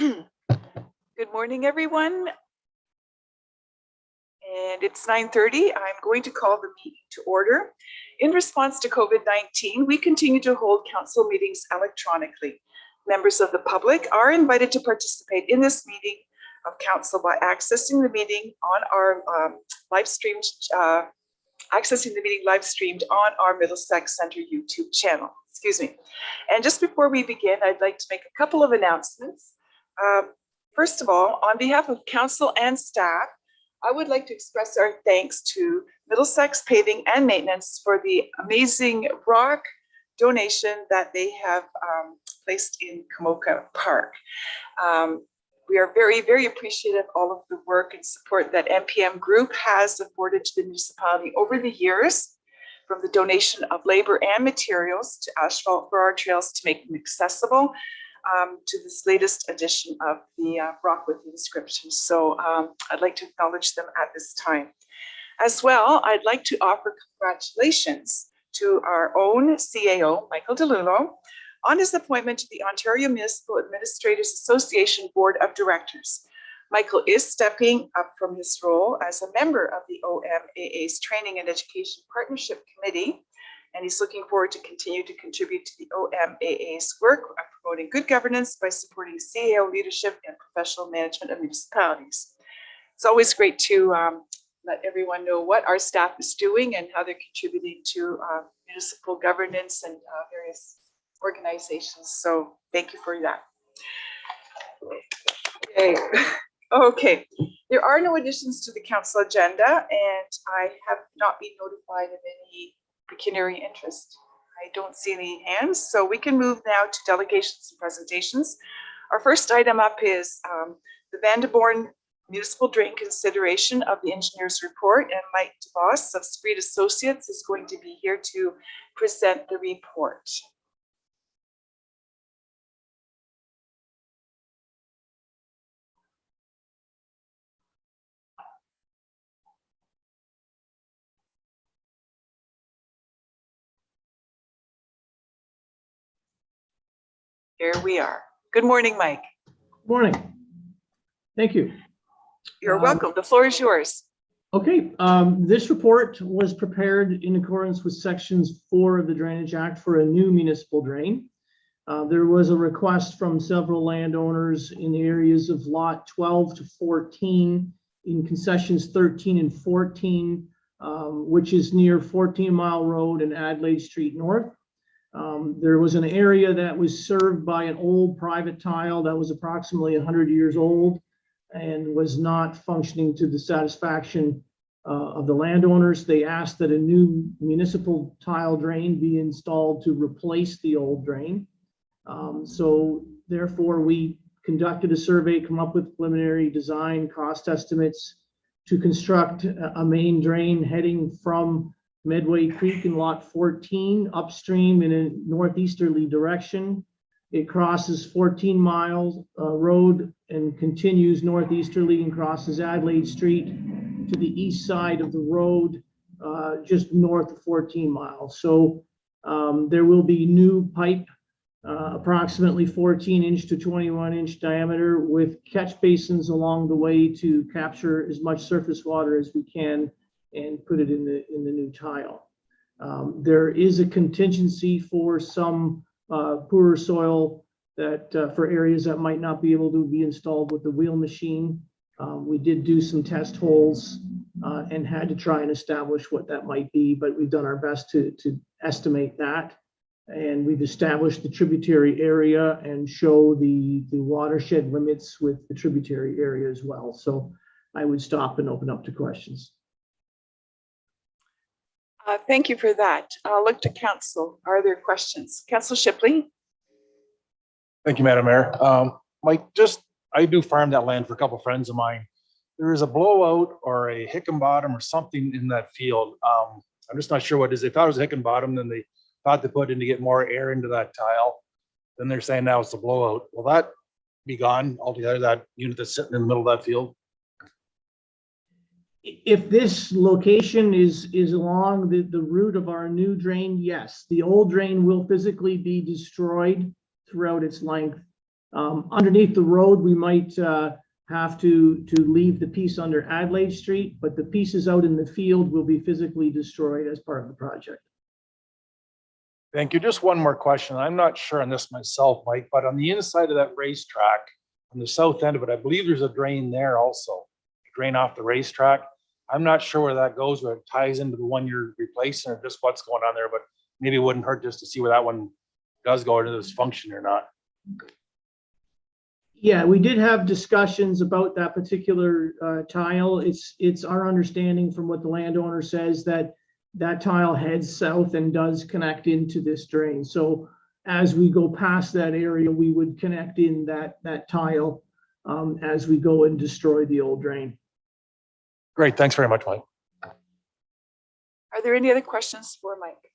Good morning, everyone. And it's 9:30. I'm going to call the meeting to order. In response to COVID-19, we continue to hold council meetings electronically. Members of the public are invited to participate in this meeting of council by accessing the meeting on our live streamed on our Middlesex Centre YouTube channel. Excuse me. And just before we begin, I'd like to make a couple of announcements. First of all, on behalf of council and staff, I would like to express our thanks to Middlesex Paving and Maintenance for the amazing rock donation that they have placed in Kamoka Park. We are very, very appreciative of all of the work and support that MPM Group has afforded to the municipality over the years, from the donation of labor and materials to asphalt for our trails to make them accessible, to this latest edition of the rock with inscription. So I'd like to acknowledge them at this time. As well, I'd like to offer congratulations to our own CAO, Michael DeLulo, on his appointment to the Ontario Municipal Administrators Association Board of Directors. Michael is stepping up from his role as a member of the OMAA's Training and Education Partnership Committee, and he's looking forward to continue to contribute to the OMAA's work of promoting good governance by supporting CAO leadership and professional management of municipalities. It's always great to let everyone know what our staff is doing and how they're contributing to municipal governance and various organizations. So thank you for that. Okay. There are no additions to the council agenda, and I have not been notified of any pecuniary interest. I don't see any hands, so we can move now to delegations and presentations. Our first item up is the Vanderborn Municipal Drain Consideration of the Engineer's Report, and Mike DeVos of Spreed Associates is going to be here to present the report. Here we are. Good morning, Mike. Morning. Thank you. You're welcome. The floor is yours. Okay. This report was prepared in accordance with Sections 4 of the Drainage Act for a new municipal drain. There was a request from several landowners in the areas of Lot 12 to 14 in concessions 13 and 14, which is near 14 Mile Road and Adelaide Street North. There was an area that was served by an old private tile that was approximately 100 years old and was not functioning to the satisfaction of the landowners. They asked that a new municipal tile drain be installed to replace the old drain. So therefore, we conducted a survey, come up with preliminary design cost estimates to construct a main drain heading from Medway Creek in Lot 14 upstream in a northeasterly direction. It crosses 14 Mile Road and continues northeasterly and crosses Adelaide Street to the east side of the road, just north of 14 Miles. So there will be new pipe, approximately 14-inch to 21-inch diameter, with catch basins along the way to capture as much surface water as we can and put it in the new tile. There is a contingency for some poorer soil that for areas that might not be able to be installed with the wheel machine. We did do some test holes and had to try and establish what that might be, but we've done our best to estimate that. And we've established the tributary area and show the watershed limits with the tributary area as well. So I would stop and open up to questions. Thank you for that. I'll look to council. Are there questions? Council Shipley? Thank you, Madam Mayor. Mike, I do farm that land for a couple of friends of mine. There is a blowout or a Hickenbottom or something in that field. I'm just not sure what it is. They thought it was a Hickenbottom, then they thought they put in to get more air into that tile. Then they're saying now it's a blowout. Will that be gone altogether, that unit that's sitting in the middle of that field? If this location is along the route of our new drain, yes. The old drain will physically be destroyed throughout its length. Underneath the road, we might have to leave the piece under Adelaide Street, but the pieces out in the field will be physically destroyed as part of the project. Thank you. Just one more question. I'm not sure on this myself, Mike, but on the inside of that racetrack, on the south end of it, I believe there's a drain there also, a drain off the racetrack. I'm not sure where that goes, where it ties into the one you're replacing, or just what's going on there, but maybe it wouldn't hurt just to see where that one does go into this function or not. Yeah, we did have discussions about that particular tile. It's our understanding from what the landowner says that that tile heads south and does connect into this drain. So as we go past that area, we would connect in that tile as we go and destroy the old drain. Great. Thanks very much, Mike. Are there any other questions for Mike?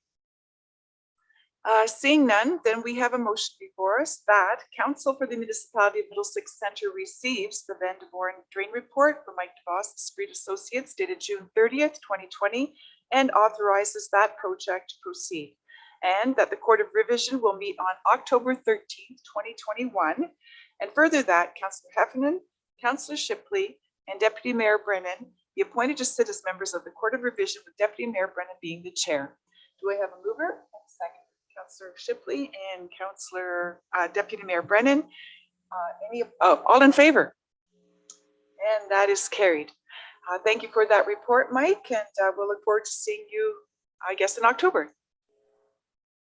Seeing none, then we have a motion before us that Council for the Municipality of Middlesex Centre receives the Van de Born Drain Report from Mike DeVos, Street Associates, dated June 30th, 2020, and authorizes that project to proceed. And that the Court of Revision will meet on October 13th, 2021. And further that Councillor Heffernan, Councillor Shipley, and Deputy Mayor Brennan be appointed to sit as members of the Court of Revision, with Deputy Mayor Brennan being the chair. Do I have a mover and a second? Councillor Shipley and Councillor Deputy Mayor Brennan. All in favor? And that is carried. Thank you for that report, Mike, and we'll look forward to seeing you, I guess, in October.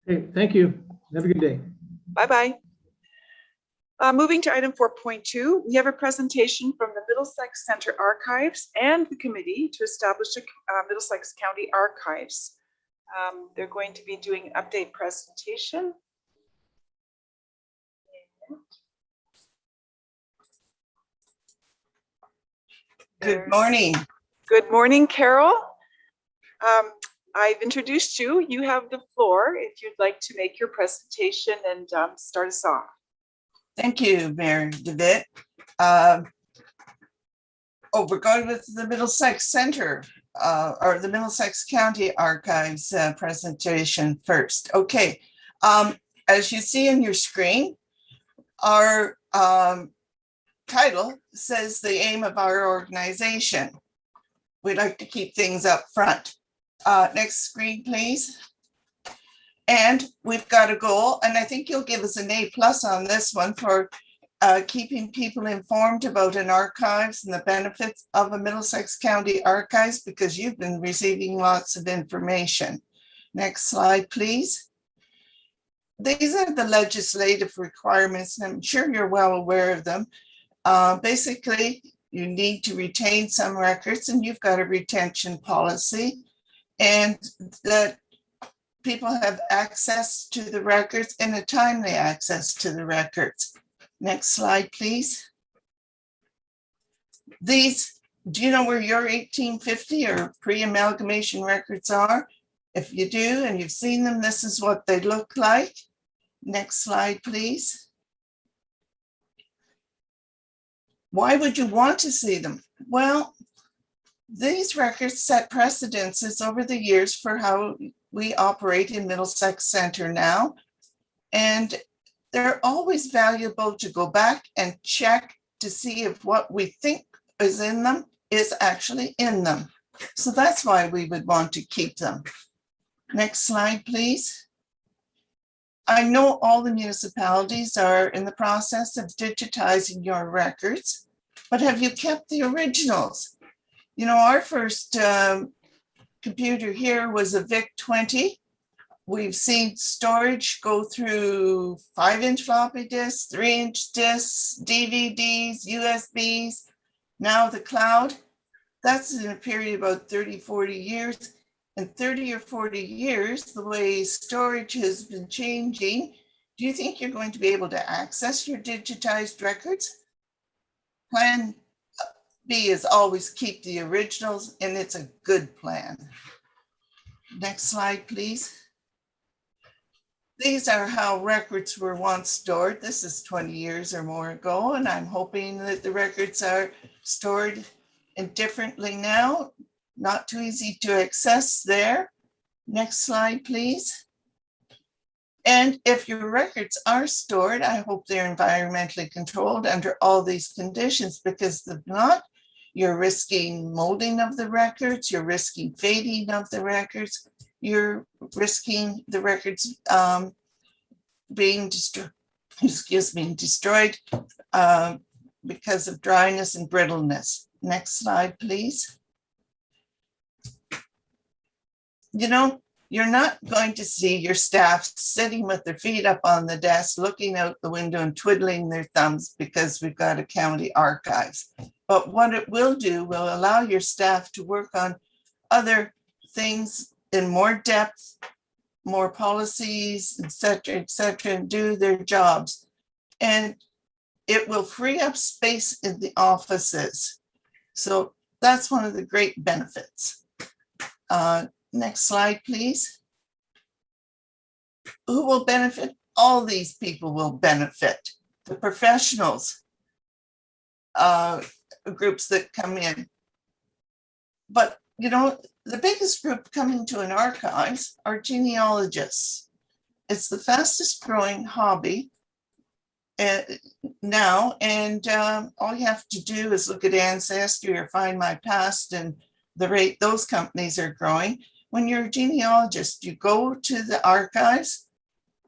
Okay, thank you. Have a good day. Bye-bye. Moving to item 4.2, we have a presentation from the Middlesex Centre Archives and the committee to establish a Middlesex County Archives. They're going to be doing an update presentation. Good morning. Good morning, Carol. I've introduced you. You have the floor if you'd like to make your presentation and start us off. Thank you, Mayor DeVitt. We're going with the Middlesex Centre or the Middlesex County Archives presentation first. Okay, as you see on your screen, our title says the aim of our organization. We like to keep things up front. Next screen, please. And we've got a goal, and I think you'll give us an A+ on this one for keeping people informed about an archives and the benefits of a Middlesex County Archives, because you've been receiving lots of information. Next slide, please. These are the legislative requirements, and I'm sure you're well aware of them. Basically, you need to retain some records, and you've got a retention policy, and that people have access to the records and a timely access to the records. Next slide, please. These, do you know where your 1850 or pre-amalgamation records are? If you do and you've seen them, this is what they look like. Next slide, please. Why would you want to see them? Well, these records set precedences over the years for how we operate in Middlesex Centre now, and they're always valuable to go back and check to see if what we think is in them is actually in them. So that's why we would want to keep them. Next slide, please. I know all the municipalities are in the process of digitizing your records, but have you kept the originals? You know, our first computer here was a VIC-20. We've seen storage go through 5-inch floppy disks, 3-inch disks, DVDs, USBs, now the cloud. That's in a period of about 30, 40 years. In 30 or 40 years, the way storage has been changing, do you think you're going to be able to access your digitized records? Plan B is always keep the originals, and it's a good plan. Next slide, please. These are how records were once stored. This is 20 years or more ago, and I'm hoping that the records are stored indifferently now. Not too easy to access there. Next slide, please. And if your records are stored, I hope they're environmentally controlled under all these conditions, because if not, you're risking molding of the records, you're risking fading of the records, you're risking the records being destroyed, destroyed because of dryness and brittleness. Next slide, please. You know, you're not going to see your staff sitting with their feet up on the desk, looking out the window and twiddling their thumbs because we've got a county archives. But what it will do will allow your staff to work on other things in more depth, more policies, et cetera, and do their jobs. And it will free up space in the offices. So that's one of the great benefits. Next slide, please. Who will benefit? All these people will benefit. The professionals, groups that come in. But, you know, the biggest group coming to an archives are genealogists. It's the fastest growing hobby now, and all you have to do is look at Ancestry or Find My Past and the rate those companies are growing. When you're a genealogist, you go to the archives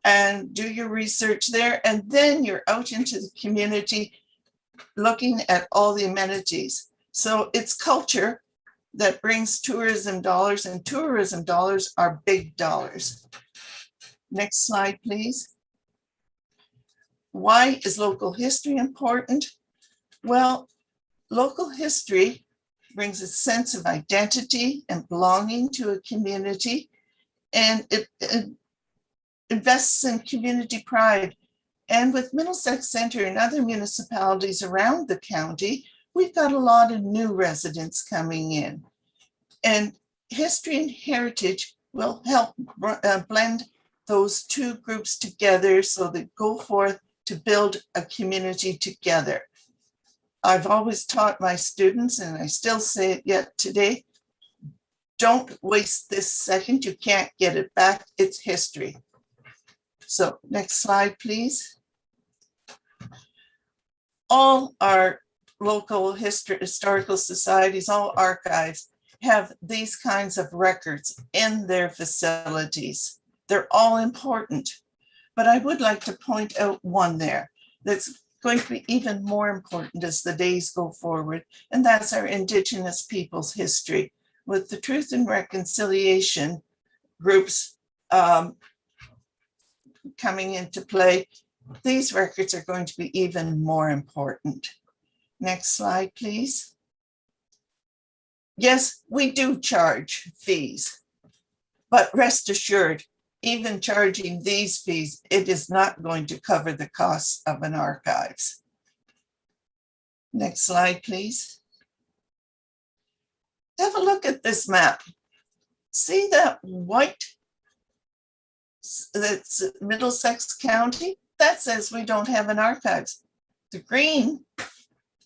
and do your research there, and then you're out into the community looking at all the amenities. So it's culture that brings tourism dollars, and tourism dollars are big dollars. Next slide, please. Why is local history important? Well, local history brings a sense of identity and belonging to a community, and it invests in community pride. And with Middlesex Centre and other municipalities around the county, we've got a lot of new residents coming in. And history and heritage will help blend those two groups together so they go forth to build a community together. I've always taught my students, and I still say it yet today, don't waste this second. You can't get it back. It's history. So next slide, please. All our local historical societies, all archives have these kinds of records in their facilities. They're all important, but I would like to point out one there that's going to be even more important as the days go forward, and that's our Indigenous peoples' history. With the Truth and Reconciliation groups coming into play, these records are going to be even more important. Next slide, please. Yes, we do charge fees, but rest assured, even charging these fees, it is not going to cover the costs of an archives. Next slide, please. Have a look at this map. See that white? That's Middlesex County. That says we don't have an archives. The green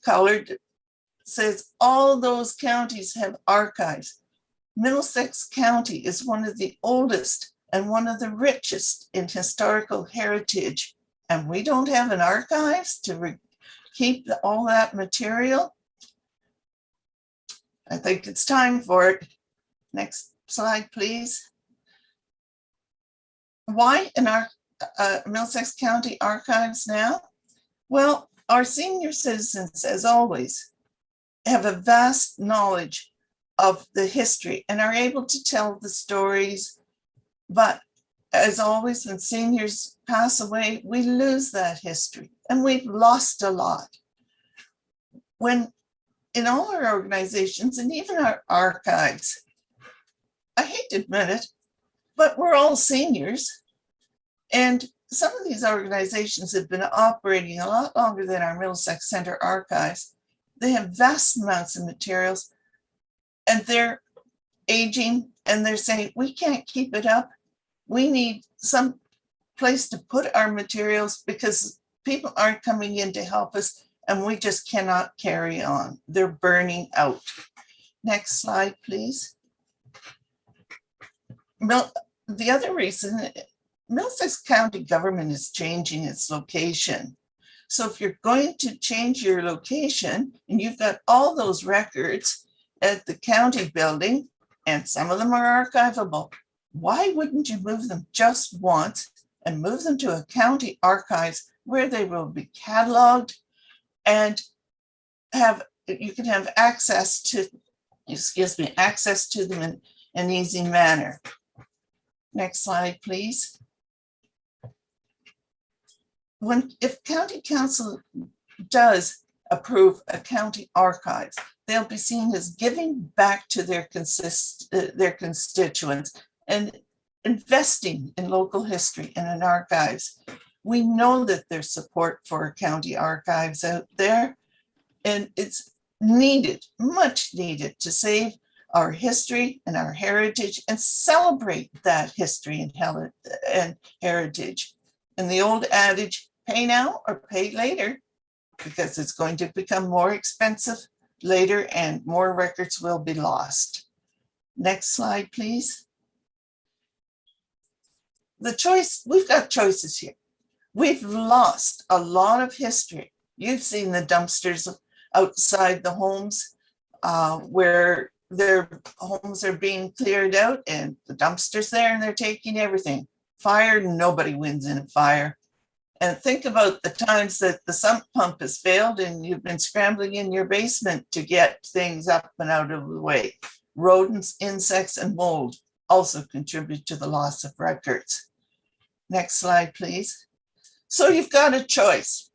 colored says all those counties have archives. Middlesex County is one of the oldest and one of the richest in historical heritage, and we don't have an archives to keep all that material. I think it's time for it. Next slide, please. Why in our Middlesex County archives now? Well, our senior citizens, as always, have a vast knowledge of the history and are able to tell the stories. But as always, when seniors pass away, we lose that history, and we've lost a lot. When in all our organizations and even our archives, I hate to admit it, but we're all seniors. And some of these organizations have been operating a lot longer than our Middlesex Centre archives. They have vast amounts of materials, and they're aging, and they're saying, we can't keep it up. We need some place to put our materials because people aren't coming in to help us, and we just cannot carry on. They're burning out. Next slide, please. The other reason Middlesex County government is changing its location. So if you're going to change your location and you've got all those records at the county building, and some of them are archivable, why wouldn't you move them just once and move them to a county archives where they will be cataloged and you can have access to, access to them in an easy manner. Next slide, please. If county council does approve a county archives, they'll be seen as giving back to their constituents and investing in local history and in archives. We know that there's support for county archives out there, and it's needed, much needed, to save our history and our heritage and celebrate that history and heritage. And the old adage, pay now or pay later, because it's going to become more expensive later and more records will be lost. Next slide, please. The choice, we've got choices here. We've lost a lot of history. You've seen the dumpsters outside the homes where their homes are being cleared out and the dumpsters there and they're taking everything. Fire, nobody wins in a fire. And think about the times that the sump pump has failed and you've been scrambling in your basement to get things up and out of the way. Rodents, insects, and mold also contribute to the loss of records. Next slide, please. So you've got a choice.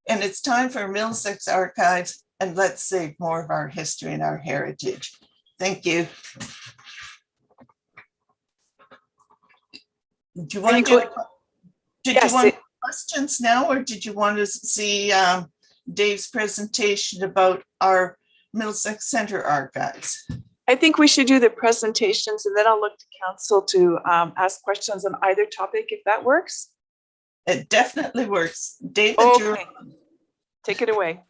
And it's time for Middlesex Archives, and let's save more of our history and our heritage. Thank you. Do you want to Did you want questions now, or did you want to see Dave's presentation about our Middlesex Center archives? I think we should do the presentations and then I'll look to council to ask questions on either topic, if that works. It definitely works. David, Okay. Take it away.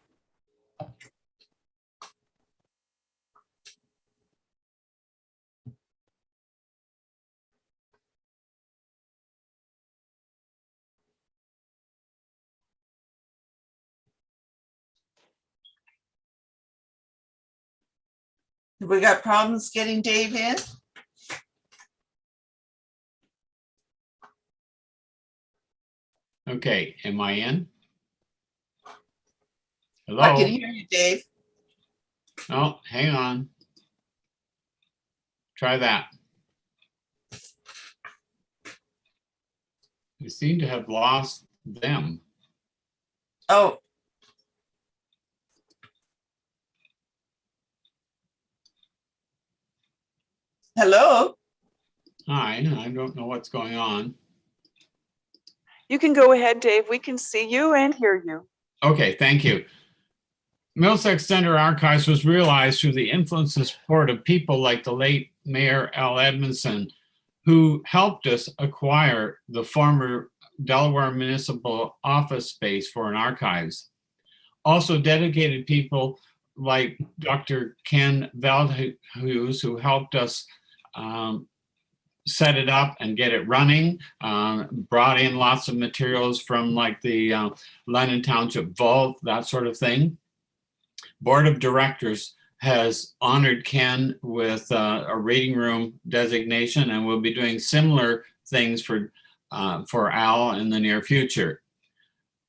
We got problems getting Dave in? Okay, am I in? Hello? I can hear you, Dave. Oh, hang on. Try that. You seem to have lost them. Oh. Hello? Hi, I don't know what's going on. You can go ahead, Dave. We can see you and hear you. Okay, thank you. Middlesex Center Archives was realized through the influence and support of people like the late Mayor Al Edmondson, who helped us acquire the former Delaware Municipal Office space for an archives. Also dedicated people like Dr. Ken Veldhuis, who helped us set it up and get it running, brought in lots of materials from like the London Township Vault, that sort of thing. Board of Directors has honored Ken with a reading room designation, and we'll be doing similar things for Al in the near future.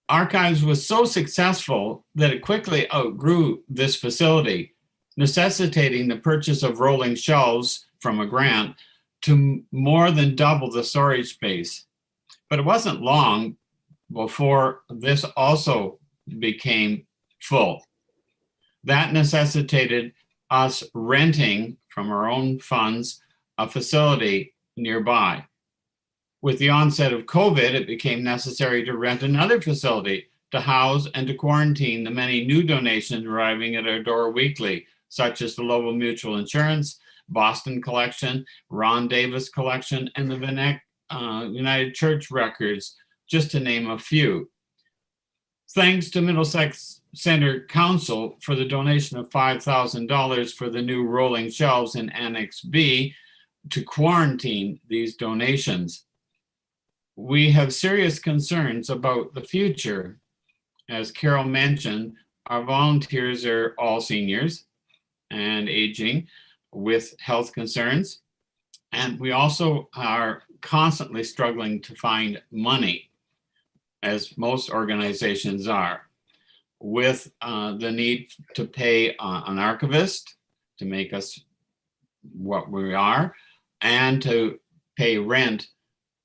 Archives was so successful that it quickly outgrew this facility, necessitating the purchase of rolling shelves from a grant to more than double the storage space. But it wasn't long before this also became full. That necessitated us renting from our own funds a facility nearby. With the onset of COVID, it became necessary to rent another facility to house and to quarantine the many new donations arriving at our door weekly, such as the Lowell Mutual Insurance, Boston Collection, Ron Davis Collection, and the Vinek United Church Records, just to name a few. Thanks to Middlesex Center Council for the donation of $5,000 for the new rolling shelves in Annex B to quarantine these donations. we have serious concerns about the future. As Carol mentioned, our volunteers are all seniors and aging with health concerns. And we also are constantly struggling to find money, as most organizations are, with the need to pay an archivist to make us what we are, and to pay rent.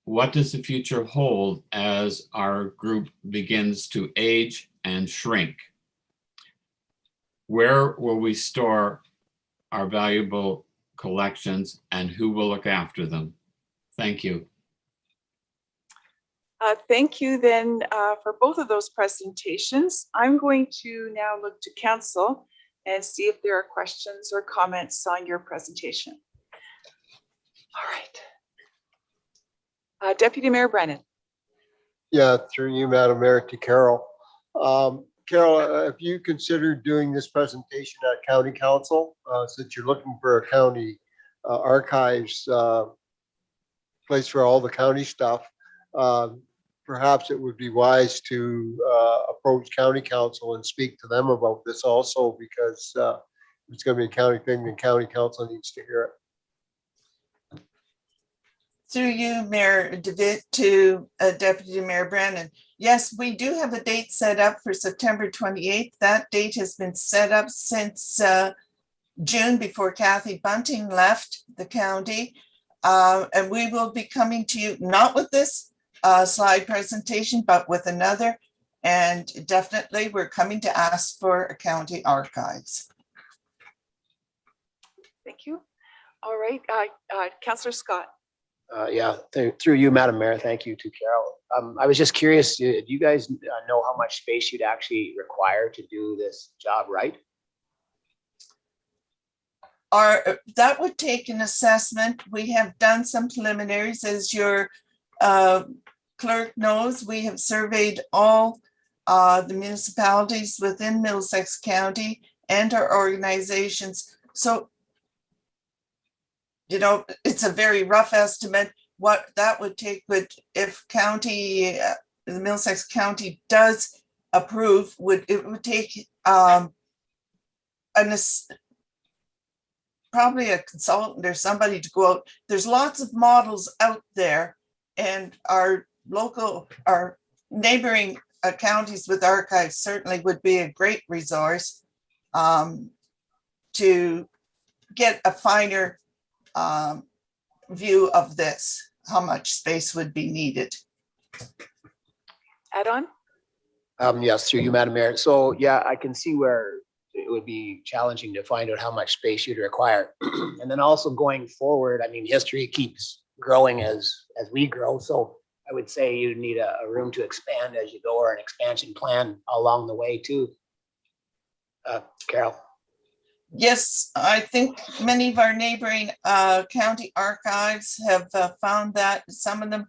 What does the future hold as our group begins to age and shrink? Where will we store our valuable collections, and who will look after them? Thank you. Thank you then for both of those presentations. I'm going to now look to council and see if there are questions or comments on your presentation. All right. Deputy Mayor Brennan. Yeah, through you, Madam Mayor, to Carol. Carol, have you considered doing this presentation at County Council, since you're looking for a county archives place for all the county stuff? Perhaps it would be wise to approach County Council and speak to them about this also, because it's going to be a county thing, and County Council needs to hear it. Through you, Mayor DeWitt, to Deputy Mayor Brennan. Yes, we do have a date set up for September 28th. That date has been set up since June, before Kathy Bunting left the county. And we will be coming to you, not with this slide presentation, but with another. And definitely we're coming to ask for a county archives. Thank you. All right. Councillor Scott. Yeah, through you, Madam Mayor, thank you to Carol. I was just curious, do you guys know how much space you'd actually require to do this job right? That would take an assessment. We have done some preliminaries. As your clerk knows, we have surveyed all the municipalities within Middlesex County and our organizations. So, you know, it's a very rough estimate. What that would take if county, the Middlesex County does approve, it would take probably a consultant or somebody to go out. There's lots of models out there, and our neighboring counties with archives certainly would be a great resource to get a finer view of this, how much space would be needed. Add on? Yes, through you, Madam Mayor. So yeah, I can see where it would be challenging to find out how much space you'd require. And then also going forward, I mean, history keeps growing as we grow. So I would say you need a room to expand as you go, or an expansion plan along the way too. Carol. Yes, I think many of our neighboring county archives have found that. Some of them,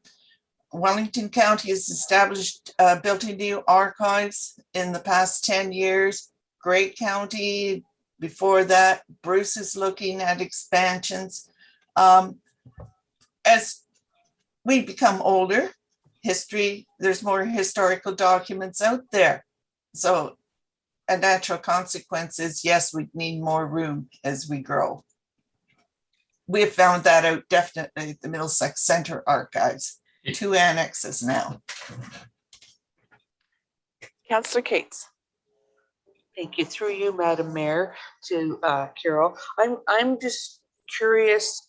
Wellington County has established, built a new archives in the past 10 years. Great County, before that, Bruce is looking at expansions. As we become older, there's more historical documents out there. So a natural consequence is, yes, we need more room as we grow. We have found that out definitely at the Middlesex Center Archives, 2 annexes now. Councillor Cates. Thank you. Through you, Madam Mayor, to Carol. I'm just curious.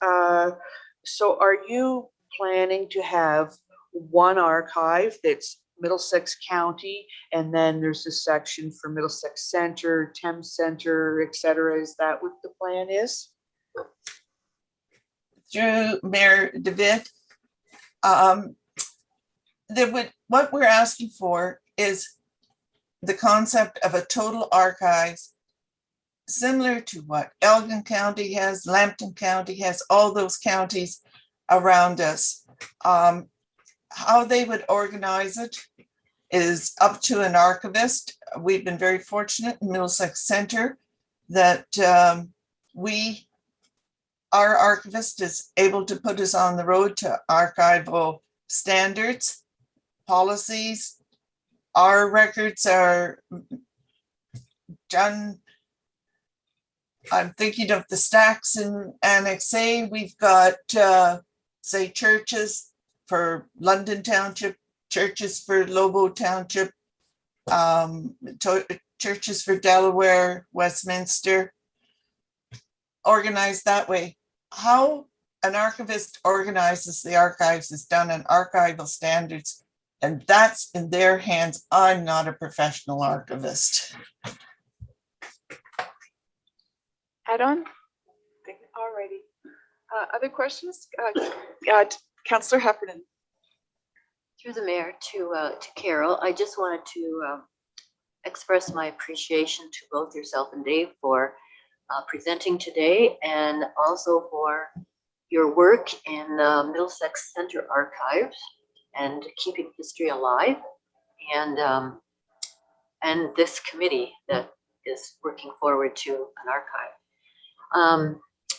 So are you planning to have one archive that's Middlesex County, and then there's a section for Middlesex Center, Thames Center, et cetera? Is that what the plan is? Through Mayor DeWitt, what we're asking for is the concept of a total archives, similar to what Elgin County has, Lambton County has, all those counties around us. How they would organize it is up to an archivist. We've been very fortunate in Middlesex Center that our archivist is able to put us on the road to archival standards, policies. Our records are done. I'm thinking of the stacks in Annex A. We've got, say, churches for London Township, churches for Lobo Township, churches for Delaware, Westminster, organized that way. How an archivist organizes the archives is done on archival standards, and that's in their hands. I'm not a professional archivist. Add on? All righty. Other questions? Councillor Heffernan. Through the mayor to Carol, I just wanted to express my appreciation to both yourself and Dave for presenting today, and also for your work in the Middlesex Center Archives and keeping history alive, and this committee that is working forward to an archive.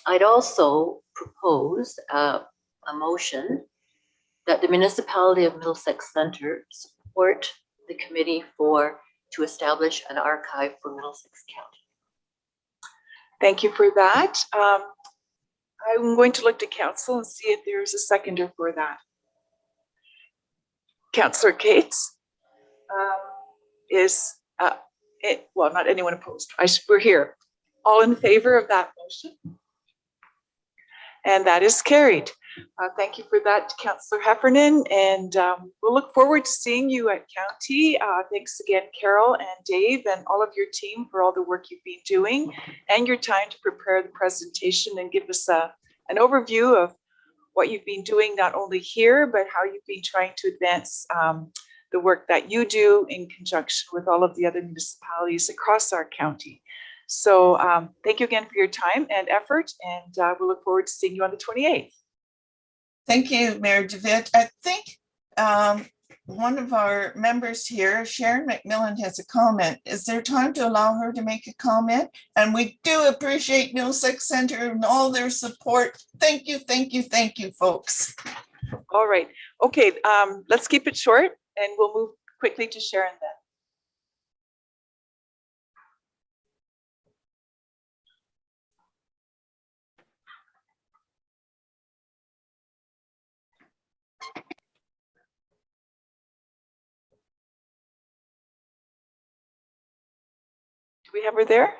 I'd also propose a motion that the municipality of Middlesex Center support the committee to establish an archive for Middlesex County. Thank you for that. I'm going to look to council and see if there's a seconder for that. Councillor Cates well, not anyone opposed. We're here. All in favor of that motion? And that is carried. Thank you for that, Councillor Heffernan, and we'll look forward to seeing you at County. Thanks again, Carol and Dave and all of your team for all the work you've been doing and your time to prepare the presentation and give us an overview of what you've been doing, not only here, but how you've been trying to advance the work that you do in conjunction with all of the other municipalities across our county. So thank you again for your time and effort, and we'll look forward to seeing you on the 28th. Thank you, Mayor DeVitt. I think one of our members here, Sharon McMillan, has a comment. Is there time to allow her to make a comment? And we do appreciate Middlesex Center and all their support. Thank you, thank you, thank you, folks. All right. Okay, let's keep it short and we'll move quickly to Sharon then. Do we have her there?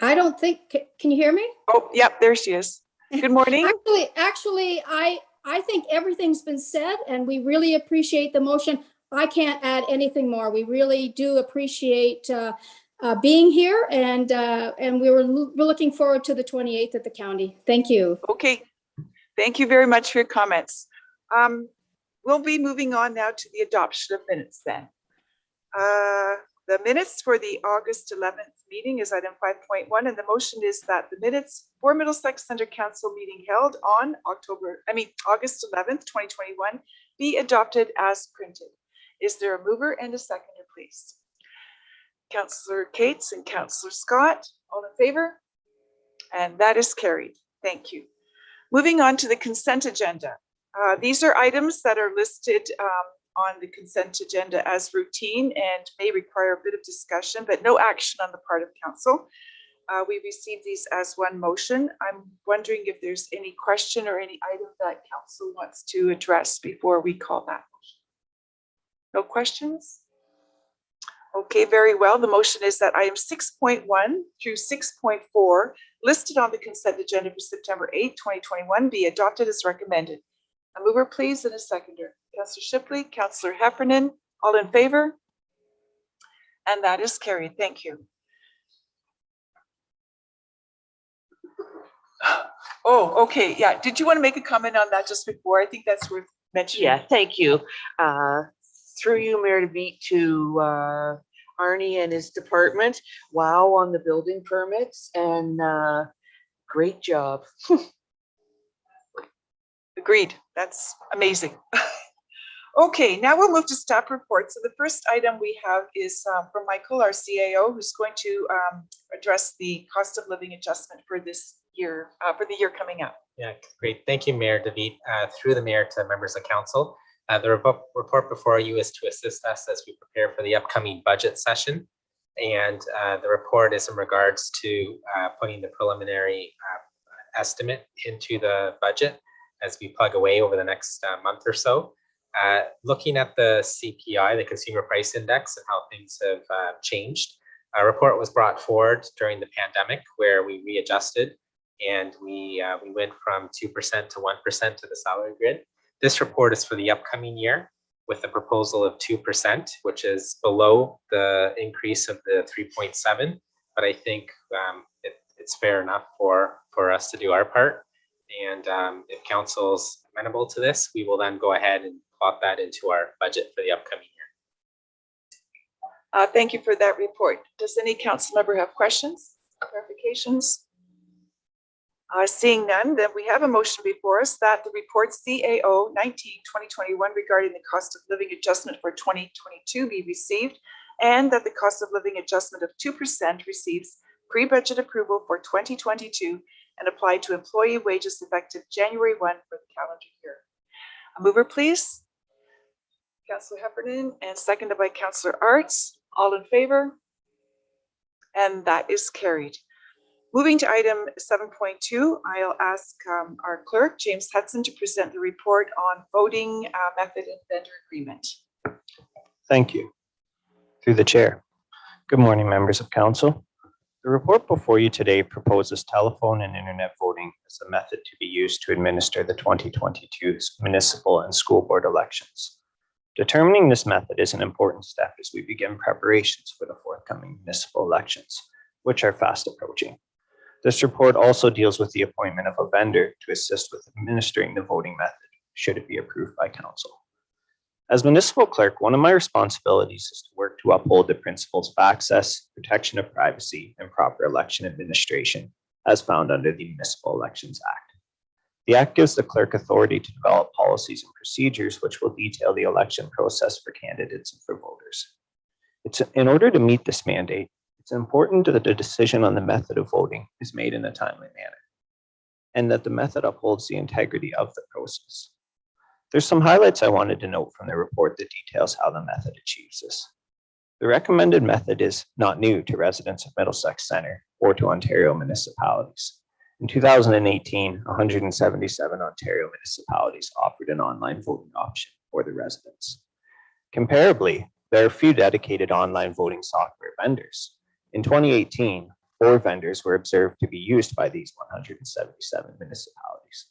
I don't think, can you hear me? Oh, yep, there she is. Good morning. Actually, I think everything's been said and we really appreciate the motion. I can't add anything more. We really do appreciate being here, and we're looking forward to the 28th at the county. Thank you. Okay, thank you very much for your comments. We'll be moving on now to the adoption of minutes then. The minutes for the August 11th meeting is item 5.1, and the motion is that the minutes for Middlesex Center Council meeting held on August 11th, 2021 be adopted as printed. Is there a mover and a seconder, please? Councillor Cates and Councillor Scott, all in favor? And that is carried. Thank you. Moving on to the consent agenda. These are items that are listed on the consent agenda as routine and may require a bit of discussion, but no action on the part of council. We received these as one motion. I'm wondering if there's any question or any item that council wants to address before we call that motion. No questions? Okay, very well. The motion is that item 6.1 through 6.4 listed on the consent agenda for September 8, 2021 be adopted as recommended. A mover, please, and a seconder. Councillor Shipley, Councillor Heffernan, all in favor? And that is carried. Thank you. Oh, okay. Yeah. Did you want to make a comment on that just before? I think that's worth mentioning. Yeah, thank you. Through you, Mayor DeVitt, to Arnie and his department. Wow on the building permits, and great job. Agreed. That's amazing. Okay, now we'll move to staff reports. So the first item we have is from Michael, our CAO, who's going to address the cost of living adjustment for this year, for the year coming up. Yeah, great. Thank you, Mayor David. Through the mayor to members of council. The report before you is to assist us as we prepare for the upcoming budget session. And the report is in regards to putting the preliminary estimate into the budget as we plug away over the next month or so. Looking at the CPI, the Consumer Price Index, and how things have changed. A report was brought forward during the pandemic where we readjusted and we went from 2% to 1% to the salary grid. This report is for the upcoming year with a proposal of 2%, which is below the increase of the 3.7. But I think it's fair enough for us to do our part. And if council's amenable to this, we will then go ahead and plot that into our budget for the upcoming year. Thank you for that report. Does any council member have questions, clarifications? Seeing none, then we have a motion before us that the report CAO 19/2021 regarding the cost of living adjustment for 2022 be received, and that the cost of living adjustment of 2% receives pre-budget approval for 2022 and applied to employee wages effective January 1 for the calendar year. A mover, please. Councillor Heffernan, and seconded by Councillor Arts. All in favor? And that is carried. Moving to item 7.2, I'll ask our clerk, James Hudson, to present the report on voting method and vendor agreement. Thank you. Through the chair. Good morning, members of council. The report before you today proposes telephone and internet voting as a method to be used to administer the 2022 municipal and school board elections. Determining this method is an important step as we begin preparations for the forthcoming municipal elections, which are fast approaching. This report also deals with the appointment of a vendor to assist with administering the voting method, should it be approved by council. As municipal clerk, one of my responsibilities is to work to uphold the principles of access, protection of privacy, and proper election administration, as found under the Municipal Elections Act. The Act gives the clerk authority to develop policies and procedures which will detail the election process for candidates and for voters. In order to meet this mandate, it's important that the decision on the method of voting is made in a timely manner, and that the method upholds the integrity of the process. There's some highlights I wanted to note from the report that details how the method achieves this. The recommended method is not new to residents of Middlesex Centre or to Ontario municipalities. In 2018, 177 Ontario municipalities offered an online voting option for the residents. Comparably, there are few dedicated online voting software vendors. In 2018, 4 vendors were observed to be used by these 177 municipalities.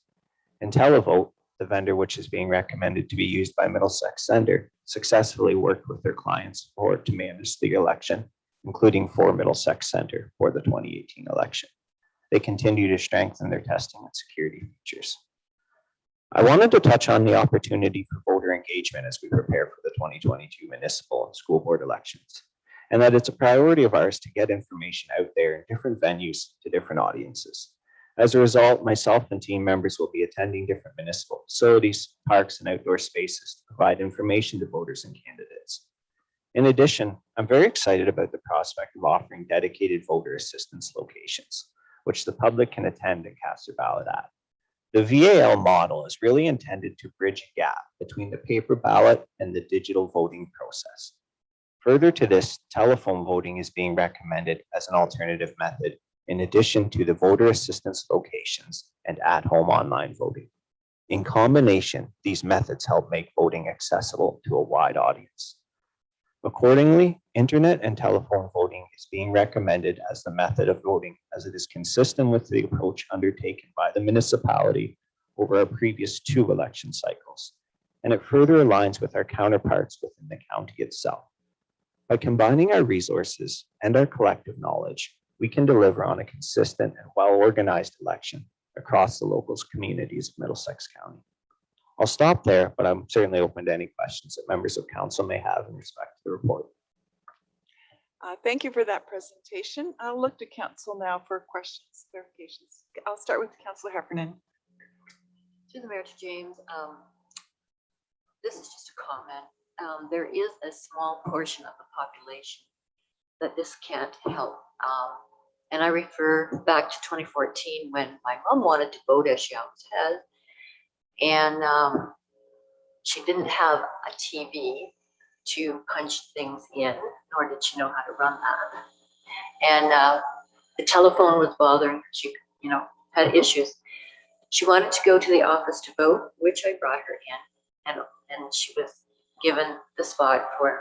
IntelliVote, the vendor which is being recommended to be used by Middlesex Centre, successfully worked with their clients to manage the election, including for Middlesex Centre for the 2018 election. They continue to strengthen their testing and security features. I wanted to touch on the opportunity for voter engagement as we prepare for the 2022 municipal and school board elections, and that it's a priority of ours to get information out there in different venues to different audiences. As a result, myself and team members will be attending different municipal facilities, parks, and outdoor spaces to provide information to voters and candidates. In addition, I'm very excited about the prospect of offering dedicated voter assistance locations, which the public can attend and cast their ballot at. The VAL model is really intended to bridge a gap between the paper ballot and the digital voting process. Further to this, telephone voting is being recommended as an alternative method in addition to the voter assistance locations and at-home online voting. In combination, these methods help make voting accessible to a wide audience. Accordingly, internet and telephone voting is being recommended as the method of voting as it is consistent with the approach undertaken by the municipality over our previous 2 election cycles, and it further aligns with our counterparts within the county itself. By combining our resources and our collective knowledge, we can deliver on a consistent and well-organized election across the local communities of Middlesex County. I'll stop there, but I'm certainly open to any questions that members of council may have in respect to the report. Thank you for that presentation. I'll look to council now for questions, clarifications. I'll start with Councillor Heffernan. Through the mayor to James, this is just a comment. There is a small portion of the population that this can't help. And I refer back to 2014 when my mom wanted to vote, as she always has. And she didn't have a TV to punch things in, nor did she know how to run that. And the telephone was bothering her. She, had issues. She wanted to go to the office to vote, which I brought her in, and she was given the spot for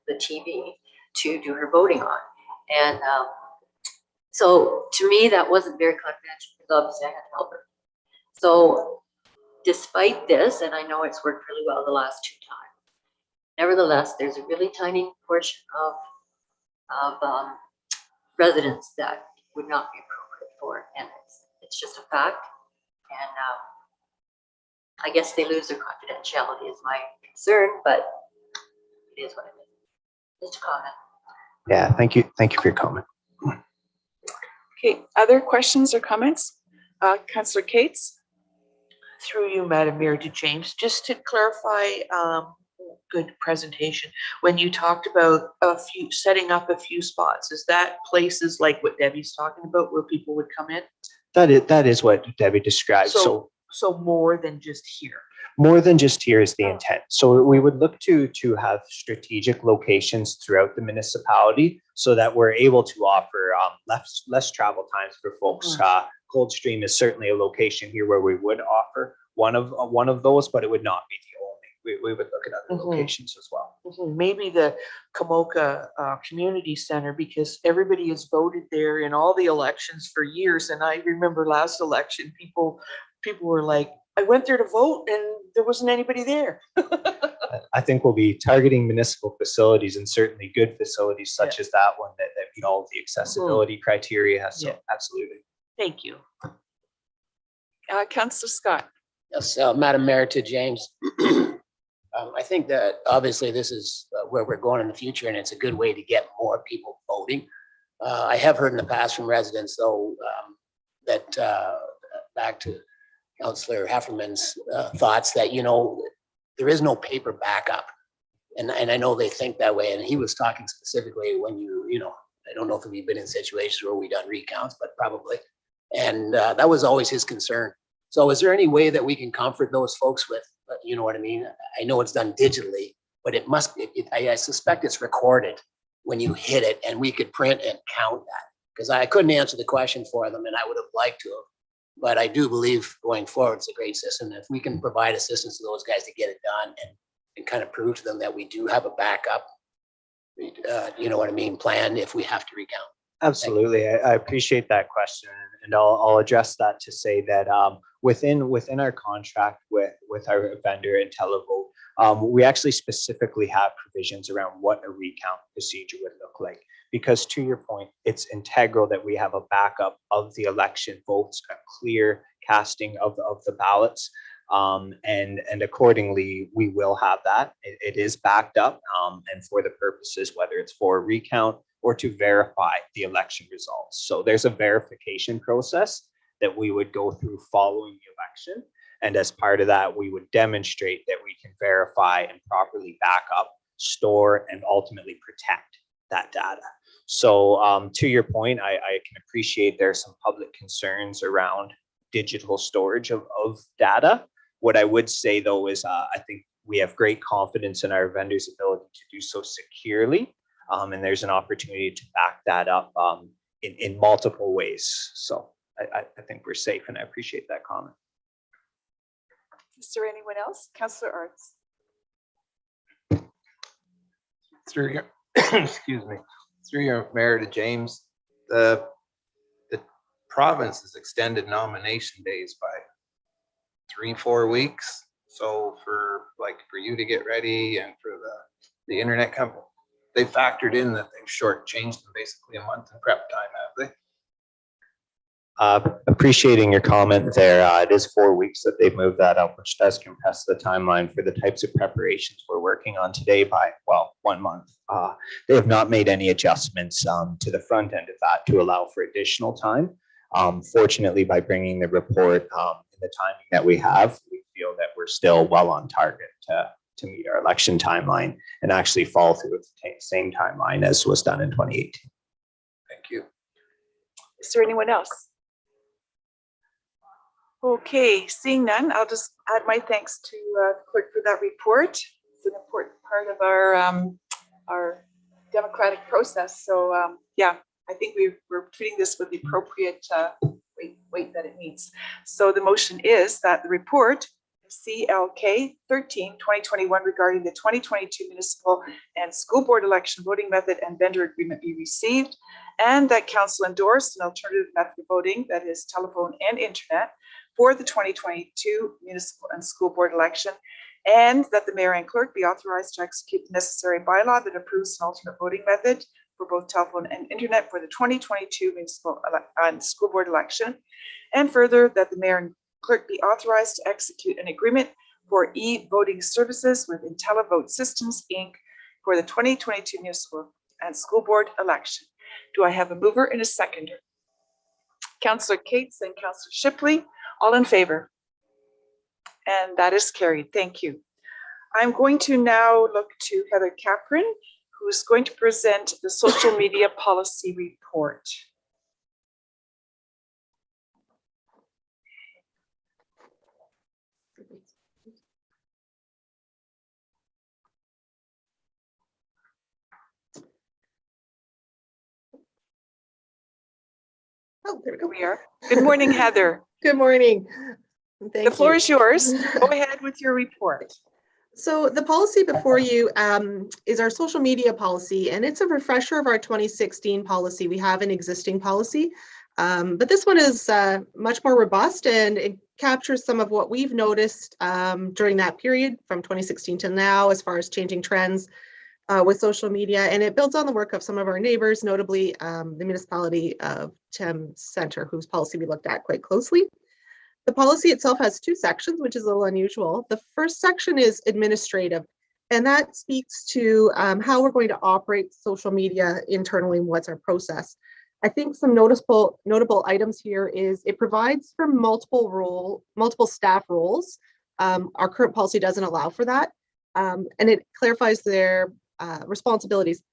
the TV to do her voting on. And so to me, that wasn't very confidential because obviously I had to help her. So despite this, and I know it's worked really well the last 2 times, nevertheless, there's a really tiny portion of residents that would not be appropriate for it. And it's just a fact. And I guess they lose their confidentiality is my concern, but it is what it is. Just a comment. Yeah, thank you. Thank you for your comment. Okay, other questions or comments? Councillor Cates? Through you, Madam Mayor, to James, just to clarify, good presentation. When you talked about setting up a few spots, is that places like what Debbie's talking about where people would come in? That is what Debbie described. So more than just here. More than just here is the intent. So we would look to have strategic locations throughout the municipality so that we're able to offer less travel times for folks. Coldstream is certainly a location here where we would offer one of those, but it would not be the only. We would look at other locations as well. Maybe the Kamoka Community Center, because everybody has voted there in all the elections for years. And I remember last election, people were like, I went there to vote and there wasn't anybody there. I think we'll be targeting municipal facilities and certainly good facilities such as that one that meet all of the accessibility criteria. So absolutely. Thank you. Councillor Scott? Yes, Madam Mayor, to James. I think that obviously this is where we're going in the future, and it's a good way to get more people voting. I have heard in the past from residents, though, that back to Councillor Hefferman's thoughts that, there is no paper backup. And I know they think that way. And he was talking specifically when I don't know if we've been in situations where we've done recounts, but probably. And that was always his concern. So is there any way that we can comfort those folks with, you know what I mean? I know it's done digitally, but I suspect it's recorded when you hit it, and we could print and count that. Because I couldn't answer the question for them, and I would have liked to have. But I do believe going forward, it's a great system. If we can provide assistance to those guys to get it done and kind of prove to them that we do have a backup, you know what I mean, plan if we have to recount. Absolutely. I appreciate that question, and I'll address that to say that within our contract with our vendor IntelliVote, we actually specifically have provisions around what a recount procedure would look like. Because to your point, it's integral that we have a backup of the election votes, a clear casting of the ballots. And accordingly, we will have that. It is backed up, and for the purposes, whether it's for a recount or to verify the election results. So there's a verification process that we would go through following the election. And as part of that, we would demonstrate that we can verify and properly back up, store, and ultimately protect that data. So to your point, I can appreciate there's some public concerns around digital storage of data. What I would say, though, is I think we have great confidence in our vendors' ability to do so securely. And there's an opportunity to back that up in multiple ways. So I think we're safe, and I appreciate that comment. Is there anyone else? Councillor Arts? Excuse me. Through your mayor to James, the province has extended nomination days by 3-4 weeks. So for you to get ready and for the internet company, they factored in that they've shortchanged them basically a month in prep time, have they? Appreciating your comment there. It is 4 weeks that they've moved that up, which does compress the timeline for the types of preparations we're working on today by, 1 month. They have not made any adjustments to the front end of that to allow for additional time. Fortunately, by bringing the report in the timing that we have, we feel that we're still well on target to meet our election timeline and actually fall through with the same timeline as was done in 2018. Thank you. Is there anyone else? Okay, seeing none, I'll just add my thanks to clerk for that report. It's an important part of our democratic process. So yeah, I think we're treating this with the appropriate weight that it needs. So the motion is that the report CLK 13/2021 regarding the 2022 municipal and school board election voting method and vendor agreement be received, and that council endorse an alternative method of voting, that is telephone and internet, for the 2022 municipal and school board election, and that the mayor and clerk be authorized to execute the necessary bylaw that approves an alternate voting method for both telephone and internet for the 2022 municipal and school board election, and further that the mayor and clerk be authorized to execute an agreement for e-voting services with IntelliVote Systems, Inc. for the 2022 municipal and school board election. Do I have a mover and a seconder? Councillor Cates and Councillor Shipley, all in favor? And that is carried. Thank you. I'm going to now look to Heather Capron, who's going to present the social media policy report. Oh, there we go. We are. Good morning, Heather. Good morning. Thank The floor you. is yours. Go ahead with your report. So the policy before you is our social media policy, and it's a refresher of our 2016 policy. We have an existing policy, but this one is much more robust, and it captures some of what we've noticed during that period from 2016 to now as far as changing trends with social media, and it builds on the work of some of our neighbors, notably the municipality of Thames Centre, whose policy we looked at quite closely. The policy itself has two sections, which is a little unusual. The first section is administrative, and that speaks to how we're going to operate social media internally and what's our process. I think some notable items here is it provides for multiple staff roles. Our current policy doesn't allow for that, and it clarifies their responsibilities.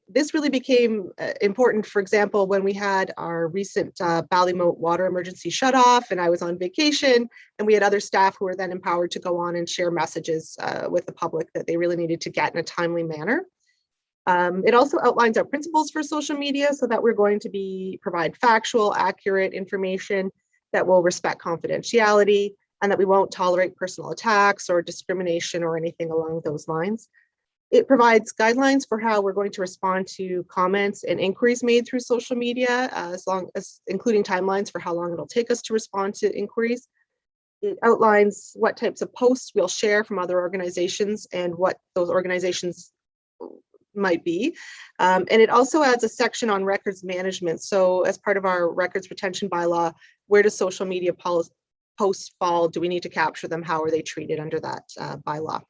This really became important, for example, when we had our recent Ballymote water emergency shut off and I was on vacation, and we had other staff who were then empowered to go on and share messages with the public that they really needed to get in a timely manner. It also outlines our principles for social media, so that we're going to provide factual, accurate information that will respect confidentiality, and that we won't tolerate personal attacks or discrimination or anything along those lines. It provides guidelines for how we're going to respond to comments and inquiries made through social media, including timelines for how long it'll take us to respond to inquiries. It outlines what types of posts we'll share from other organizations and what those organizations might be. And it also adds a section on records management. So as part of our records retention bylaw, where does social media posts fall? Do we need to capture them? How are they treated under that bylaw?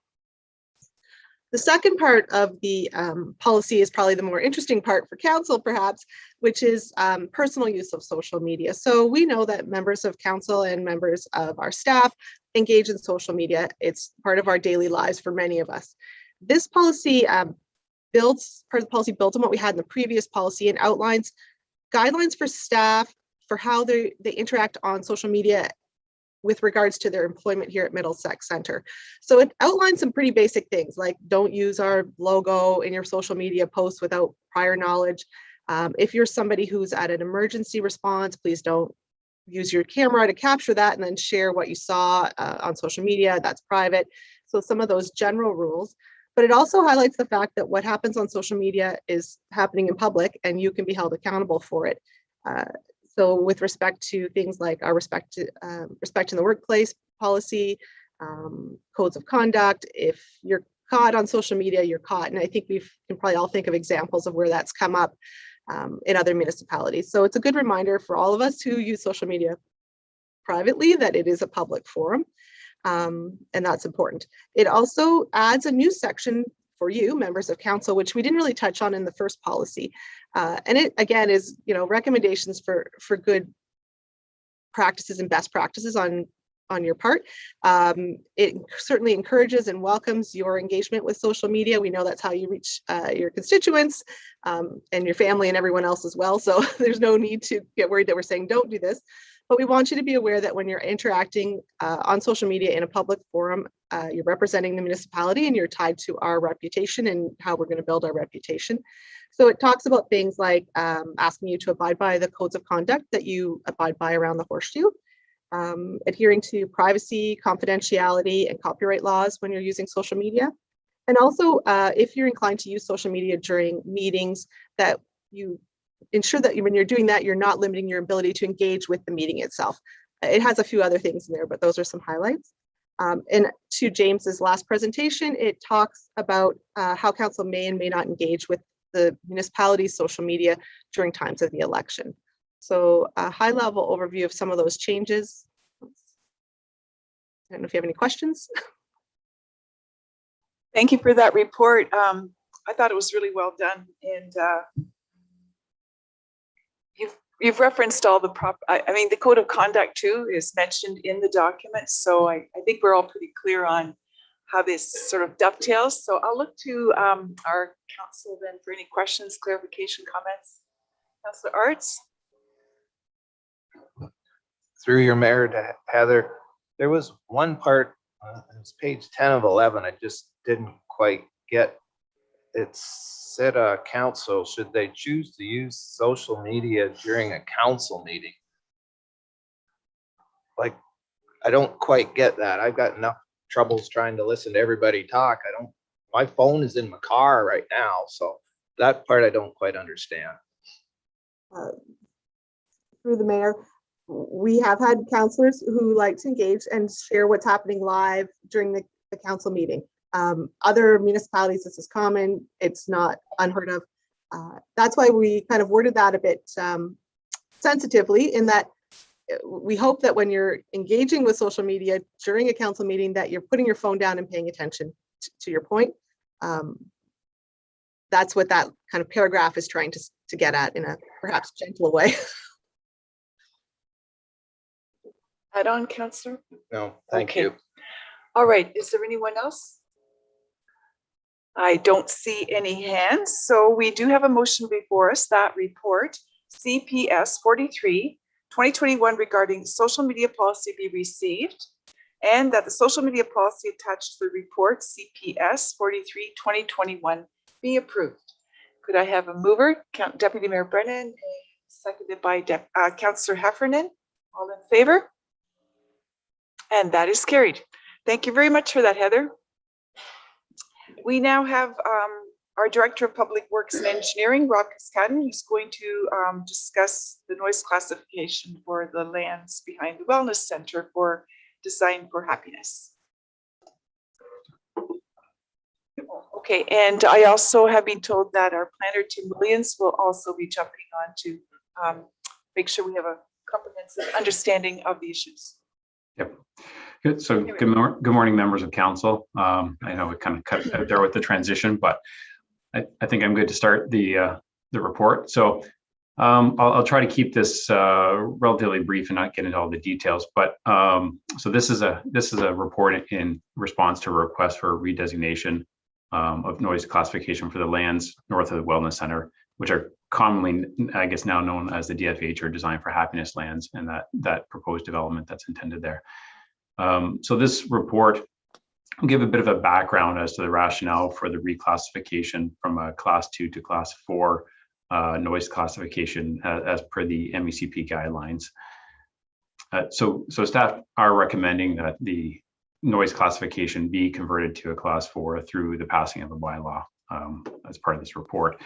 The second part of the policy is probably the more interesting part for council, perhaps, which is personal use of social media. So we know that members of council and members of our staff engage in social media. It's part of our daily lives for many of us. This policy builds on what we had in the previous policy and outlines guidelines for staff for how they interact on social media with regards to their employment here at Middlesex Centre. So it outlines some pretty basic things like don't use our logo in your social media posts without prior knowledge. If you're somebody who's at an emergency response, please don't use your camera to capture that and then share what you saw on social media. That's private. So some of those general rules. But it also highlights the fact that what happens on social media is happening in public and you can be held accountable for it. So with respect to things like our respect in the workplace policy, codes of conduct, if you're caught on social media, you're caught. And I think we can probably all think of examples of where that's come up in other municipalities. So it's a good reminder for all of us who use social media privately that it is a public forum, and that's important. It also adds a new section for you, members of council, which we didn't really touch on in the first policy. And it, again, is recommendations for good practices and best practices on on your part. It certainly encourages and welcomes your engagement with social media. We know that's how you reach your constituents and your family and everyone else as well. So there's no need to get worried that we're saying don't do this. But we want you to be aware that when you're interacting on social media in a public forum, you're representing the municipality and you're tied to our reputation and how we're going to build our reputation. So it talks about things like asking you to abide by the codes of conduct that you abide by around the horseshoe, adhering to privacy, confidentiality, and copyright laws when you're using social media. And also, if you're inclined to use social media during meetings, that you ensure that when you're doing that, you're not limiting your ability to engage with the meeting itself. It has a few other things in there, but those are some highlights. And to James's last presentation, it talks about how council may and may not engage with the municipality's social media during times of the election. So a high level overview of some of those changes. I don't know if you have any questions. Thank you for that report. I thought it was really well done, and you've referenced all the I mean, the code of conduct too is mentioned in the document. So I think we're all pretty clear on how this sort of dovetails. So I'll look to our council then for any questions, clarification, comments. Councilor Arts. Through your mayor to Heather, there was one part, it was page 10 of 11, I just didn't quite get. It said council, should they choose to use social media during a council meeting? Like, I don't quite get that. I've got enough troubles trying to listen to everybody talk. My phone is in my car right now, so that part I don't quite understand. Through the mayor, we have had councillors who like to engage and share what's happening live during the council meeting. Other municipalities, this is common. It's not unheard of. That's why we kind of worded that a bit sensitively, in that we hope that when you're engaging with social media during a council meeting, that you're putting your phone down and paying attention to your point. That's what that kind of paragraph is trying to get at in a perhaps gentler way. Add on, Councillor? No, thank Okay. you. All right, is there anyone else? I don't see any hands, so we do have a motion before us, that report, CPS 43, 2021 regarding social media policy be received, and that the social media policy attached to the report, CPS 43, 2021 be approved. Could I have a mover, Deputy Mayor Brennan, and seconded by Councillor Heffernan? All in favor? And that is carried. Thank you very much for that, Heather. We now have our Director of Public Works and Engineering, Rob Cascadden, who's going to discuss the noise classification for the lands behind the Wellness Center for Design for Happiness. Okay, and I also have been told that our planner, Tim Williams, will also be jumping on to make sure we have a comprehensive understanding of the issues. Yep. Good. So good morning, members of council. I know we kind of cut out there with the transition, but I think I'm good to start the report. So I'll try to keep this relatively brief and not get into all the details. But so this is a report in response to a request for redesignation of noise classification for the lands north of the Wellness Center, which are commonly, I guess, now known as the DFH, or Design for Happiness lands, and that proposed development that's intended there. So this report will give a bit of a background as to the rationale for the reclassification from a Class 2 to Class 4 noise classification as per the MECP guidelines. So staff are recommending that the noise classification be converted to a Class 4 through the passing of a bylaw as part of this report.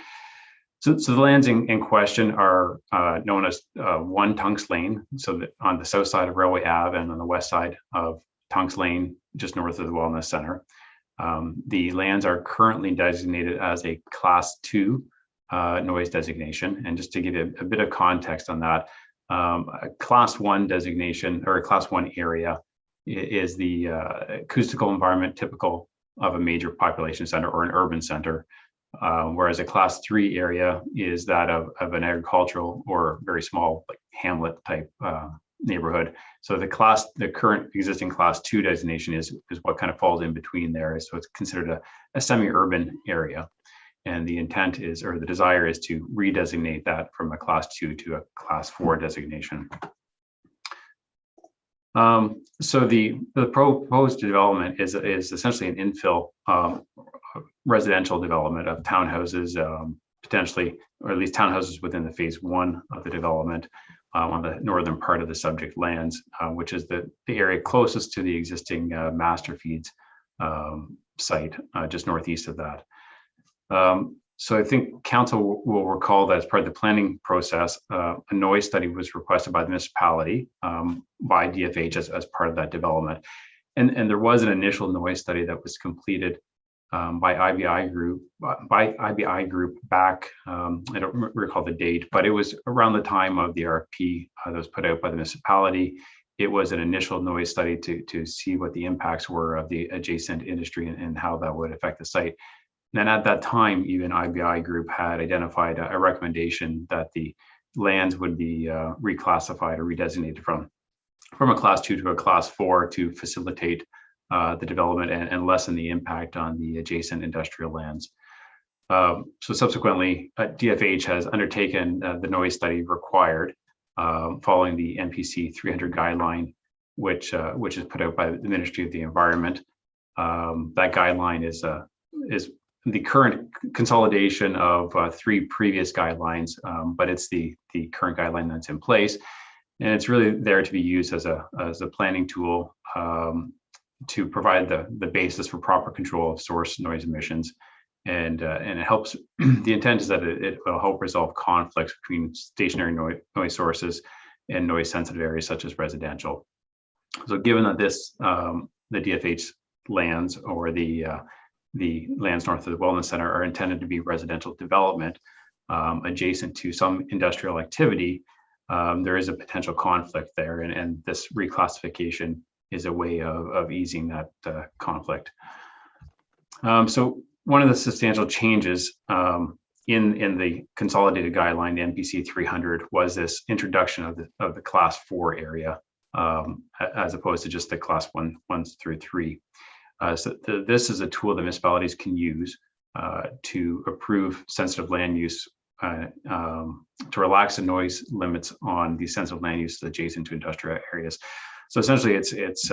So the lands in question are known as 1 Tunks Lane, so that on the south side of Railway Ave and on the west side of Tunks Lane, just north of the Wellness Center. The lands are currently designated as a Class 2 noise designation. And just to give you a bit of context on that, a Class 1 designation, or a Class 1 area, is the acoustical environment typical of a major population center or an urban center. Whereas a Class 3 area is that of an agricultural or very small, like hamlet type neighborhood. So the current existing class 2 designation is what kind of falls in between there. So it's considered a semi-urban area. And the intent is, or the desire is, to redesignate that from a class 2 to a class 4 designation. So the proposed development is essentially an infill residential development of townhouses, potentially, or at least townhouses within the phase 1 of the development on the northern part of the subject lands, which is the area closest to the existing master feeds site, just northeast of that. So I think council will recall that as part of the planning process, a noise study was requested by the municipality by DFH as part of that development. And there was an initial noise study that was completed by IBI group back, I don't recall the date, but it was around the time of the RFP that was put out by the municipality. It was an initial noise study to see what the impacts were of the adjacent industry and how that would affect the site. And at that time, even IBI group had identified a recommendation that the lands would be reclassified or redesignated from a class 2 to a class 4 to facilitate the development and lessen the impact on the adjacent industrial lands. So subsequently, DFH has undertaken the noise study required following the NPC 300 guideline, which is put out by the Ministry of the Environment. That guideline is the current consolidation of 3 previous guidelines, but it's the current guideline that's in place. And it's really there to be used as a planning tool to provide the basis for proper control of source noise emissions. And it helps, the intent is that it will help resolve conflicts between stationary noise sources and noise sensitive areas such as residential. So given that the DFH lands, or the lands north of the Wellness Center, are intended to be residential development adjacent to some industrial activity, there is a potential conflict there, and this reclassification is a way of easing that conflict. So one of the substantial changes in the consolidated guideline, the NPC 300, was this introduction of the class 4 area as opposed to just the class 1s through 3. So this is a tool that municipalities can use to approve sensitive land use, to relax the noise limits on the sensitive land use adjacent to industrial areas. So essentially, it's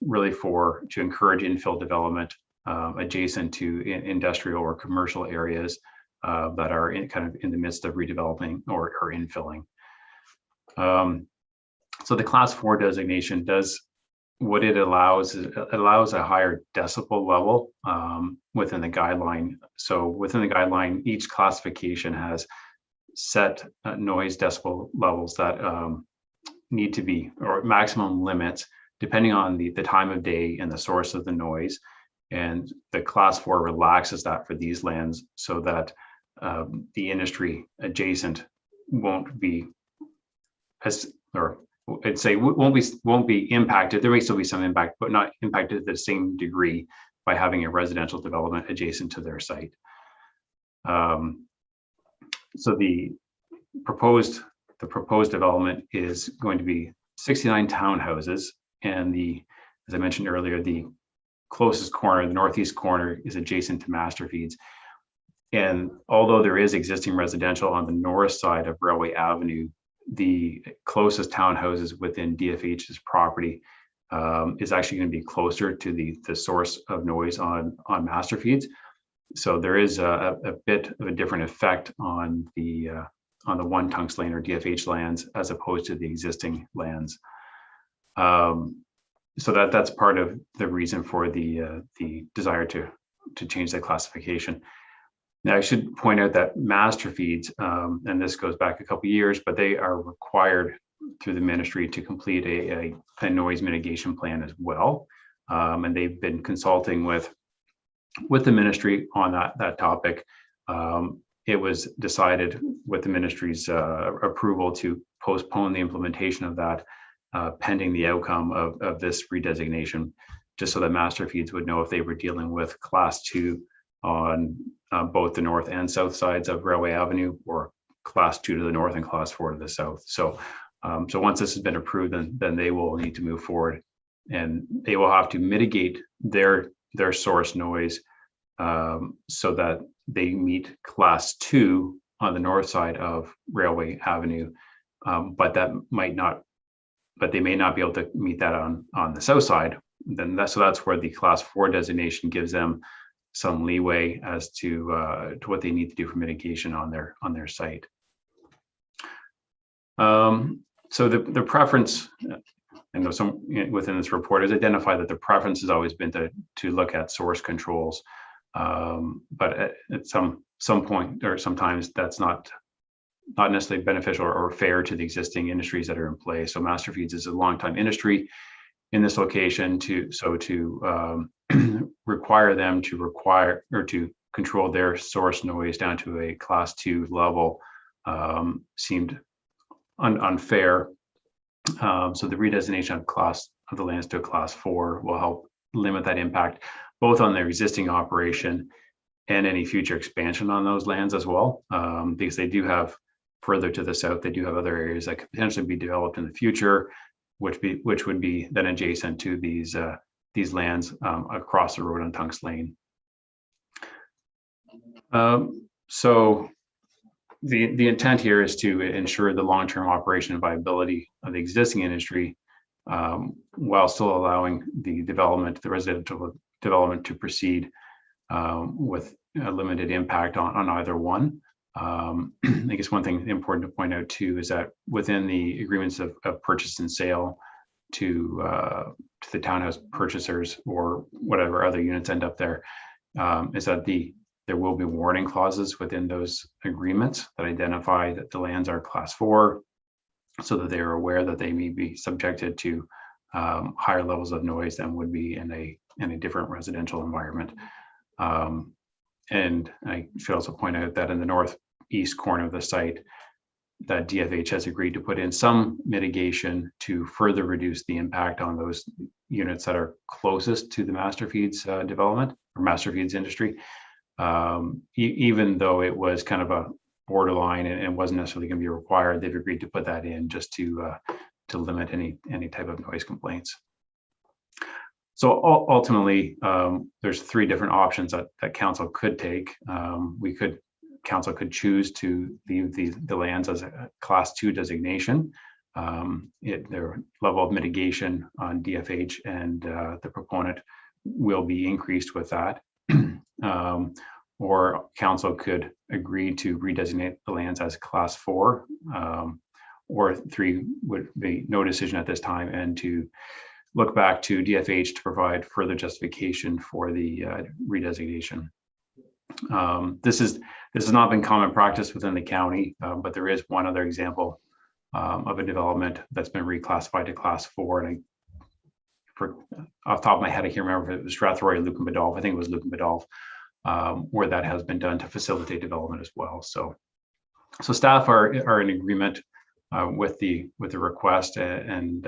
really to encourage infill development adjacent to industrial or commercial areas that are kind of in the midst of redeveloping or infilling. So the class 4 designation does what it allows. It allows a higher decibel level within the guideline. So within the guideline, each classification has set noise decibel levels that need to be, or maximum limits, depending on the time of day and the source of the noise. And the class 4 relaxes that for these lands so that the industry adjacent won't be won't be impacted. There may still be some impact, but not impacted to the same degree by having a residential development adjacent to their site. So the proposed development is going to be 69 townhouses, and as I mentioned earlier, the closest corner, the northeast corner, is adjacent to master feeds. And although there is existing residential on the north side of Railway Avenue, the closest townhouses within DFH's property is actually going to be closer to the source of noise on master feeds. So there is a bit of a different effect on the one Tunks Lane or DFH lands as opposed to the existing lands. So that's part of the reason for the desire to change the classification. Now, I should point out that master feeds, and this goes back a couple of years, but they are required through the ministry to complete a noise mitigation plan as well. And they've been consulting with the ministry on that topic. It was decided with the ministry's approval to postpone the implementation of that pending the outcome of this redesignation, just so that master feeds would know if they were dealing with class 2 on both the north and south sides of Railway Avenue, or class 2 to the north and class 4 to the south. So So once this has been approved, then they will need to move forward, and they will have to mitigate their source noise so that they meet class 2 on the north side of Railway Avenue, but they may not be able to meet that on the south side. Then that's where the class 4 designation gives them some leeway as to what they need to do for mitigation on their site. So the preference, I know some within this report has identified that the preference has always been to look at source controls, but at some point or sometimes that's not necessarily beneficial or fair to the existing industries that are in place. So Master Feeds is a long-time industry in this location, to require them to control their source noise down to a class 2 level seemed unfair. So the redesignation of the lands to a class 4 will help limit that impact, both on their existing operation and any future expansion on those lands as well, because they do have further to the south, they do have other areas that could potentially be developed in the future, which would be then adjacent to these lands across the road on Tunks Lane. So the intent here is to ensure the long-term operation and viability of the existing industry, while still allowing the residential development to proceed with a limited impact on either one. I guess one thing important to point out too is that within the agreements of purchase and sale to the townhouse purchasers or whatever other units end up there, is that there will be warning clauses within those agreements that identify that the lands are class 4, so that they are aware that they may be subjected to higher levels of noise than would be in a different residential environment. And I should also point out that in the northeast corner of the site, that DFH has agreed to put in some mitigation to further reduce the impact on those units that are closest to the Master Feeds development or Master Feeds industry. Even though it was kind of a borderline and wasn't necessarily going to be required, they've agreed to put that in just to limit any type of noise complaints. So ultimately, there's 3 different options that council could take. Council could choose to leave the lands as a class 2 designation. Their level of mitigation on DFH and the proponent will be increased with that. Or council could agree to redesignate the lands as class 4, or 3 would be no decision at this time, and to look back to DFH to provide further justification for the redesignation. This has not been common practice within the county, but there is one other example of a development that's been reclassified to class 4. And off the top of my head, I can't remember if it was Strathroy or Lucan Badolf. I think it was Lucan Badolf, where that has been done to facilitate development as well. So staff are in agreement with the request and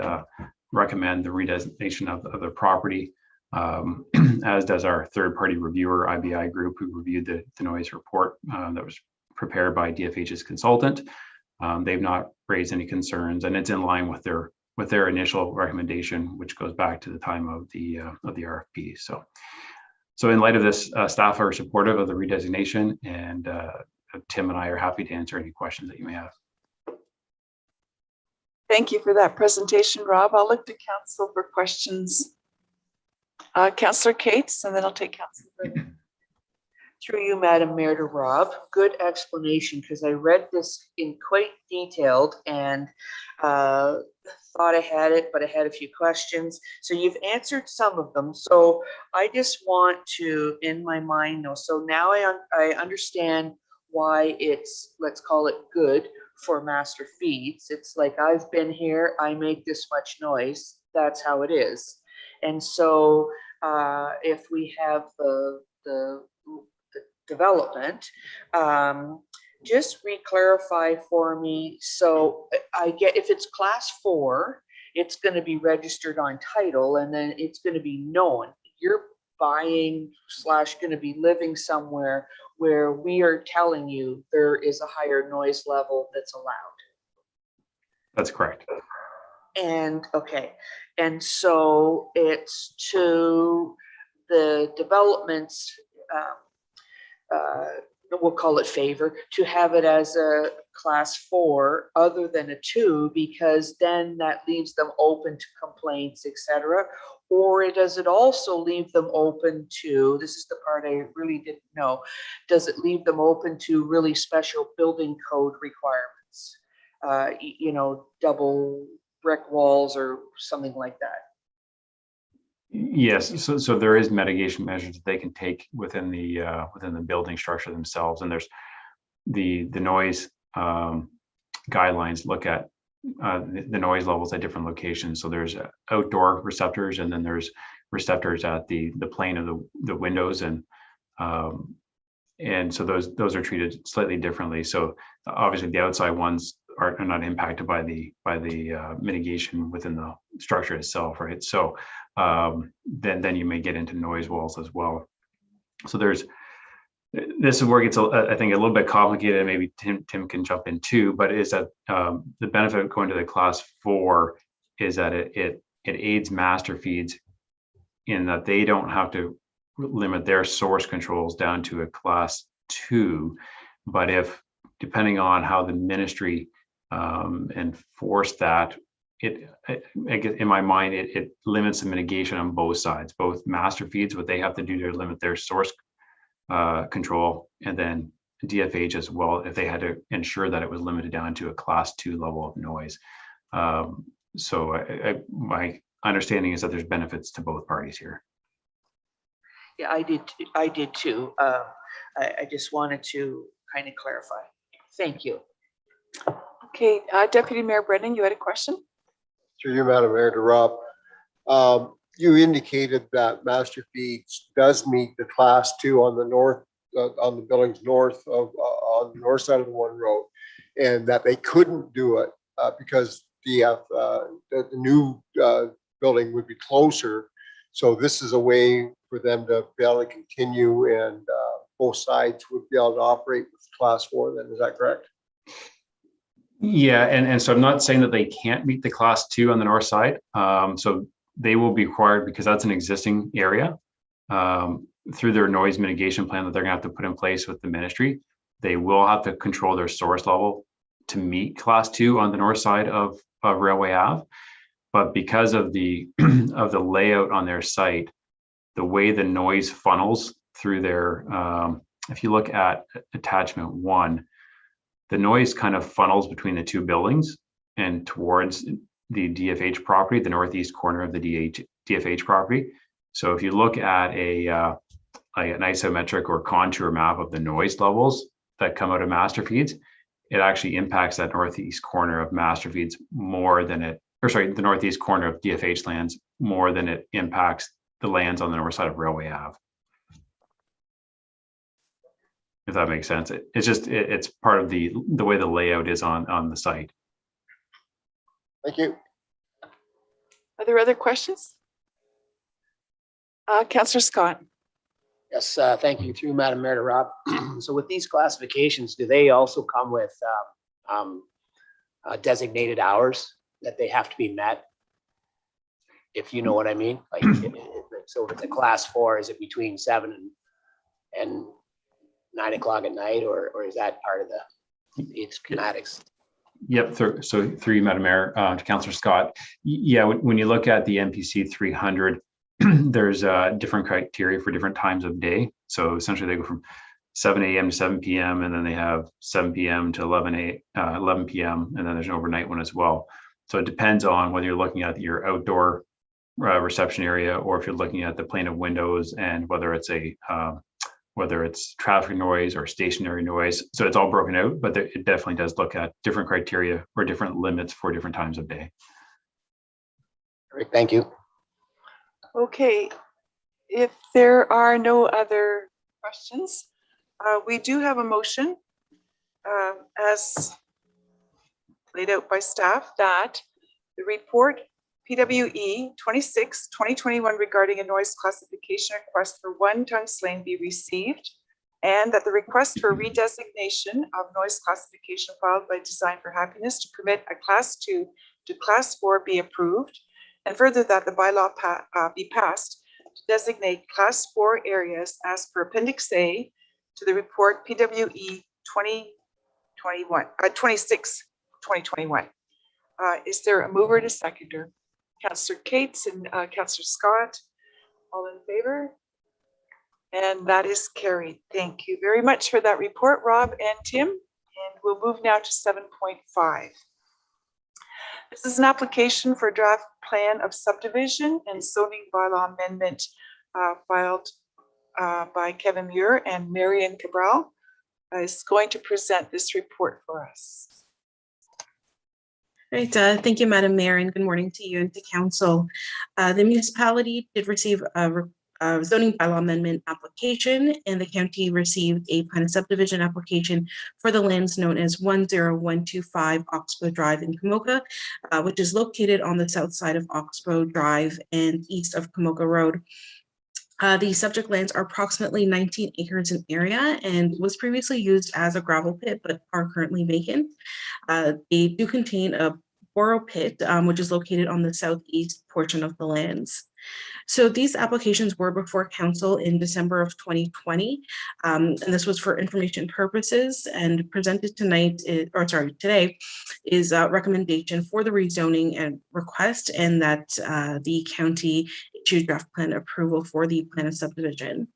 recommend the redesignation of the property, as does our third-party reviewer, IBI Group, who reviewed the noise report that was prepared by DFH's consultant. They've not raised any concerns, and it's in line with their initial recommendation, which goes back to the time of the RFP. So in light of this, staff are supportive of the redesignation, and Tim and I are happy to answer any questions that you may have. Thank you for that presentation, Rob. I'll look to council for questions. Councillor Cates, and then I'll take council. Through you, Madam Mayor, to Rob. Good explanation, because I read this in quite detailed and thought I had it, but I had a few questions. So you've answered some of them. So I just want to, in my mind, know. So now I understand why it's, let's call it good for Master Feeds. It's like, I've been here, I make this much noise. That's how it is. And so if we have the development, just re-clarify for me. So I get, if it's class 4, it's going to be registered on title, and then it's going to be known. You're buying / going to be living somewhere where we are telling you there is a higher noise level that's allowed. That's correct. And, okay, and so it's to the developments, we'll call it favor, to have it as a class 4 other than a 2, because then that leaves them open to complaints, etc. Or does it also leave them open to, this is the part I really didn't know, does it leave them open to really special building code requirements? You know, double brick walls or something like that. Yes, so there is mitigation measures that they can take within the building structure themselves, and there's the noise guidelines look at the noise levels at different locations. So there's outdoor receptors, and then there's receptors at the plane of the windows, and so those are treated slightly differently. So obviously the outside ones are not impacted by the mitigation within the structure itself, right? So then you may get into noise walls as well. So this is where it gets, I think, a little bit complicated. Maybe Tim can jump in too, but is that the benefit of going to the class 4 is that it aids master feeds in that they don't have to limit their source controls down to a class 2. But if, depending on how the ministry enforce that, in my mind, it limits the mitigation on both sides, both master feeds, what they have to do to limit their source control, and then DFH as well, if they had to ensure that it was limited down to a class 2 level of noise. So my understanding is that there's benefits to both parties here. Yeah, I did too. I just wanted to kind of clarify. Thank you. Okay, Deputy Mayor Brennan, you had a question? Through you, Madam Mayor, to Rob. You indicated that Master Feeds does meet the class 2 on the north, on the buildings north of, on the north side of the one road, and that they couldn't do it because the new building would be closer. So this is a way for them to be able to continue, and both sides would be able to operate with class 4 then, is that correct? Yeah, and so I'm not saying that they can't meet the class 2 on the north side. So they will be required, because that's an existing area, through their noise mitigation plan that they're gonna have to put in place with the ministry. They will have to control their source level to meet class 2 on the north side of Railway Ave. But because of the of the layout on their site, the way the noise funnels through their, if you look at attachment 1, the noise kind of funnels between the 2 buildings and towards the DFH property, the northeast corner of the DFH property. So if you look at an isometric or contour map of the noise levels that come out of master feeds, it actually impacts that northeast corner of master feeds more than the northeast corner of DFH lands more than it impacts the lands on the north side of Railway Ave. If that makes sense. It's part of the way the layout is on the site. Thank you. Are there other questions? Councillor Scott. Yes, thank you. Through Madam Mayor to Rob. So with these classifications, do they also come with designated hours that they have to be met? If you know what I mean? Like, so if it's a class 4, is it between 7 and 9 o'clock at night, or is that part of the schematics? Yep. So through you, Madam Mayor, to Councillor Scott. Yeah, when you look at the MPC 300, there's different criteria for different times of day. So essentially they go from 7 a.m. to 7 p.m. and then they have 7 p.m. to 11 p.m. and then there's an overnight one as well. So it depends on whether you're looking at your outdoor reception area, or if you're looking at the plane of windows, and whether it's traffic noise or stationary noise. So it's all broken out, but it definitely does look at different criteria or different limits for different times of day. Great, thank you. Okay, if there are no other questions, we do have a motion as laid out by staff that the report PWE 26/2021 regarding a noise classification request for 1 Tunks Lane be received and that the request for redesignation of noise classification filed by Design for Happiness to permit a Class 2 to Class 4 be approved, and further that the bylaw be passed to designate Class 4 areas as per Appendix A to the report PWE 26, 2021. Is there a mover and a seconder? Councillor Cates and Councillor Scott, all in favor? And that is carried. Thank you very much for that report, Rob and Tim. And we'll move now to 7.5. This is an application for draft plan of subdivision and zoning bylaw amendment filed by Kevin Muir, and Marian Cabral is going to present this report for us. Great. Thank you, Madam Mayor, and good morning to you and to council. The municipality did receive a zoning bylaw amendment application, and the county received a plan of subdivision application for the lands known as 10125 Oxbow Drive in Kamoka, which is located on the south side of Oxbow Drive and east of Kamoka Road. The subject lands are approximately 19 acres in area and was previously used as a gravel pit, but are currently vacant. They do contain a borrow pit, which is located on the southeast portion of the lands. So these applications were before council in December of 2020, and this was for information purposes, and presented today is a recommendation for the rezoning and request, and that the county issued draft plan approval for the plan of subdivision.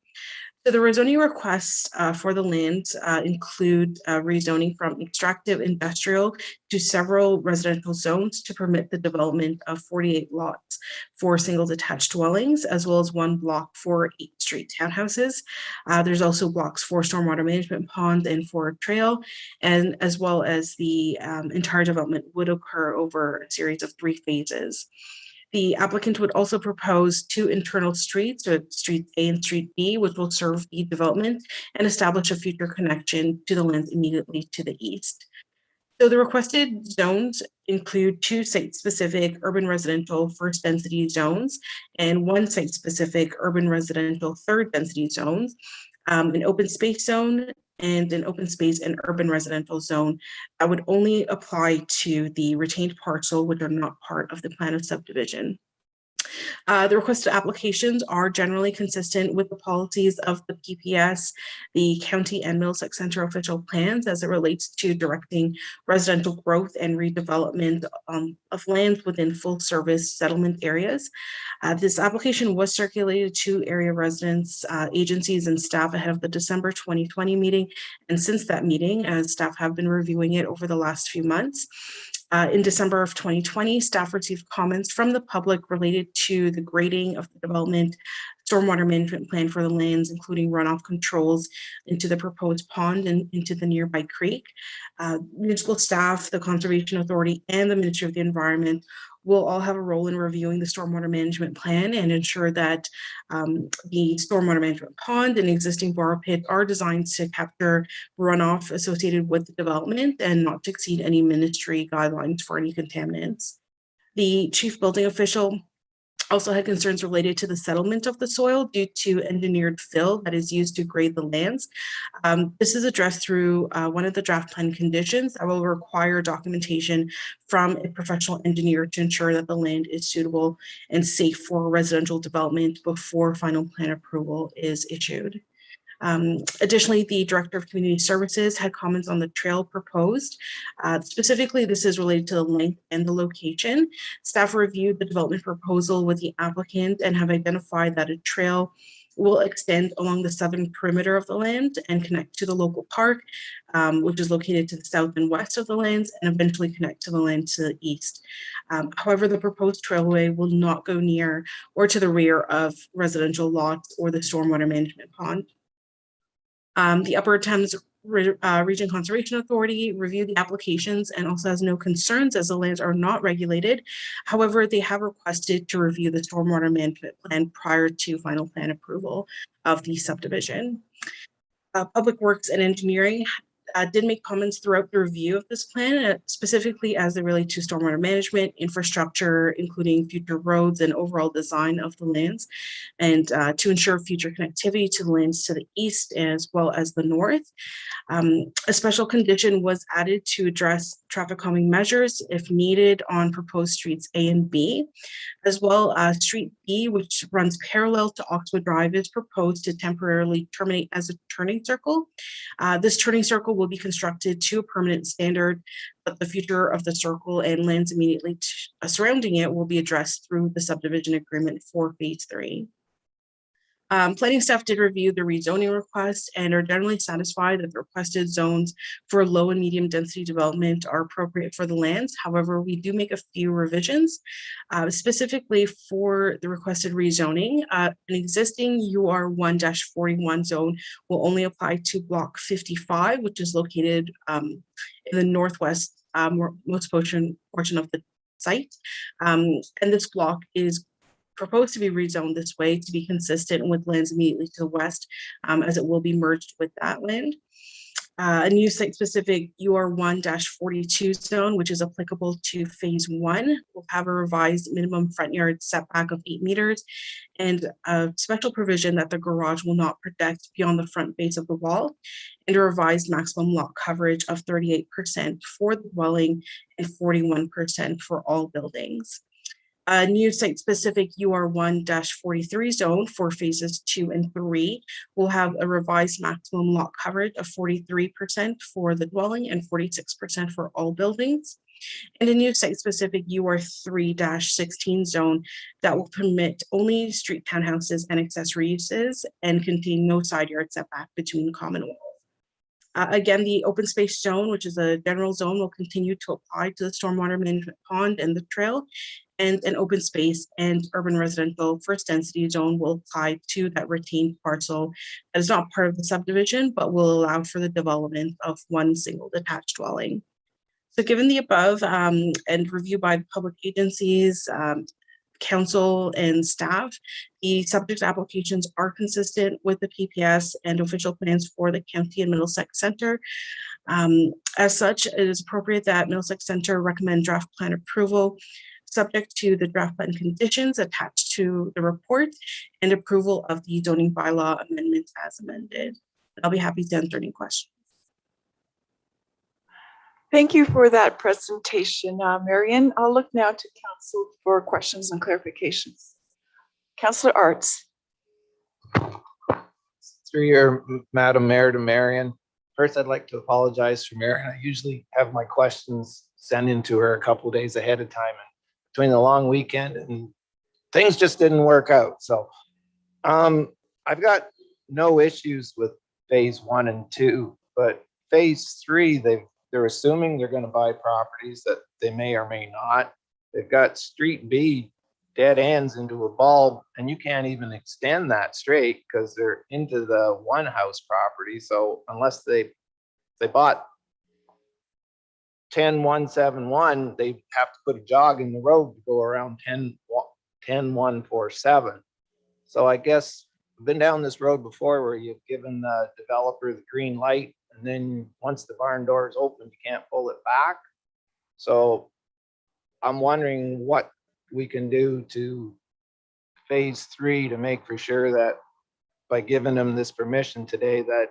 So the rezoning requests for the land include rezoning from extractive industrial to several residential zones to permit the development of 48 lots for single detached dwellings, as well as one block for 8th Street townhouses. There's also blocks for stormwater management pond and for a trail, and as well as the entire development would occur over a series of 3 phases. The applicant would also propose 2 internal streets, so Street A and Street B, which will serve the development and establish a future connection to the lands immediately to the east. So the requested zones include 2 site-specific urban residential first density zones and 1 site-specific urban residential third density zones, an open space zone, and an open space and urban residential zone that would only apply to the retained parcel, which are not part of the plan of subdivision. The requested applications are generally consistent with the policies of the PPS, the county and Middlesex Center official plans as it relates to directing residential growth and redevelopment of lands within full service settlement areas. This application was circulated to area residents, agencies, and staff ahead of the December 2020 meeting. And since that meeting, as staff have been reviewing it over the last few months. In December of 2020, staff received comments from the public related to the grading of the development, stormwater management plan for the lands, including runoff controls into the proposed pond and into the nearby creek. Municipal staff, the Conservation Authority, and the Ministry of the Environment will all have a role in reviewing the stormwater management plan and ensure that the stormwater management pond and existing borrow pit are designed to capture runoff associated with the development and not to exceed any ministry guidelines for any contaminants. The chief building official also had concerns related to the settlement of the soil due to engineered fill that is used to grade the lands. This is addressed through one of the draft plan conditions that will require documentation from a professional engineer to ensure that the land is suitable and safe for residential development before final plan approval is issued. Additionally, the Director of Community Services had comments on the trail proposed. Specifically, this is related to the length and the location. Staff reviewed the development proposal with the applicant and have identified that a trail will extend along the southern perimeter of the land and connect to the local park, which is located to the south and west of the lands, and eventually connect to the land to the east. However, the proposed trailway will not go near or to the rear of residential lots or the stormwater management pond. The Upper Thames Region Conservation Authority reviewed the applications and also has no concerns as the lands are not regulated. However, they have requested to review the stormwater management plan prior to final plan approval of the subdivision. Public Works and Engineering did make comments throughout the review of this plan, specifically as they relate to stormwater management, infrastructure, including future roads and overall design of the lands, and to ensure future connectivity to the lands to the east as well as the north. A special condition was added to address traffic calming measures if needed on proposed streets A and B, as well as Street B, which runs parallel to Oxwood Drive, is proposed to temporarily terminate as a turning circle. This turning circle will be constructed to a permanent standard, but the future of the circle and lands immediately surrounding it will be addressed through the subdivision agreement for phase 3. Planning staff did review the rezoning request and are generally satisfied that the requested zones for low and medium density development are appropriate for the lands. However, we do make a few revisions, specifically for the requested rezoning. An existing UR1-41 zone will only apply to block 55, which is located in the northwest most portion of the site. And this block is proposed to be rezoned this way to be consistent with lands immediately to the west, as it will be merged with that land. A new site-specific UR1-42 zone, which is applicable to phase 1, will have a revised minimum front yard setback of 8 meters and a special provision that the garage will not project beyond the front base of the wall, and a revised maximum lot coverage of 38% for the dwelling and 41% for all buildings. A new site-specific UR1-43 zone for phases 2 and 3 will have a revised maximum lot coverage of 43% for the dwelling and 46% for all buildings. And a new site-specific UR3-16 zone that will permit only street townhouses and accessory uses and contain no side yard setback between common walls. Again, the open space zone, which is a general zone, will continue to apply to the stormwater management pond and the trail, and an open space and urban residential first density zone will apply to that retained parcel that is not part of the subdivision, but will allow for the development of one single detached dwelling. So given the above and review by public agencies, council and staff, the subject applications are consistent with the PPS and official plans for the county and Middlesex Center. As such, it is appropriate that Middlesex Center recommend draft plan approval subject to the draft plan conditions attached to the report and approval of the zoning bylaw amendments as amended. I'll be happy to answer any questions. Thank you for that presentation, Marion. I'll look now to council for questions and clarifications. Councillor Arts. Through your Madam Mayor to Marion. First, I'd like to apologize for Marion. I usually have my questions sent in to her a couple of days ahead of time, and between the long weekend and things just didn't work out. So I've got no issues with phase 1 and 2, but phase 3, they're assuming they're going to buy properties that they may or may not. They've got Street B dead ends into a bulb, and you can't even extend that straight because they're into the one house property. So unless they bought 10171, they have to put a jog in the road to go around 10147. So I guess I've been down this road before where you've given the developer the green light, and then once the barn door is open, you can't pull it back. So I'm wondering what we can do to phase 3 to make for sure that by giving them this permission today, that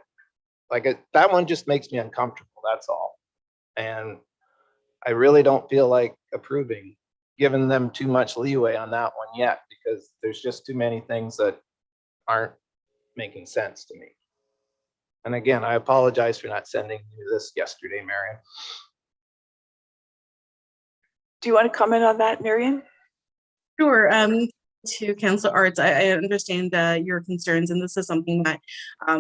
that one just makes me uncomfortable. That's all. And I really don't feel like giving them too much leeway on that one yet, because there's just too many things that aren't making sense to me. And again, I apologize for not sending you this yesterday, Marion. Do you want to comment on that, Marion? Sure. To Councillor Arts, I understand your concerns, and this is something that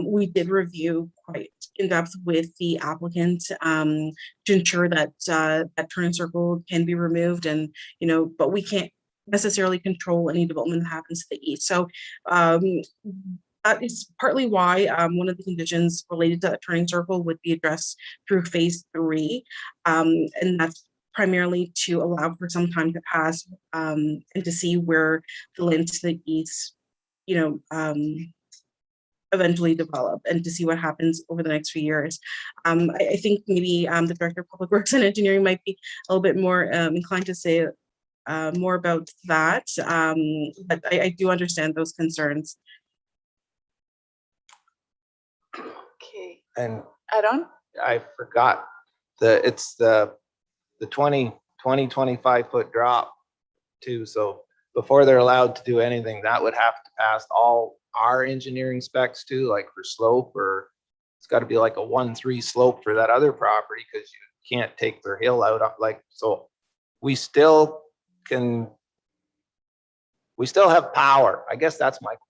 we did review quite in depth with the applicant to ensure that that turn circle can be removed, and but we can't necessarily control any development that happens to the east. So that is partly why one of the conditions related to that turning circle would be addressed through phase 3, and that's primarily to allow for some time to pass and to see where the land to the east, eventually develop and to see what happens over the next few years. I think maybe the Director of Public Works and Engineering might be a little bit more inclined to say more about that, but I do understand those concerns. Okay, And add on? I forgot it's the 25 foot drop too. So before they're allowed to do anything, that would have to pass all our engineering specs too, like for slope, or it's got to be like a 1-3 slope for that other property because you can't take their hill out like, so we still have power. I guess that's my question.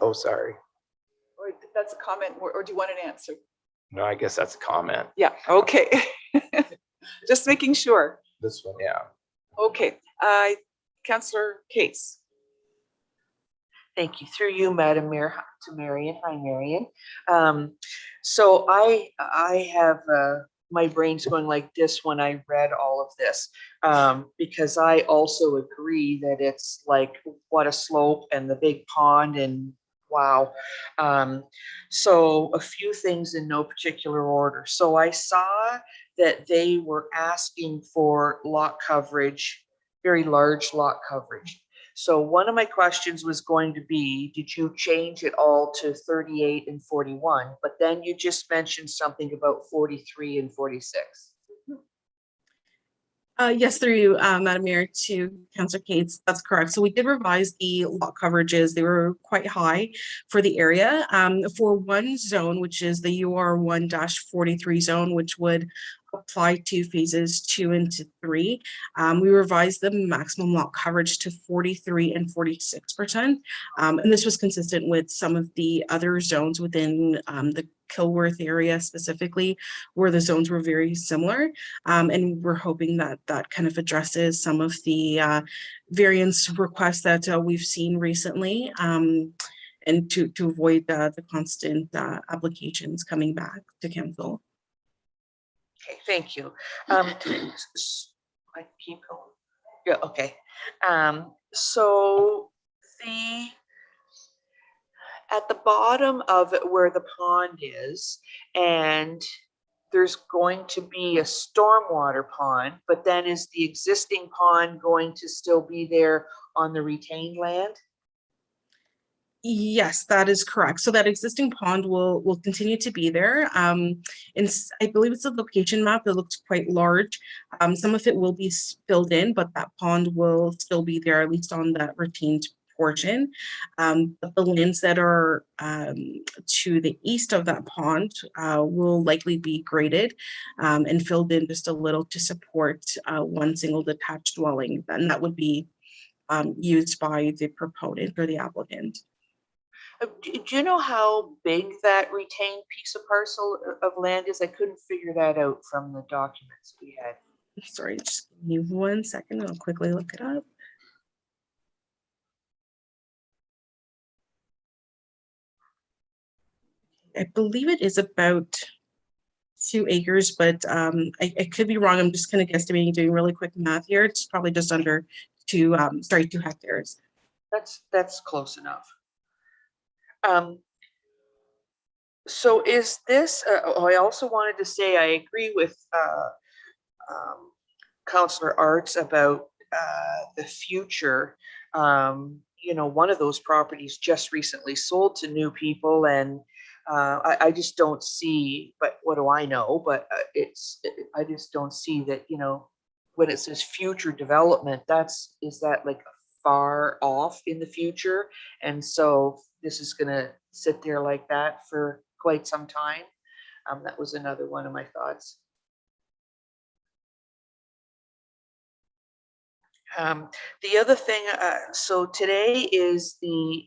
Oh, sorry. Or that's a comment, or do you want an answer? No, I guess that's a comment. Yeah, okay. Just making sure. This one, yeah. Okay, Councillor Case. Thank you. Through you, Madam Mayor, to Marion. Hi, Marion. So I have my brain's going like this when I read all of this, because I also agree that it's like what a slope and the big pond and wow. So a few things in no particular order. So I saw that they were asking for lot coverage, very large lot coverage. So one of my questions was going to be, did you change it all to 38 and 41? But then you just mentioned something about 43 and 46. Yes, through you, Madam Mayor, to Councillor Cates. That's correct. So we did revise the lot coverages. They were quite high for the area. For one zone, which is the UR1-43 zone, which would apply to phases 2 and 3. We revised the maximum lot coverage to 43 and 46%. And this was consistent with some of the other zones within the Kilworth area specifically, where the zones were very similar. And we're hoping that that kind of addresses some of the variance requests that we've seen recently, and to avoid the constant applications coming back to council. Okay, thank you. I keep going. Yeah, okay. So at the bottom of it where the pond is, and there's going to be a stormwater pond, but then is the existing pond going to still be there on the retained land? Yes, that is correct. So that existing pond will continue to be there. And I believe it's a location map that looks quite large. Some of it will be filled in, but that pond will still be there, at least on that retained portion. But the lands that are to the east of that pond will likely be graded and filled in just a little to support one single detached dwelling. And that would be used by the proponent or the applicant. Do you know how big that retained piece of parcel of land is? I couldn't figure that out from the documents we had. Sorry, just give me 1 second. I'll quickly look it up. I believe it is about 2 acres, but I could be wrong. I'm just kind of guesstimating, doing really quick math here. It's probably just under 2 hectares. That's close enough. So is this, I also wanted to say, I agree with Councillor Arts about the future. You know, one of those properties just recently sold to new people, and I just don't see, but what do I know? But I just don't see that, you know, when it says future development, is that like far off in the future? And so this is gonna sit there like that for quite some time. That was another one of my thoughts. The other thing, so today is the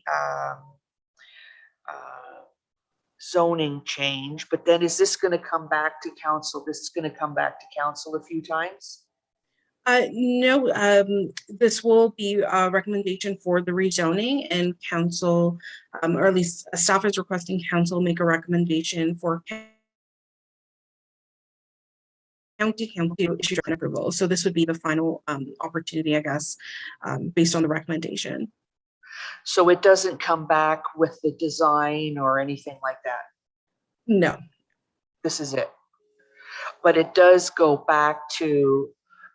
zoning change, but then is this going to come back to council? This is going to come back to council a few times? No, this will be a recommendation for the rezoning, and council, or at least staff is requesting council make a recommendation for county council to issue an approval. So this would be the final opportunity, I guess, based on the recommendation. So it doesn't come back with the design or anything like that. No. This is it. But it does go back to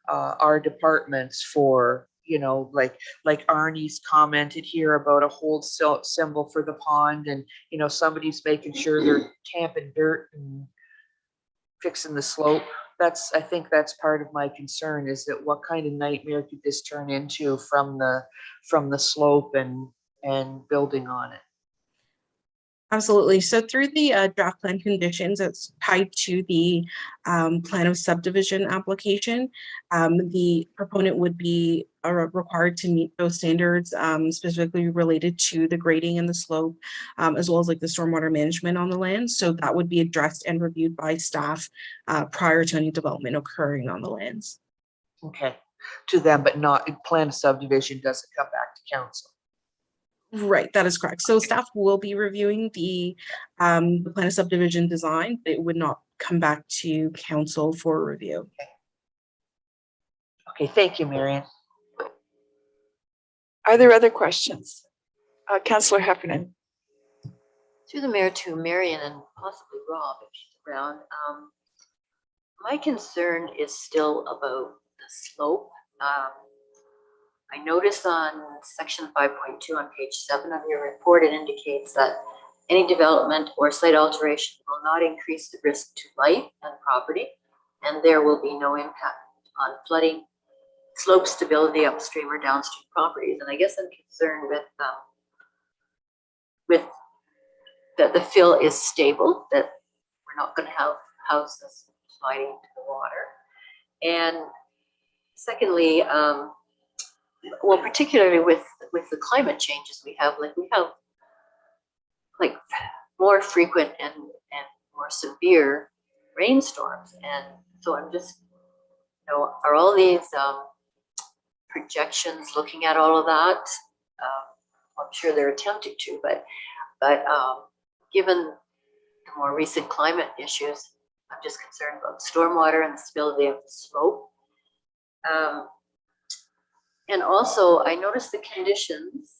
our departments for, you know, like Arnie's commented here about a hold symbol for the pond, and, you know, somebody's making sure they're tamping dirt and fixing the slope. I think that's part of my concern, is that what kind of nightmare could this turn into from the slope and building on it? Absolutely. So through the draft plan conditions, it's tied to the plan of subdivision application. The proponent would be required to meet those standards, specifically related to the grading and the slope, as well as like the stormwater management on the land. So that would be addressed and reviewed by staff prior to any development occurring on the lands. Okay, to them, but not, plan of subdivision doesn't come back to council. Right, that is correct. So staff will be reviewing the plan of subdivision design, but it would not come back to council for review. Okay, thank you, Marion. Are there other questions? Councillor Heffernan. Through the mayor to Marion and possibly Rob if she's around. My concern is still about the slope. I noticed on section 5.2 on page 7 of your report, it indicates that any development or site alteration will not increase the risk to life and property, and there will be no impact on flooding, slope stability upstream or downstream properties. And I guess I'm concerned with that the fill is stable, that we're not going to have houses sliding into the water. And secondly, well, particularly with the climate changes we have more frequent and more severe rainstorms. And so I'm just, you know, are all these projections looking at all of that? I'm sure they're attempting to, but given the more recent climate issues, I'm just concerned about stormwater and the stability of the slope. And also, I noticed the conditions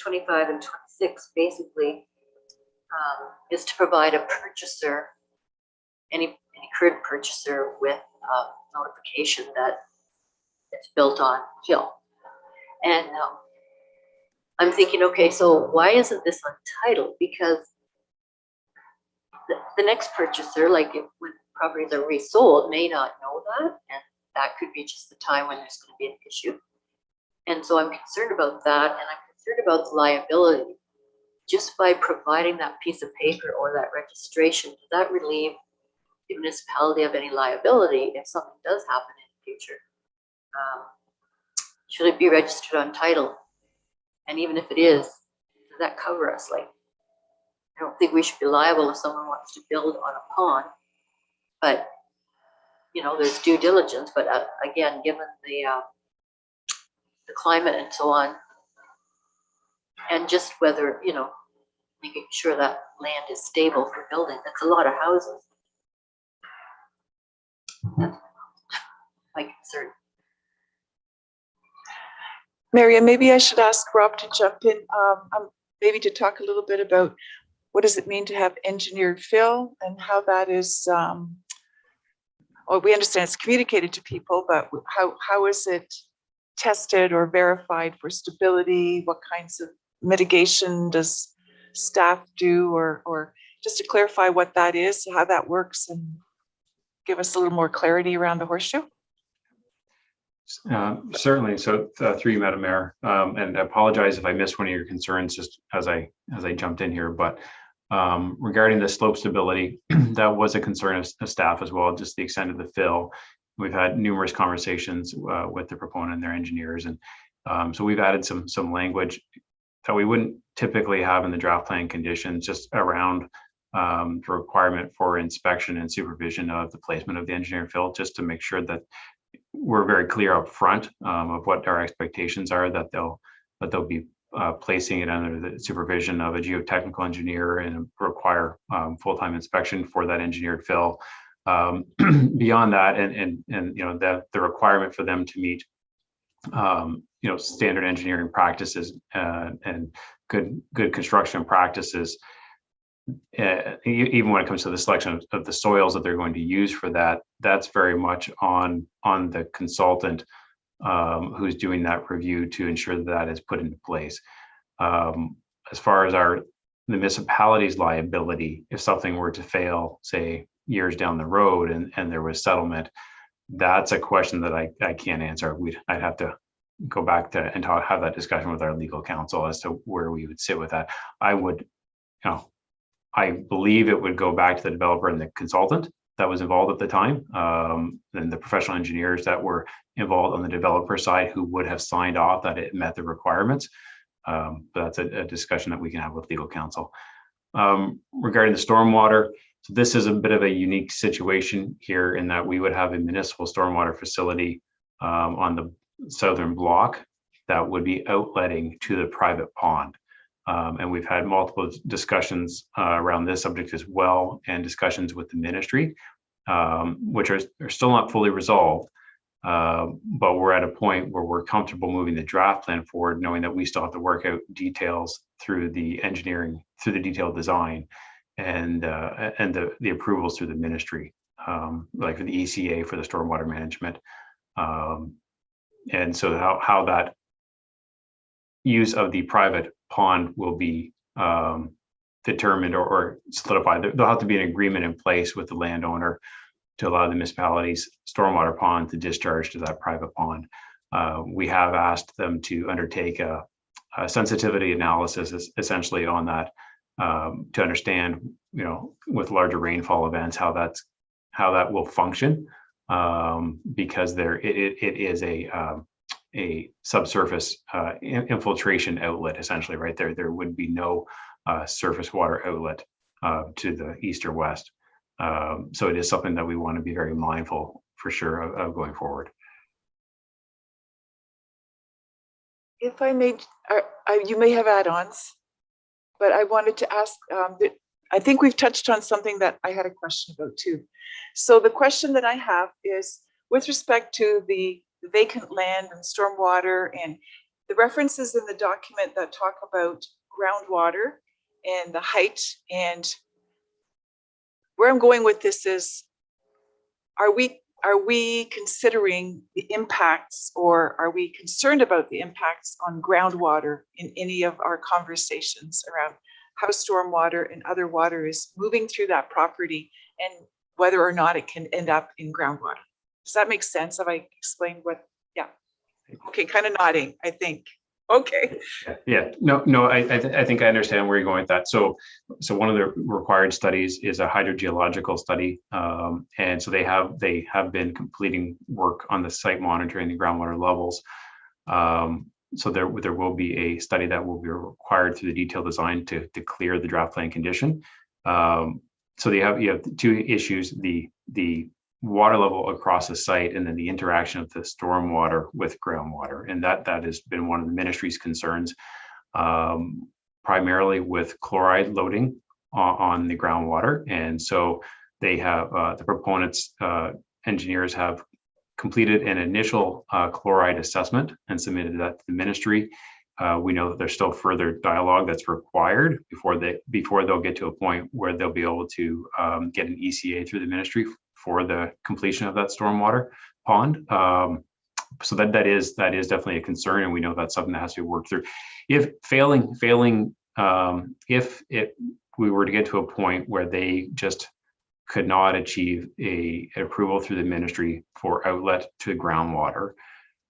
25 and 26 basically is to provide a purchaser, any current purchaser, with notification that it's built on hill. And I'm thinking, okay, so why isn't this on title? Because the next purchaser, like when properties are resold, may not know that, and that could be just the time when there's going to be an issue. And so I'm concerned about that, and I'm concerned about the liability. Just by providing that piece of paper or that registration, does that relieve the municipality of any liability if something does happen in the future? Should it be registered on title? And even if it is, does that cover us? Like, I don't think we should be liable if someone wants to build on a pond, but you know, there's due diligence. But again, given the climate and so on, and just whether, you know, making sure that land is stable for building. That's a lot of houses. That's my concern. Marion, maybe I should ask Rob to jump in, maybe to talk a little bit about what does it mean to have engineered fill and how that is, well, we understand it's communicated to people, but how is it tested or verified for stability? What kinds of mitigation does staff do, or just to clarify what that is, how that works, and give us a little more clarity around the horseshoe? Certainly. So through you, Madam Mayor, and I apologize if I missed one of your concerns just as I jumped in here, but regarding the slope stability, that was a concern of staff as well, just the extent of the fill. We've had numerous conversations with the proponent and their engineers, and so we've added some language that we wouldn't typically have in the draft plan conditions, just around the requirement for inspection and supervision of the placement of the engineered fill, just to make sure that we're very clear up front of what our expectations are, that they'll be placing it under the supervision of a geotechnical engineer and require full-time inspection for that engineered fill. Beyond that, and you know, the requirement for them to meet you know, standard engineering practices and good construction practices, even when it comes to the selection of the soils that they're going to use for that, that's very much on the consultant who's doing that review to ensure that that is put into place. As far as the municipality's liability, if something were to fail, say years down the road and there was settlement, that's a question that I can't answer. I'd have to go back to and have that discussion with our legal counsel as to where we would sit with that. I would, you know, I believe it would go back to the developer and the consultant that was involved at the time, and the professional engineers that were involved on the developer side who would have signed off that it met the requirements. But that's a discussion that we can have with legal counsel. Regarding the stormwater, so this is a bit of a unique situation here in that we would have a municipal stormwater facility on the southern block that would be outletting to the private pond. And we've had multiple discussions around this subject as well, and discussions with the ministry, which are still not fully resolved. But we're at a point where we're comfortable moving the draft plan forward, knowing that we still have to work out details through the engineering, through the detailed design, and the approvals through the ministry, like for the ECA for the stormwater management. And so how that use of the private pond will be determined or solidified. There'll have to be an agreement in place with the landowner to allow the municipality's stormwater pond to discharge to that private pond. We have asked them to undertake a sensitivity analysis essentially on that, to understand, you know, with larger rainfall events, how that will function, because it is a subsurface infiltration outlet essentially right there. There would be no surface water outlet to the east or west. So it is something that we want to be very mindful for sure of going forward. If I may, you may have add-ons, but I wanted to ask, I think we've touched on something that I had a question about too. So the question that I have is with respect to the vacant land and stormwater and the references in the document that talk about groundwater and the height. And where I'm going with this is, are we considering the impacts, or are we concerned about the impacts on groundwater in any of our conversations around how stormwater and other water is moving through that property and whether or not it can end up in groundwater? Does that make sense? Have I explained what? Yeah. Okay, kind of nodding, I think. Okay. Yeah, no, I think I understand where you're going with that. So one of the required studies is a hydrogeological study. And so they have been completing work on the site monitoring the groundwater levels. So there will be a study that will be required through the detailed design to clear the draft plan condition. So you have two issues, the water level across the site, and then the interaction of the stormwater with groundwater. And that has been one of the ministry's concerns, primarily with chloride loading on the groundwater. And so they have, the proponents, engineers have completed an initial chloride assessment and submitted that to the ministry. We know that there's still further dialogue that's required before they'll get to a point where they'll be able to get an ECA through the ministry for the completion of that stormwater pond. So that is definitely a concern, and we know that's something that has to be worked through. If we were to get to a point where they just could not achieve an approval through the ministry for outlet to groundwater,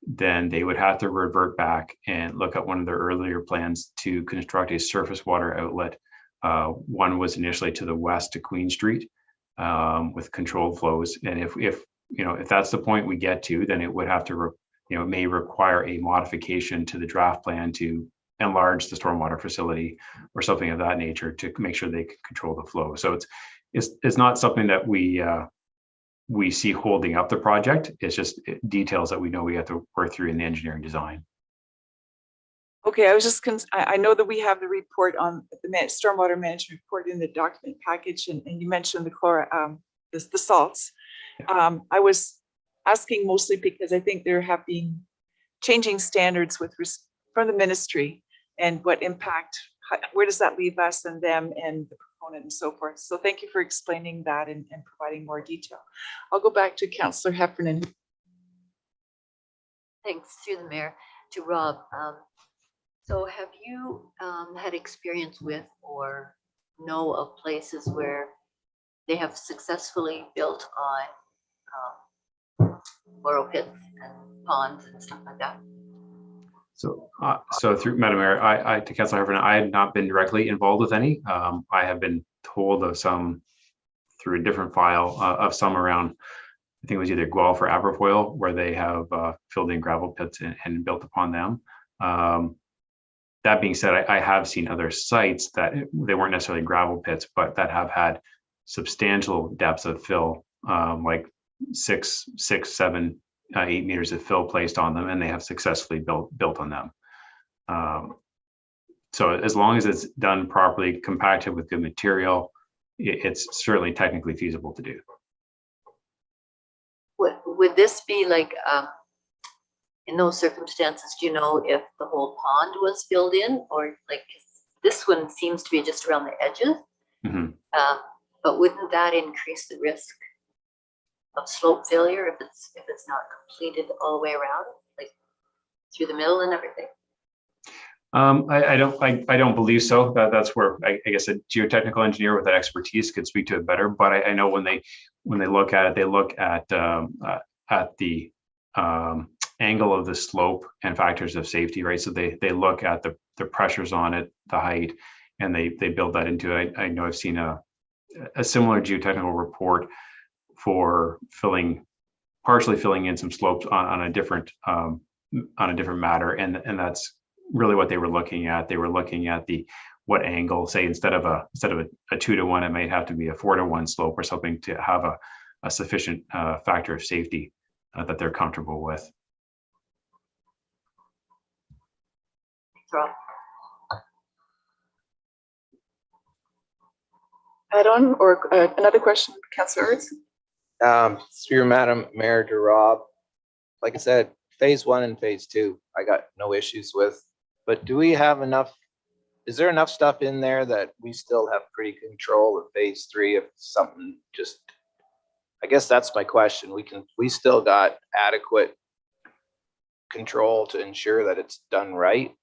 then they would have to revert back and look at one of their earlier plans to construct a surface water outlet. One was initially to the west to Queen Street, with controlled flows. And if that's the point we get to, then it would have to, it may require a modification to the draft plan to enlarge the stormwater facility or something of that nature to make sure they can control the flow. So it's not something that we see holding up the project. It's just details that we know we have to work through in the engineering design. Okay, I was just, I know that we have the report on the stormwater management report in the document package, and you mentioned the the salts. I was asking mostly because I think there have been changing standards from the ministry, and what impact, where does that leave us and them and the proponent and so forth. So thank you for explaining that and providing more detail. I'll go back to Councillor Heffernan. Thanks, through the mayor, to Rob. So have you had experience with or know of places where they have successfully built on borrow pits and ponds and stuff like that? So through Madam Mayor, to Councilor Heffernan, I had not been directly involved with any. I have been told of some through a different file of some around, I think it was either Guelph or Aberfoyle, where they have filled in gravel pits and built upon them. That being said, I have seen other sites that they weren't necessarily gravel pits, but that have had substantial depths of fill, like 6, 7, 8 meters of fill placed on them, and they have successfully built on them. So as long as it's done properly, compacted with good material, it's certainly technically feasible to do. Would this be like, in those circumstances, do you know if the whole pond was filled in, or like this one seems to be just around the edges? Mm-hmm. But wouldn't that increase the risk of slope failure if it's not completed all the way around, like through the middle and everything? I don't believe so. That's where I guess a geotechnical engineer with that expertise could speak to it better. But I know when they look at it, they look at the angle of the slope and factors of safety, right? So they look at the pressures on it, the height, and they build that into it. I know I've seen a similar geotechnical report for partially filling in some slopes on a different matter, and that's really what they were looking at. They were looking at what angle, say instead of a 2-to-1, it might have to be a 4-to-1 slope or something to have a sufficient factor of safety that they're comfortable with. Add on or another question, Councillor Ertz? Through Madam Mayor to Rob, like I said, phase 1 and phase 2, I got no issues with, but do we have enough? Is there enough stuff in there that we still have pretty control of phase 3 if something just, I guess that's my question. We still got adequate control to ensure that it's done right?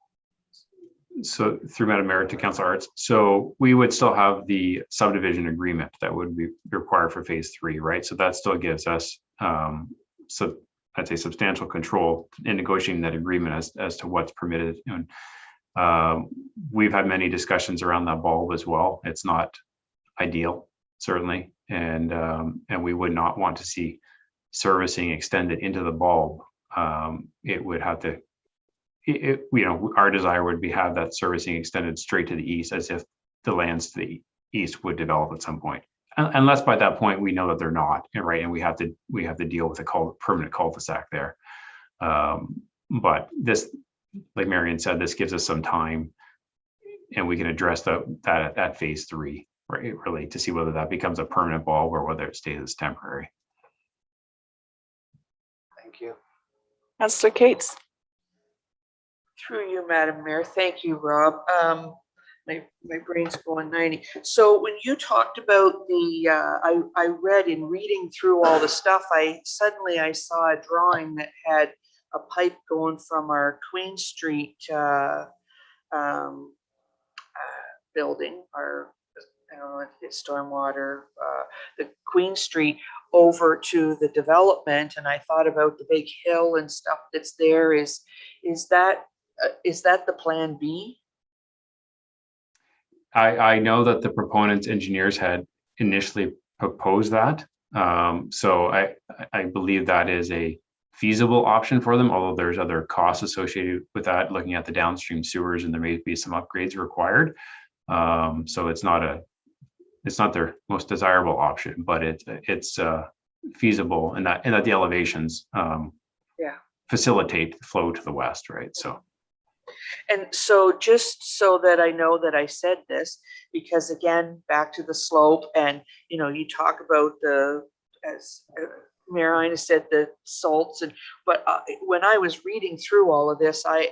So through Madam Mayor to Councilor Arts, so we would still have the subdivision agreement that would be required for phase 3, right? So that still gives us so I'd say substantial control in negotiating that agreement as to what's permitted. And we've had many discussions around that bulb as well. It's not ideal, certainly, and we would not want to see servicing extended into the bulb. It would have to. Our desire would be have that servicing extended straight to the east, as if the lands to the east would develop at some point, unless by that point we know that they're not, right? And we have to deal with a permanent cul-de-sac there. But this, like Marion said, this gives us some time, and we can address that at phase 3, right? Really, to see whether that becomes a permanent bulb or whether it stays as temporary. Thank you. Councillor Cates. Through you, Madam Mayor. Thank you, Rob. My brain's going 90. So when you talked about I read in reading through all the stuff, I suddenly saw a drawing that had a pipe going from our Queen Street building, or I don't know if it's stormwater, the Queen Street over to the development, and I thought about the big hill and stuff that's there. Is that the plan B? I know that the proponents engineers had initially proposed that. So I believe that is a feasible option for them, although there's other costs associated with that, looking at the downstream sewers, and there may be some upgrades required. So it's not their most desirable option, but it's feasible, and that the elevations facilitate the flow to the west, right? So And so just so that I know that I said this, because again, back to the slope and, you talk about as Mayor Ina said, the salts but when I was reading through all of this, I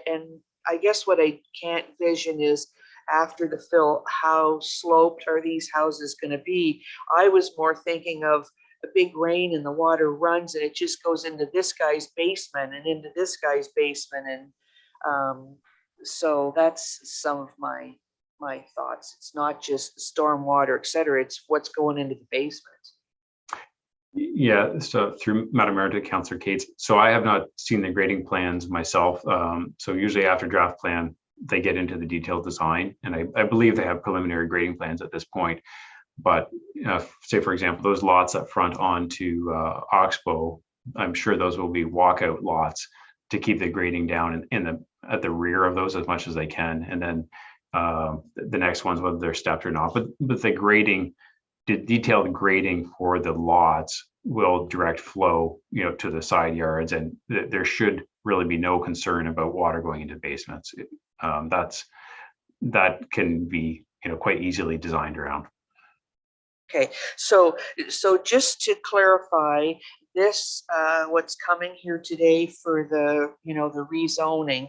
guess what I can't vision is after the fill, how sloped are these houses going to be? I was more thinking of a big rain and the water runs and it just goes into this guy's basement and into this guy's basement. And so that's some of my thoughts. It's not just the storm water, et cetera. It's what's going into the basement. Yeah, so through Madam Mayor to Councillor Cates. So I have not seen the grading plans myself. So usually after draft plan, they get into the detailed design. And I believe they have preliminary grading plans at this point. But say, for example, those lots up front onto Oxbow, I'm sure those will be walkout lots to keep the grading down at the rear of those as much as they can. And then the next ones, whether they're stepped or not. But the grading, the detailed grading for the lots will direct flow, to the side yards, and there should really be no concern about water going into basements. That can be, quite easily designed around. Okay, so just to clarify, this what's coming here today for the the rezoning,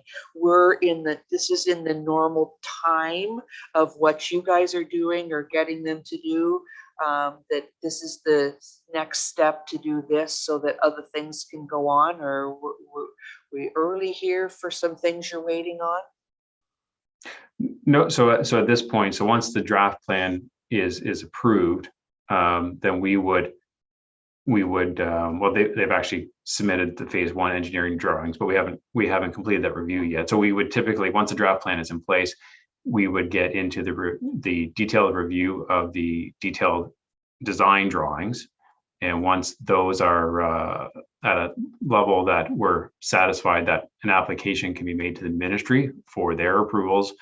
this is in the normal time of what you guys are doing or getting them to do, that this is the next step to do this so that other things can go on, or we early here for some things you're waiting on? No, so at this point, so once the draft plan is approved, then we would well, they've actually submitted the phase 1 engineering drawings, but we haven't completed that review yet. So we would typically, once the draft plan is in place, we would get into the detailed review of the detailed design drawings. And once those are at a level that we're satisfied that an application can be made to the ministry for their approvals,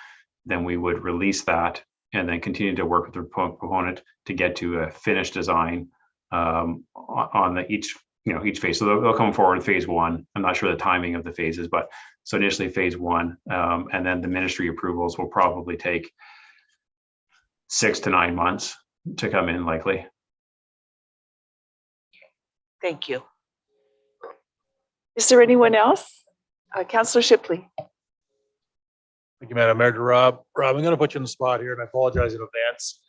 then we would release that and then continue to work with the proponent to get to a finished design on each phase. So they'll come forward with phase 1. I'm not sure the timing of the phases, but so initially phase 1, and then the ministry approvals will probably take 6 to 9 months to come in, likely. Thank you. Is there anyone else? Councillor Shipley. Thank you, Madam Mayor. To Rob, I'm going to put you on the spot here, and I apologize in advance.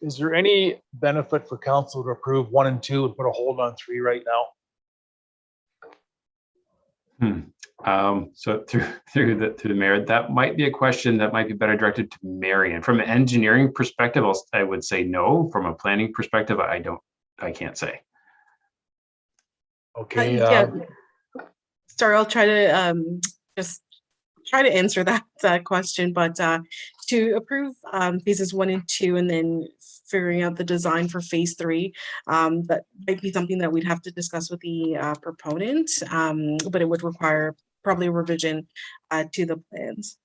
Is there any benefit for council to approve 1 and 2 and put a hold on 3 right now? So through the mayor, that might be a question that might be better directed to Marion. From an engineering perspective, I would say no. From a planning perspective, I can't say. Okay. Yeah. Sorry, I'll try to just try to answer that question, but to approve phases 1 and 2 and then figuring out the design for phase 3, that might be something that we'd have to discuss with the proponent, but it would require probably a revision to the plans.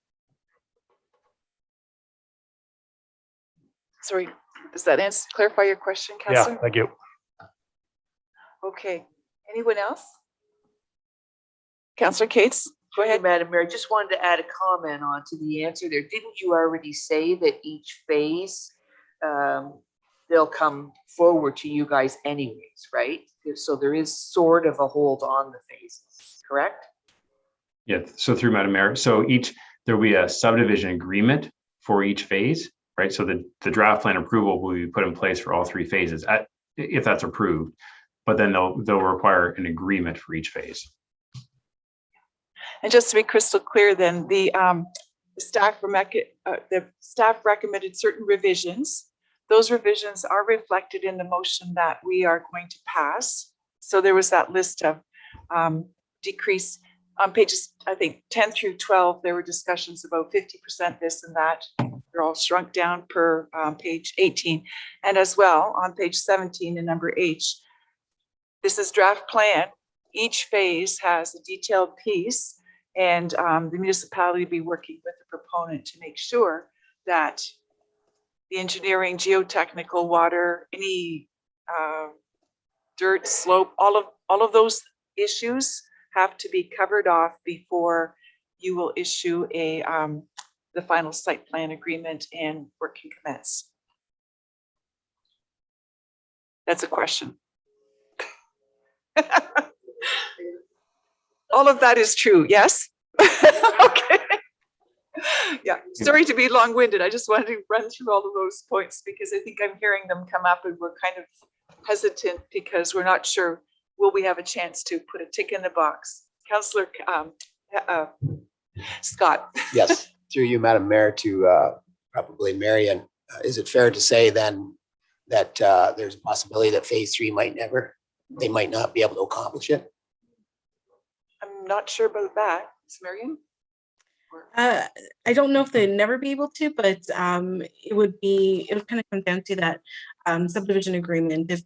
Sorry, does that clarify your question, Councillor? Yeah, thank you. Okay, anyone else? Councillor Cates, go ahead. Madam Mayor, I just wanted to add a comment on to the answer there. Didn't you already say that each phase, they'll come forward to you guys anyways, right? So there is sort of a hold on the phases, correct? Yeah, so through Madam Mayor, so there will be a subdivision agreement for each phase, right? So the draft plan approval will be put in place for all 3 phases if that's approved, but then they'll require an agreement for each phase. And just to be crystal clear, then the staff recommended certain revisions. Those revisions are reflected in the motion that we are going to pass. So there was that list of decrease on pages, I think 10 through 12. There were discussions about 50% this and that. They're all shrunk down per page 18, and as well on page 17 in number H. This is draft plan. Each phase has a detailed piece. And the municipality will be working with the proponent to make sure that the engineering, geotechnical, water, any dirt, slope, all of those issues have to be covered off before you will issue the final site plan agreement and work can commence? That's a question. All of that is true, yes? Okay. Yeah, sorry to be long-winded. I just wanted to run through all of those points because I think I'm hearing them come up and we're kind of hesitant because we're not sure, will we have a chance to put a tick in the box? Councillor Scott. Yes, through you, Madam Mayor, to probably Marion. Is it fair to say then that there's a possibility that phase 3 they might not be able to accomplish it? I'm not sure about that. Ms. Marion? I don't know if they'd never be able to, but it would kind of come down to that subdivision agreement. If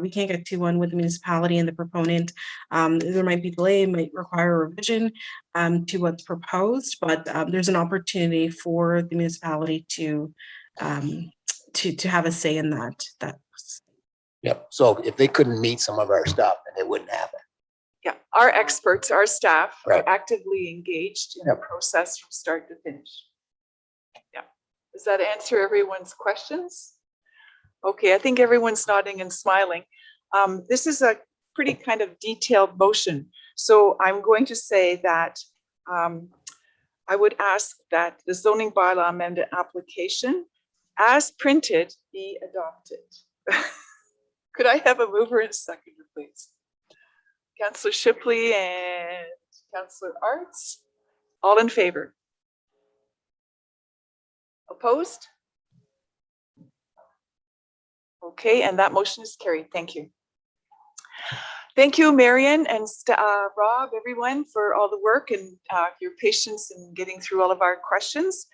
we can't get to one with the municipality and the proponent, there might be delay, might require a revision to what's proposed, but there's an opportunity for the municipality to have a say in that. Yep. So if they couldn't meet some of our stuff, then it wouldn't happen. Yeah, our experts, our staff Right. are actively engaged in the process from start to finish. Yeah. Does that answer everyone's questions? Okay, I think everyone's nodding and smiling. This is a pretty kind of detailed motion. So I'm going to say that I would ask that the zoning bylaw amendment application as printed be adopted. Could I have a mover and seconder, please? Councillor Shipley and Councillor Arts, all in favor? Opposed? Okay, and that motion is carried. Thank you. Thank you, Marion and Rob, everyone, for all the work and your patience in getting through all of our questions.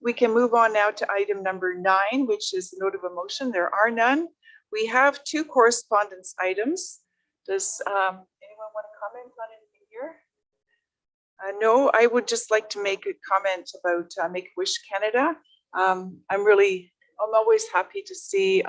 We can move on now to item number 9, which is the note of a motion. There are none. We have 2 correspondence items. Does anyone want to comment on anything here? No, I would just like to make a comment about Make-A-Wish Canada. I'm always happy to see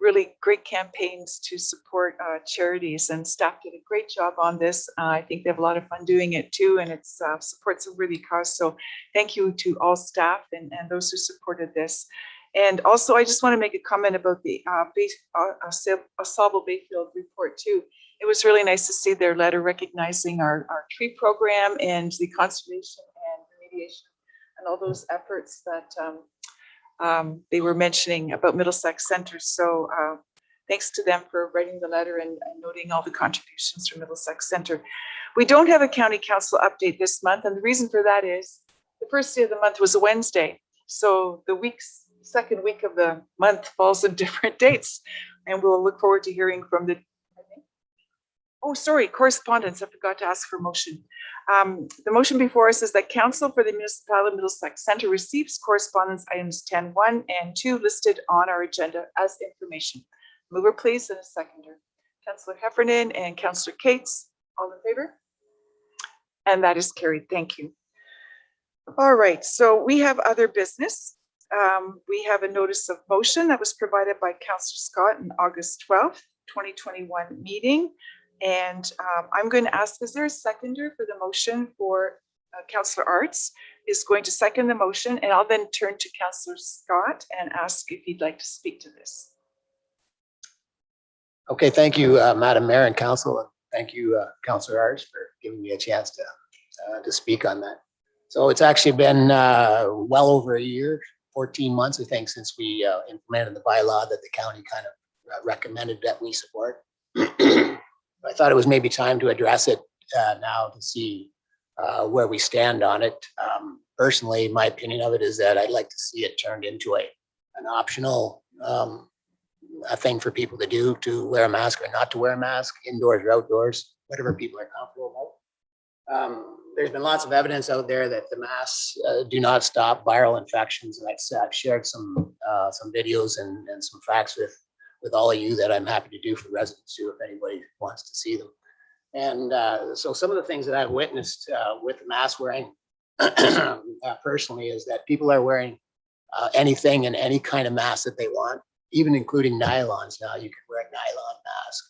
really great campaigns to support charities, and staff did a great job on this. I think they have a lot of fun doing it too, and it supports a worthy cause. So thank you to all staff and those who supported this. And also, I just want to make a comment about the Sauble Bayfield report too. It was really nice to see their letter recognizing our tree program and the conservation and remediation and all those efforts that they were mentioning about Middlesex Centre. So thanks to them for writing the letter and noting all the contributions from Middlesex Centre. We don't have a county council update this month, and the reason for that is the first day of the month was a Wednesday. So the second week of the month falls on different dates, and we'll look forward to hearing from correspondence. I forgot to ask for motion. The motion before us is that council for the municipality of Middlesex Centre receives correspondence items 10.1 and 2 listed on our agenda as information. Mover, please, and a seconder. Councillor Heffernan and Councillor Cates, all in favor? And that is carried. Thank you. All right, so we have other business. We have a notice of motion that was provided by Councillor Scott on August 12th, 2021 meeting. And I'm going to ask, is there a seconder for the motion for Councillor Arts is going to second the motion, and I'll then turn to Councillor Scott and ask if he'd like to speak to this. Okay, thank you, Madam Mayor and Council, and thank you, Councillor Arts, for giving me a chance to speak on that. So it's actually been well over a year, 14 months, I think, since we implemented the bylaw that the county kind of recommended that we support. I thought it was maybe time to address it now to see where we stand on it. Personally, my opinion of it is that I'd like to see it turned into an optional a thing for people to do, to wear a mask or not to wear a mask, indoors or outdoors, whatever people are comfortable about. There's been lots of evidence out there that the masks do not stop viral infections, and I've shared some videos and some facts with all of you that I'm happy to do for residents too, if anybody wants to see them. And so some of the things that I've witnessed with the mask wearing personally is that people are wearing anything and any kind of mask that they want, even including nylons. Now you can wear a nylon mask.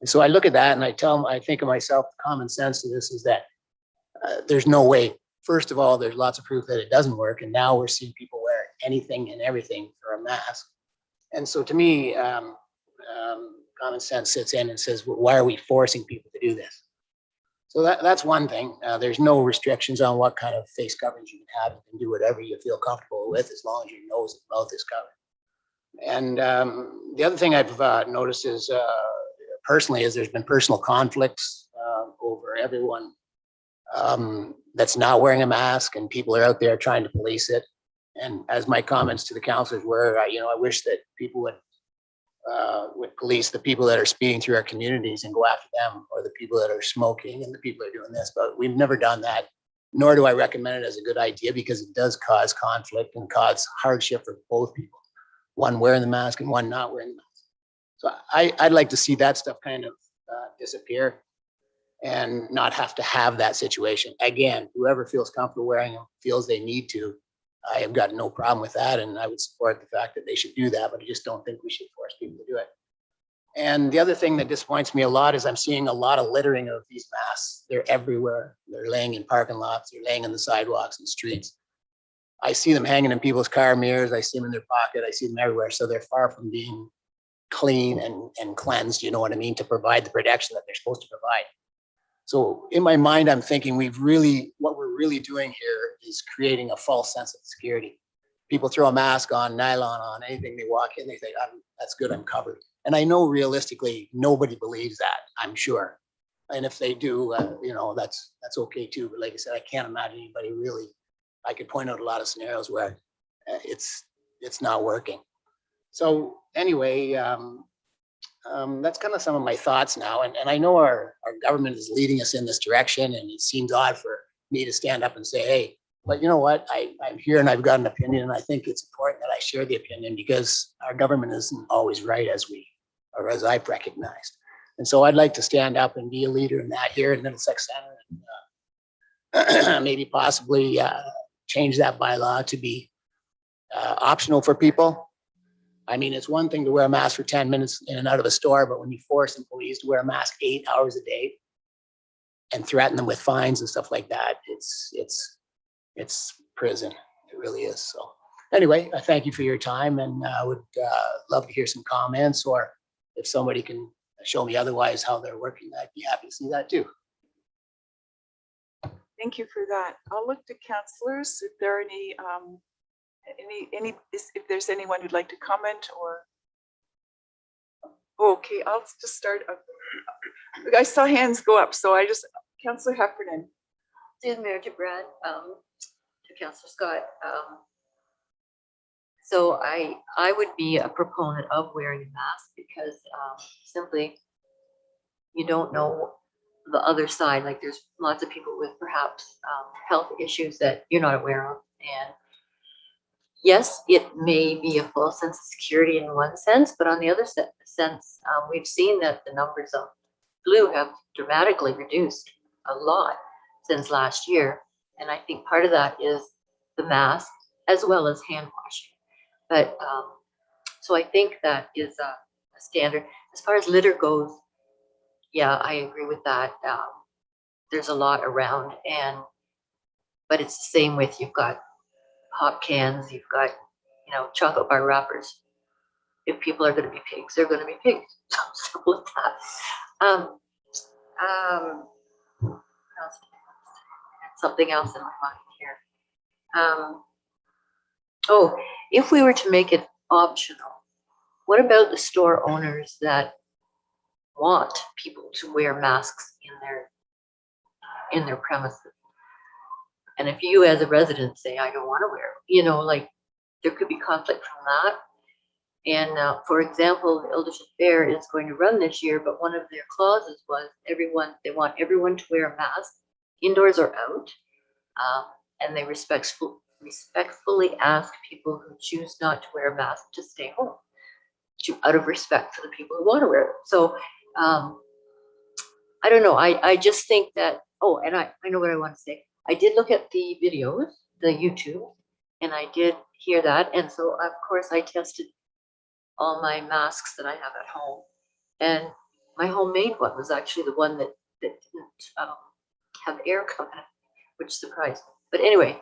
And so I look at that and I think of myself, common sense to this is that there's no way. First of all, there's lots of proof that it doesn't work. And now we're seeing people wear anything and everything for a mask. And so to me, common sense sits in and says, well, why are we forcing people to do this? So that's one thing. There's no restrictions on what kind of face coverings you can have. You can do whatever you feel comfortable with as long as your nose and mouth is covered. And the other thing I've noticed is personally is there's been personal conflicts over everyone that's not wearing a mask, and people are out there trying to police it. And as my comments to the councilors were, I wish that people would police the people that are speeding through our communities and go after them, or the people that are smoking and the people that are doing this. But we've never done that, nor do I recommend it as a good idea, because it does cause conflict and cause hardship for both people, one wearing the mask and one not wearing the mask. So I'd like to see that stuff kind of disappear and not have to have that situation. Again, whoever feels comfortable wearing them, feels they need to, I have got no problem with that, and I would support the fact that they should do that, but I just don't think we should force people to do it. And the other thing that disappoints me a lot is I'm seeing a lot of littering of these masks. They're everywhere. They're laying in parking lots. They're laying on the sidewalks and streets. I see them hanging in people's car mirrors. I see them in their pocket. I see them everywhere. So they're far from being clean and cleansed, you know what I mean, to provide the protection that they're supposed to provide. So in my mind, I'm thinking what we're really doing here is creating a false sense of security. People throw a mask on, nylon on, anything they walk in, they think, that's good, I'm covered. And I know realistically, nobody believes that, I'm sure. And if they do, that's okay too. But like I said, I can't imagine anybody really, I could point out a lot of scenarios where it's not working. So anyway, that's kind of some of my thoughts now. And I know our government is leading us in this direction, and it seems odd for me to stand up and say, hey, but you know what, I'm here and I've got an opinion, and I think it's important that I share the opinion, because our government isn't always right as I've recognized. And so I'd like to stand up and be a leader in that here in Middlesex Center, and maybe possibly change that bylaw to be optional for people. I mean, it's one thing to wear a mask for 10 minutes in and out of a store, but when you force employees to wear a mask 8 hours a day and threaten them with fines and stuff like that, it's prison. It really is. So anyway, I thank you for your time, and I would love to hear some comments, or if somebody can show me otherwise how they're working, I'd be happy to see that too. Thank you for that. I'll look to councillors if there are any if there's anyone who'd like to comment or. Okay, I'll just start. I saw hands go up, so Councillor Heffernan. Through the mayor to Brad, to Councillor Scott. So I would be a proponent of wearing a mask, because simply you don't know the other side. Like, there's lots of people with perhaps health issues that you're not aware of. And yes, it may be a false sense of security in one sense, but on the other sense, we've seen that the numbers of flu have dramatically reduced a lot since last year. And I think part of that is the mask as well as hand washing. But so I think that is a standard. As far as litter goes, yeah, I agree with that. There's a lot around, but it's the same with, you've got pop cans, you've got, chocolate bar wrappers. If people are going to be pigs, they're going to be pigs. Simple as that. Something else in my mind here. If we were to make it optional, what about the store owners that want people to wear masks in their premises? And if you as a resident say, I don't want to wear, there could be conflict from that. And for example, the Eldership Fair is going to run this year, but one of their clauses was they want everyone to wear a mask, indoors or out. And they respectfully ask people who choose not to wear a mask to stay home, out of respect for the people who want to wear it. So I don't know. I just think that, and I know what I want to say. I did look at the videos, the YouTube, and I did hear that. And so, of course, I tested all my masks that I have at home. And my homemade one was actually the one that didn't have air coming which surprised me. But anyway,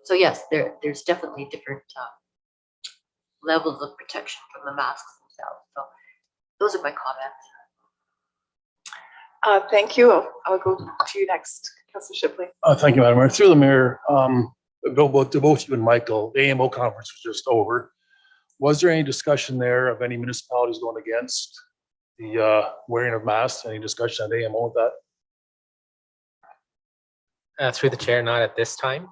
so yes, there's definitely different levels of protection from the masks themselves. So those are my comments. Thank you. I'll go to you next, Councillor Shipley. Thank you, Madam Mayor. Through the mayor, to both you and Michael, the AMO conference was just over. Was there any discussion there of any municipalities going against the wearing of masks? Any discussion at AMO with that? Through the chair, not at this time.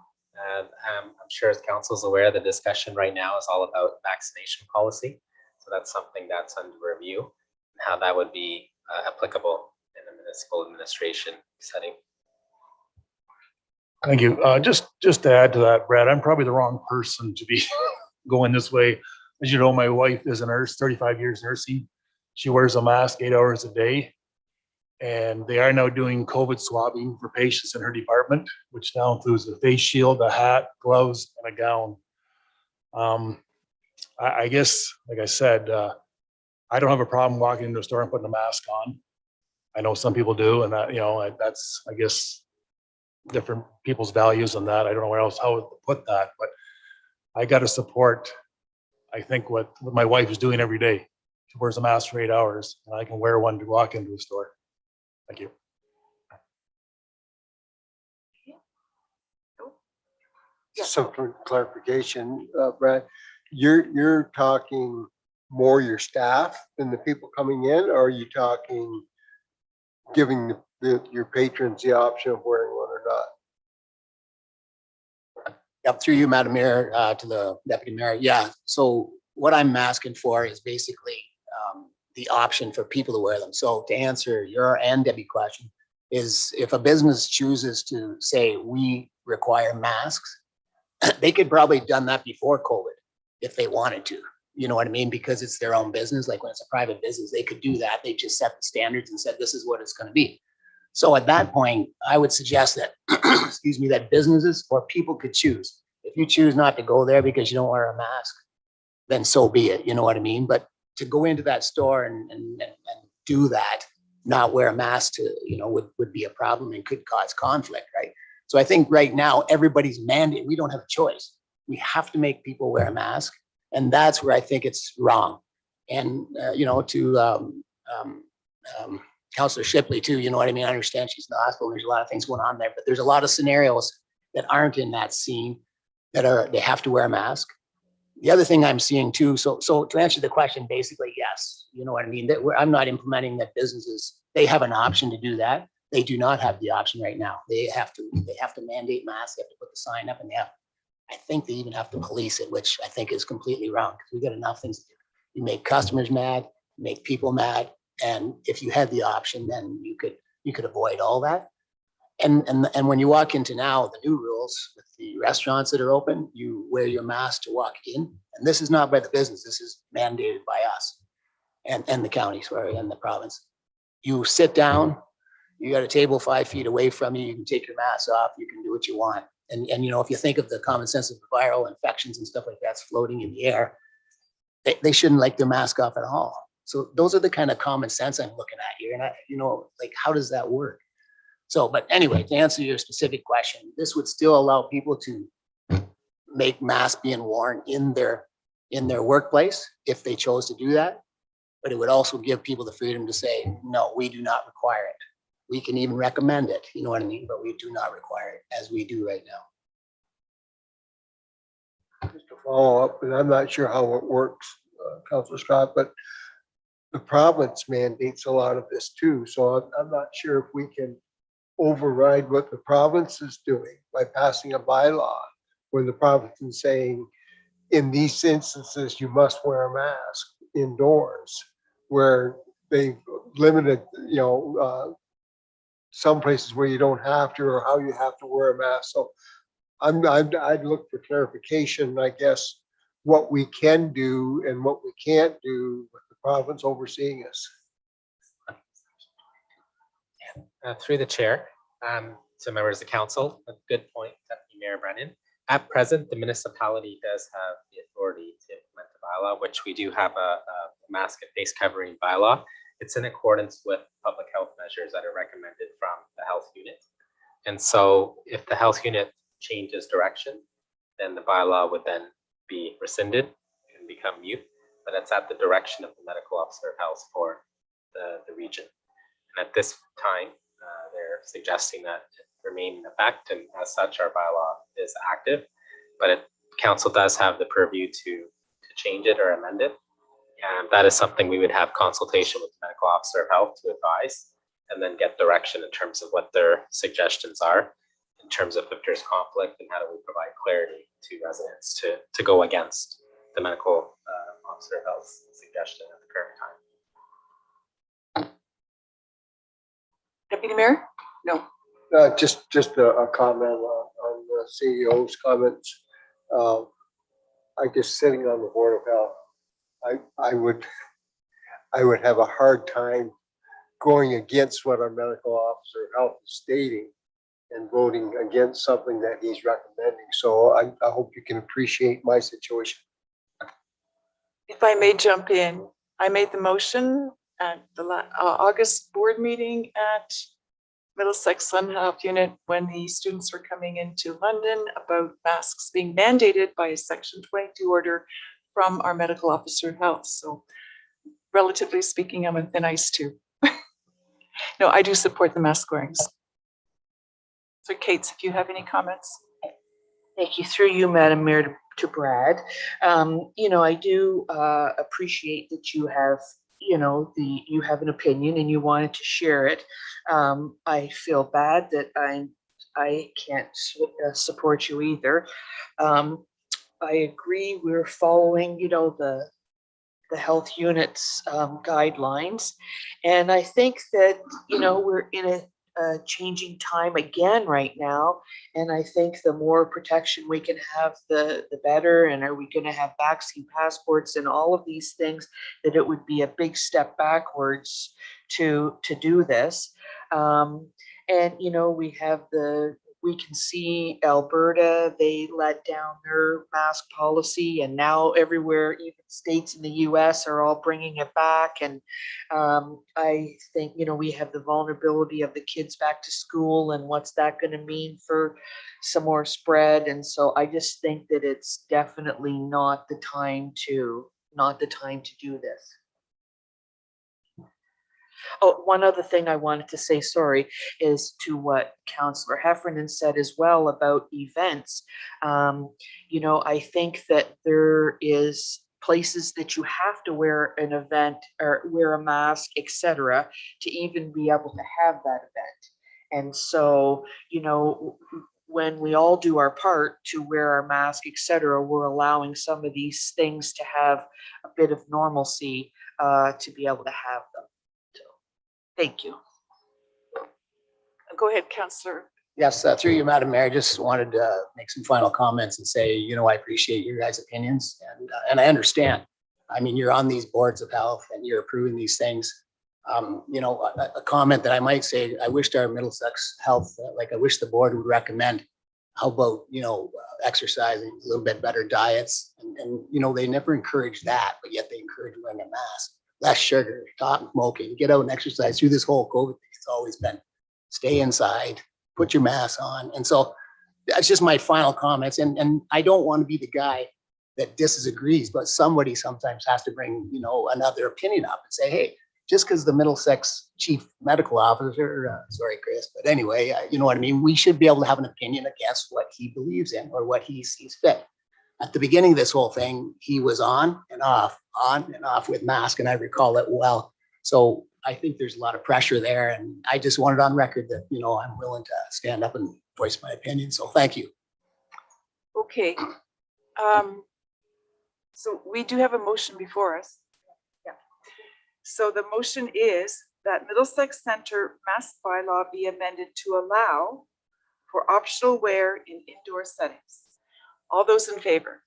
I'm sure as council is aware, the discussion right now is all about vaccination policy. So that's something that's under review, and how that would be applicable in a municipal administration setting. Thank you. Just to add to that, Brad, I'm probably the wrong person to be going this way. As you know, my wife is a nurse, 35 years nursing. She wears a mask 8 hours a day. And they are now doing COVID swabbing for patients in her department, which now includes a face shield, a hat, gloves, and a gown. I guess, like I said, I don't have a problem walking into a store and putting a mask on. I know some people do, and that, that's, I guess, different people's values on that. I don't know where else, how to put that, but I got to support, I think, what my wife is doing every day. She wears a mask for 8 hours, and I can wear one to walk into a store. Thank you. Yeah. Some clarification, Brad, you're talking more your staff than the people coming in, or are you talking giving your patrons the option of wearing one or not? Yep, through you, Madam Mayor, to the Deputy Mayor. Yeah, so what I'm asking for is basically the option for people to wear them. So to answer your and Debbie question is, if a business chooses to say we require masks, they could probably have done that before COVID if they wanted to. You know what I mean? Because it's their own business. Like when it's a private business, they could do that. They just set the standards and said, this is what it's going to be. So at that point, I would suggest that, excuse me, that businesses or people could choose. If you choose not to go there because you don't wear a mask, then so be it. You know what I mean? But to go into that store and do that, not wear a mask would be a problem and could cause conflict, right? So I think right now, everybody's mandated. We don't have a choice. We have to make people wear a mask. And that's where I think it's wrong. And, to Councillor Shipley too, you know what I mean? I understand she's in the hospital. There's a lot of things going on there, but there's a lot of scenarios that aren't in that scene they have to wear a mask. The other thing I'm seeing too, so to answer the question, basically, yes, you know what I mean? I'm not implementing that businesses, they have an option to do that. They do not have the option right now. They have to mandate masks, they have to put the sign up, and I think they even have to police it, which I think is completely wrong, because we got enough things to do. You make customers mad, you make people mad, and if you had the option, then you could avoid all that. And when you walk into now the new rules with the restaurants that are open, you wear your mask to walk in, and this is not by the business. This is mandated by us and the county, sorry, and the province. You sit down, you got a table 5 feet away from you. You can take your mask off. You can do what you want. And if you think of the common sense of viral infections and stuff like that's floating in the air, they shouldn't like their mask off at all. So those are the kind of common sense I'm looking at here. And how does that work? So, but anyway, to answer your specific question, this would still allow people to make masks being worn in their workplace if they chose to do that. But it would also give people the freedom to say, no, we do not require it. We can even recommend it, you know what I mean? But we do not require it, as we do right now. Just to follow up, and I'm not sure how it works, Councilor Scott, but the province mandates a lot of this too. So I'm not sure if we can override what the province is doing by passing a bylaw where the province is saying, in these instances, you must wear a mask indoors, where they've limited, some places where you don't have to, or how you have to wear a mask. So I'd look for clarification, I guess, what we can do and what we can't do with the province overseeing us. Through the chair, to members of the council, a good point, Deputy Mayor Brennan. At present, the municipality does have the authority to implement the bylaw, which we do have a mask and face covering bylaw. It's in accordance with public health measures that are recommended from the health unit. And so if the health unit changes direction, then the bylaw would then be rescinded and become mute. But it's at the direction of the medical officer of health for the region. And at this time, they're suggesting that it remain in effect, and as such, our bylaw is active. But council does have the purview to change it or amend it. And that is something we would have consultation with the medical officer of health to advise, and then get direction in terms of what their suggestions are, in terms of if there's conflict and how do we provide clarity to residents to go against the medical officer of health's suggestion at the current time. Deputy Mayor? No. Just a comment on the CEO's comments. I just sitting on the Board of Health, I would have a hard time going against what our medical officer of health is stating and voting against something that he's recommending. So I hope you can appreciate my situation. If I may jump in, I made the motion at the August board meeting at Middlesex Sun Health Unit when the students were coming into London about masks being mandated by a Section 22 order from our medical officer of health. So relatively speaking, I'm on thin ice too. No, I do support the mask wearings. So Kate, if you have any comments. Thank you. Through you, Madam Mayor, to Brad. I do appreciate that you have, you have an opinion and you wanted to share it. I feel bad that I can't support you either. I agree. We're following, the health unit's guidelines, and I think that we're in a changing time again right now, and I think the more protection we can have, the better. And are we going to have vaccine passports and all of these things? That it would be a big step backwards to do this. And we can see Alberta, they let down their mask policy, and now everywhere, even states in the US are all bringing it back. And I think, we have the vulnerability of the kids back to school, and what's that going to mean for some more spread. And so I just think that it's definitely not the time to do this. Oh, one other thing I wanted to say, sorry, is to what Councillor Heffernan said as well about events. I think that there is places that you have to wear an event or wear a mask, etc., to even be able to have that event. And so, when we all do our part to wear our mask, etc., we're allowing some of these things to have a bit of normalcy to be able to have them. Thank you. Go ahead, Councillor. Yes, through you, Madam Mayor, I just wanted to make some final comments and say, I appreciate your guys' opinions, and I understand. I mean, you're on these boards of health and you're approving these things. A comment that I might say, I wished our Middlesex Health, I wish the board would recommend, how about, exercising, a little bit better diets, and they never encourage that, but yet they encourage wearing a mask. Less sugar, stop smoking, get out and exercise. Through this whole COVID thing, it's always been stay inside, put your mask on. And so that's just my final comments. And I don't want to be the guy that disagrees, but somebody sometimes has to bring, another opinion up and say, hey, just because the Middlesex chief medical officer, sorry, Chris, but anyway, you know what I mean? We should be able to have an opinion against what he believes in or what he sees fit. At the beginning of this whole thing, he was on and off with mask, and I recall it well. So I think there's a lot of pressure there, and I just wanted on record that, I'm willing to stand up and voice my opinion. So thank you. Okay. So we do have a motion before us. Yeah. So the motion is that Middlesex Center mask bylaw be amended to allow for optional wear in indoor settings. All those in favor?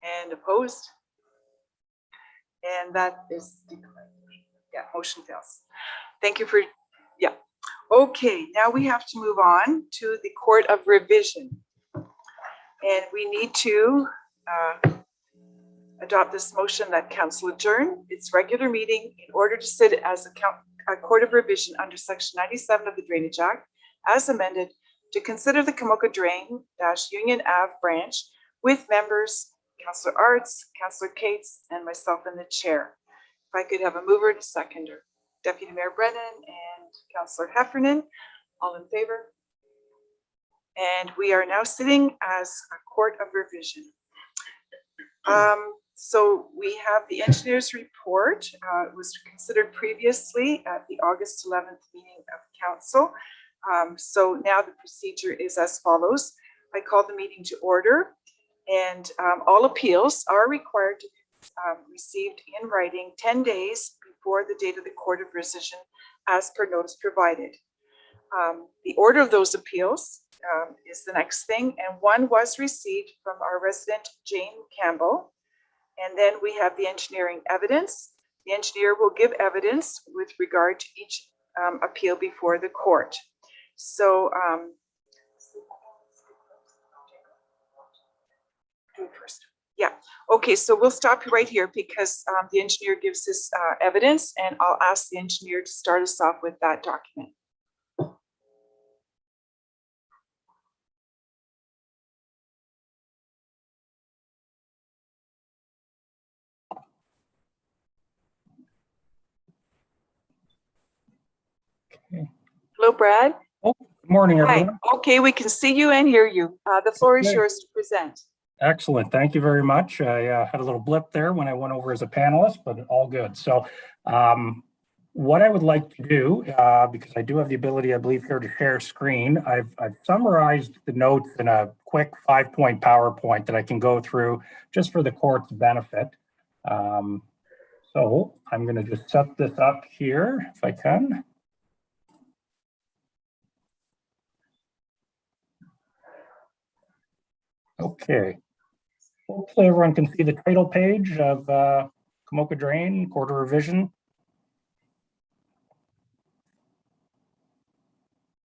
And opposed? And that is declared. Yeah, motion fails. Thank you for, yeah. Okay, now we have to move on to the Court of Revision. And we need to adopt this motion that council adjourn its regular meeting in order to sit as a a court of revision under section 97 of the Drainage Act as amended to consider the Kamoka Drain Union Ave branch with members, Councillor Arts, Councillor Cates, and myself in the chair. If I could have a mover and a seconder. Deputy Mayor Brennan and Councillor Heffernan, all in favor? And we are now sitting as a court of revision. So we have the engineer's report. It was considered previously at the August 11th meeting of council. So now the procedure is as follows. I call the meeting to order, and all appeals are required to be received in writing 10 days before the date of the court of rescission as per notice provided. The order of those appeals is the next thing, and one was received from our resident Jane Campbell. And then we have the engineering evidence. The engineer will give evidence with regard to each appeal before the court. So do it first. Yeah, okay, so we'll stop right here because the engineer gives his evidence, and I'll ask the engineer to start us off with that document. Hello, Brad. Oh, good morning, Hi. everyone. Okay, we can see you and hear you. The floor is Okay. yours to present. Excellent. Thank you very much. I had a little blip there when I went over as a panelist, but all good. So what I would like to do, because I do have the ability, I believe, here to share screen, I've summarized the notes in a quick 5-point PowerPoint that I can go through just for the court's benefit. So I'm going to just set this up here if I can. Okay. Hopefully everyone can see the title page of Kamoka Drain, Court of Revision.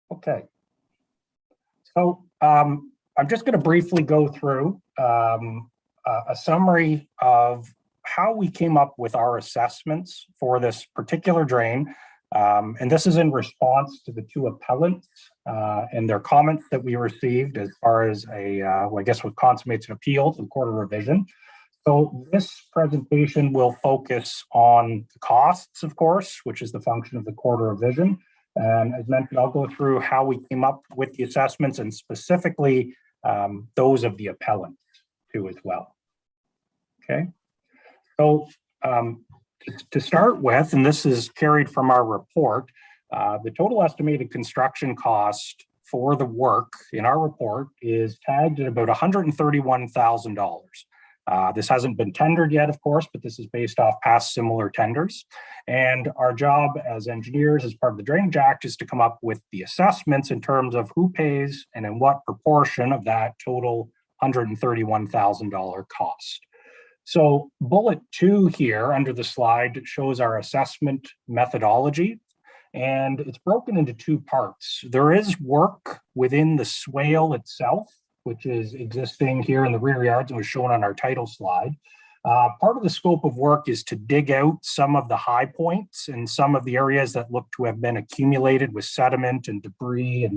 Okay. So I'm just going to briefly go through a summary of how we came up with our assessments for this particular drain. And this is in response to the two appellants and their comments that we received as far as well, I guess what consummates an appeal to the Court of Revision. So this presentation will focus on the costs, of course, which is the function of the Court of Revision. And as mentioned, I'll go through how we came up with the assessments and specifically those of the appellants too as well. Okay, so to start with, and this is carried from our report, the total estimated construction cost for the work in our report is tagged at about $131,000. This hasn't been tendered yet, of course, but this is based off past similar tenders. And our job as engineers, as part of the Drainage Act, is to come up with the assessments in terms of who pays and in what proportion of that total $131,000 cost. So bullet 2 here under the slide shows our assessment methodology, and it's broken into 2 parts. There is work within the swale itself, which is existing here in the rear yards and was shown on our title slide. Part of the scope of work is to dig out some of the high points and some of the areas that look to have been accumulated with sediment and debris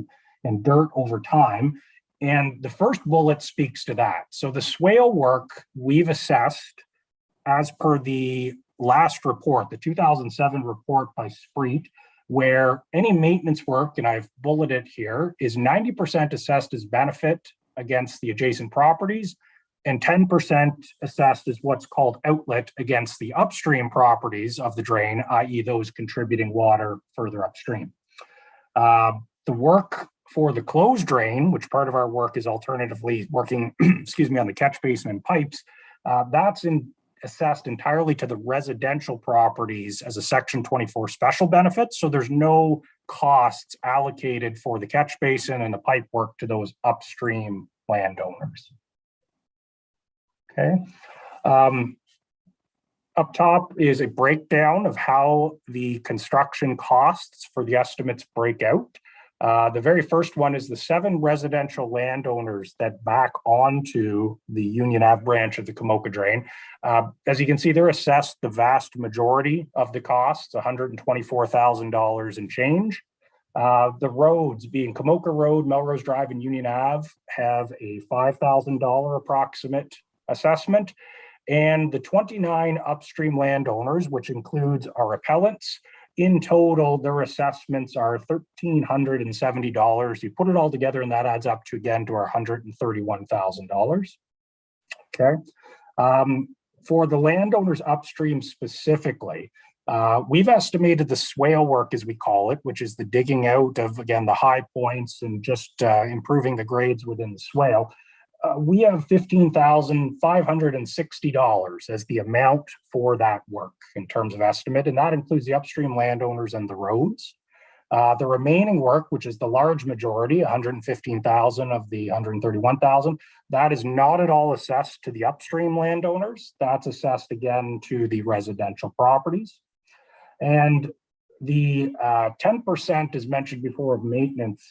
and dirt over time. And the first bullet speaks to that. So the swale work we've assessed as per the last report, the 2007 report by Spreet, where any maintenance work, and I've bulleted here, is 90% assessed as benefit against the adjacent properties and 10% assessed as what's called outlet against the upstream properties of the drain, i.e. those contributing water further upstream. The work for the closed drain, which part of our work is alternatively working, excuse me, on the catch basin and pipes, that's assessed entirely to the residential properties as a Section 24 special benefit. So there's no costs allocated for the catch basin and the pipe work to those upstream landowners. Okay. Up top is a breakdown of how the construction costs for the estimates break out. The very first one is the 7 residential landowners that back onto the Union Ave branch of the Kamoka Drain. As you can see, they're assessed the vast majority of the costs, $124,000 and change. The roads being Kamoka Road, Melrose Drive, and Union Ave have a $5,000 approximate assessment. And the 29 upstream landowners, which includes our appellants, in total, their assessments are $1,370. You put it all together and that adds up to, again, to our $131,000. Okay. For the landowners upstream specifically, we've estimated the swale work, as we call it, which is the digging out of, again, the high points and just improving the grades within the swale. We have $15,560 as the amount for that work in terms of estimate, and that includes the upstream landowners and the roads. The remaining work, which is the large majority, $115,000 of the $131,000, that is not at all assessed to the upstream landowners. That's assessed again to the residential properties. And the 10%, as mentioned before, of maintenance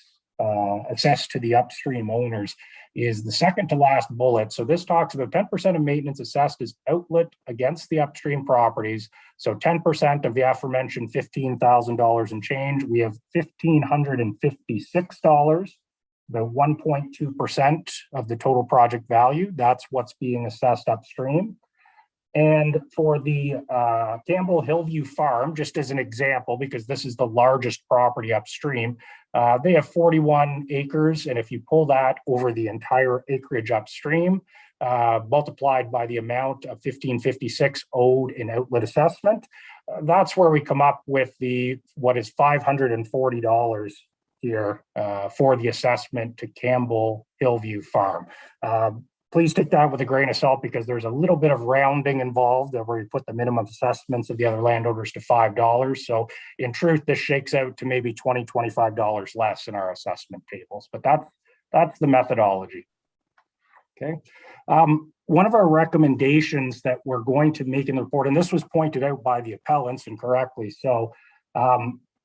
assessed to the upstream owners is the second to last bullet. So this talks about 10% of maintenance assessed as outlet against the upstream properties. So 10% of the aforementioned $15,000 and change, we have $1,556, about 1.2% of the total project value. That's what's being assessed upstream. And for the Campbell Hillview Farm, just as an example, because this is the largest property upstream, they have 41 acres. And if you pull that over the entire acreage upstream, multiplied by the amount of 1556 owed in outlet assessment, that's where we come up with what is $540 here for the assessment to Campbell Hillview Farm. Please take that with a grain of salt because there's a little bit of rounding involved where we put the minimum assessments of the other landowners to $5. So in truth, this shakes out to maybe $20, $25 less in our assessment tables, but that's the methodology. Okay. One of our recommendations that we're going to make in the report, and this was pointed out by the appellants and correctly so,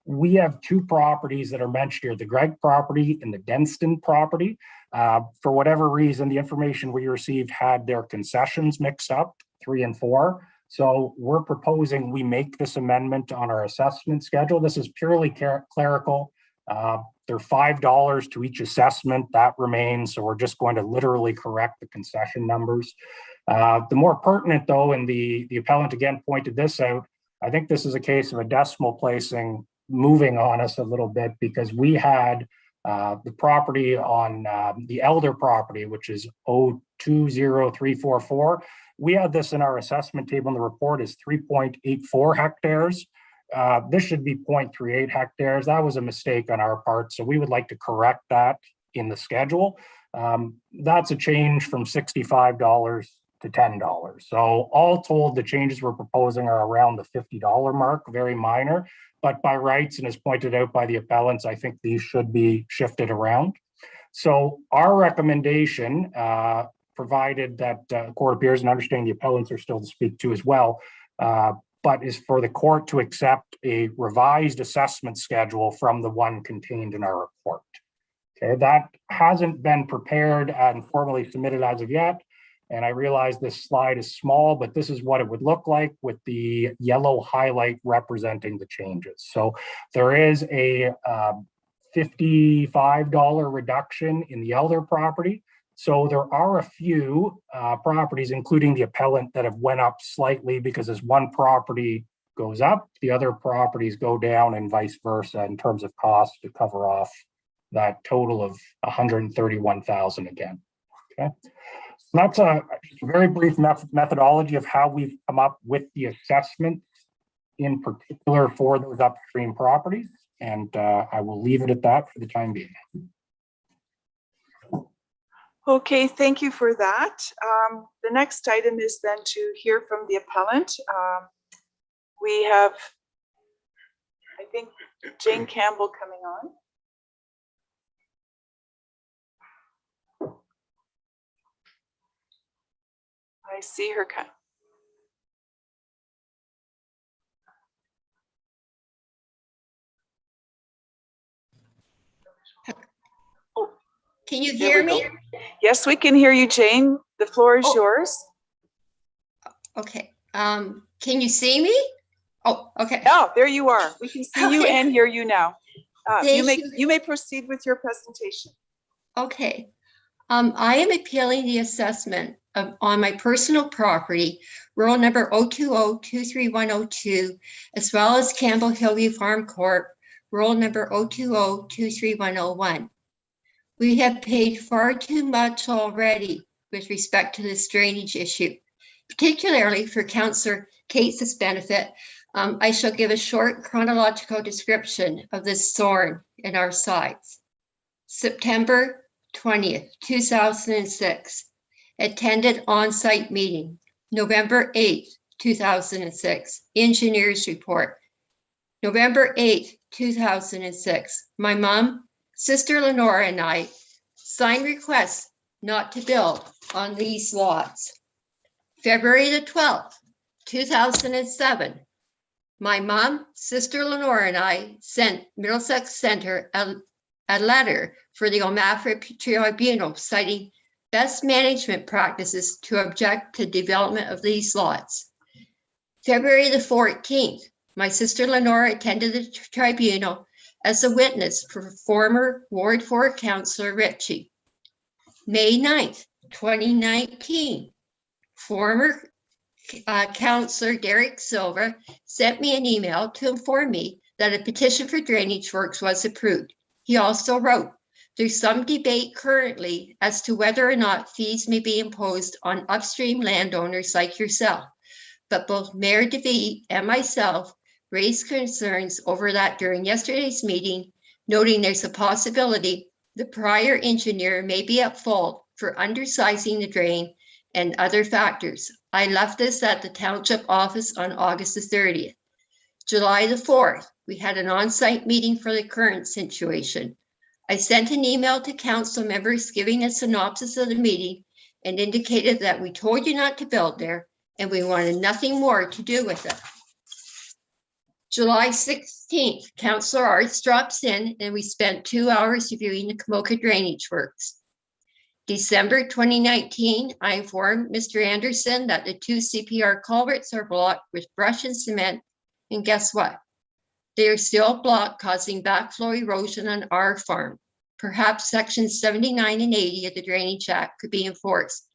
we have 2 properties that are mentioned here, the Gregg property and the Denston property. For whatever reason, the information we received had their concessions mixed up, 3 and 4. So we're proposing we make this amendment on our assessment schedule. This is purely clerical. They're $5 to each assessment. That remains. So we're just going to literally correct the concession numbers. The more pertinent, though, and the appellant again pointed this out, I think this is a case of a decimal placing moving on us a little bit because we had the property on the Elder property, which is 020344. We had this in our assessment table in the report as 3.84 hectares. This should be 0.38 hectares. That was a mistake on our part. So we would like to correct that in the schedule. That's a change from $65 to $10. So all told, the changes we're proposing are around the $50 mark, very minor. But by rights, and as pointed out by the appellants, I think these should be shifted around. So our recommendation, provided that court appears and understanding the appellants are still to speak to as well, but is for the court to accept a revised assessment schedule from the one contained in our report. Okay, that hasn't been prepared and formally submitted as of yet. And I realize this slide is small, but this is what it would look like with the yellow highlight representing the changes. So there is a $55 reduction in the Elder property. So there are a few properties, including the appellant, that have went up slightly because as one property goes up, the other properties go down and vice versa in terms of cost to cover off that total of $131,000 again. Okay. So that's a very brief methodology of how we've come up with the assessment in particular for those upstream properties. And I will leave it at that for the time being. Okay, thank you for that. The next item is then to hear from the appellant. We have, I think, Jane Campbell coming on. I see her come. Can you There hear we go. me? Yes, we can hear you, Jane. The floor is Oh. yours. Okay, can you see me? Oh, okay. Oh, there you are. We can see you Okay. and hear you now. Thank you. You may proceed with your presentation. Okay. I am appealing the assessment on my personal property, roll number 020-23102, as well as Campbell Hillview Farm Corp., roll number 020-23101. We have paid far too much already with respect to this drainage issue, particularly for Councillor Cates' benefit. I shall give a short chronological description of this thorn in our sides. September 20th, 2006, attended on-site meeting. November 8th, 2006, engineer's report. November 8th, 2006, my mom, sister Lenora, and I signed requests not to build on these lots. February the 12th, 2007, my mom, sister Lenora, and I sent Middlesex Center a letter for the Omafra Tribunal citing best management practices to object to development of these lots. February the 14th, my sister Lenora attended the tribunal as a witness for former Ward 4 Councillor Ritchie. May 9th, 2019, former Councillor Derek Silva sent me an email to inform me that a petition for drainage works was approved. He also wrote, "There's some debate currently as to whether or not fees may be imposed on upstream landowners like yourself, but both Mayor DeVete and myself raised concerns over that during yesterday's meeting, noting there's a possibility the prior engineer may be at fault for undersizing the drain and other factors. I left this at the township office on August the 30th. July the 4th, we had an on-site meeting for the current situation. I sent an email to council members giving a synopsis of the meeting and indicated that we told you not to build there and we wanted nothing more to do with it. July 16th, Councillor Arts drops in and we spent 2 hours reviewing the Kamoka drainage works. December 2019, I informed Mr. Anderson that the 2 CPR culverts are blocked with brush and cement, and guess what? They are still blocked, causing backflow erosion on our farm. Perhaps sections 79 and 80 of the Drainage Act could be enforced.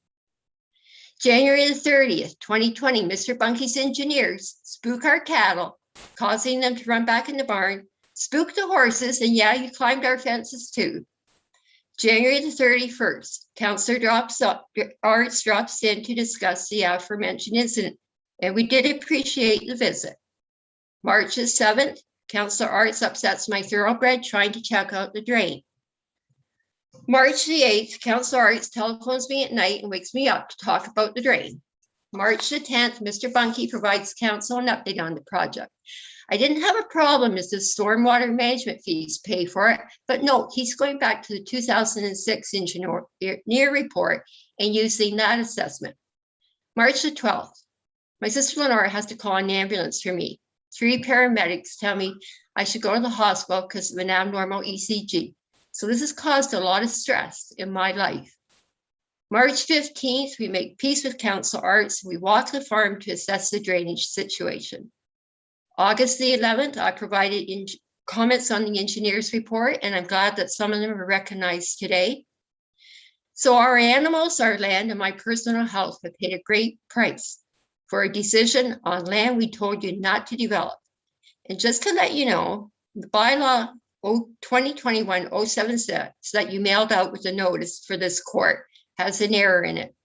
January the 30th, 2020, Mr. Bunky's engineers spook our cattle, causing them to run back in the barn, spook the horses, and yeah, you climbed our fences too. January the 31st, Councillor Arts drops in to discuss the aforementioned incident, and we did appreciate the visit. March the 7th, Councillor Arts upsets my thoroughbred trying to check out the drain. March the 8th, Councillor Arts telephones me at night and wakes me up to talk about the drain. March the 10th, Mr. Bunky provides council an update on the project. I didn't have a problem as the stormwater management fees pay for it, but no, he's going back to the 2006 engineer report and using that assessment. March the 12th, my sister Lenora has to call an ambulance for me. 3 paramedics tell me I should go to the hospital because of an abnormal ECG. So this has caused a lot of stress in my life. March 15th, we make peace with Council Arts. We walk the farm to assess the drainage situation. August the 11th, I provided comments on the engineer's report, and I'm glad that some of them are recognized today. So our animals, our land, and my personal health have paid a great price for a decision on land we told you not to develop. And just to let you know, the bylaw 2021-076 that you mailed out with a notice for this court has an error in it.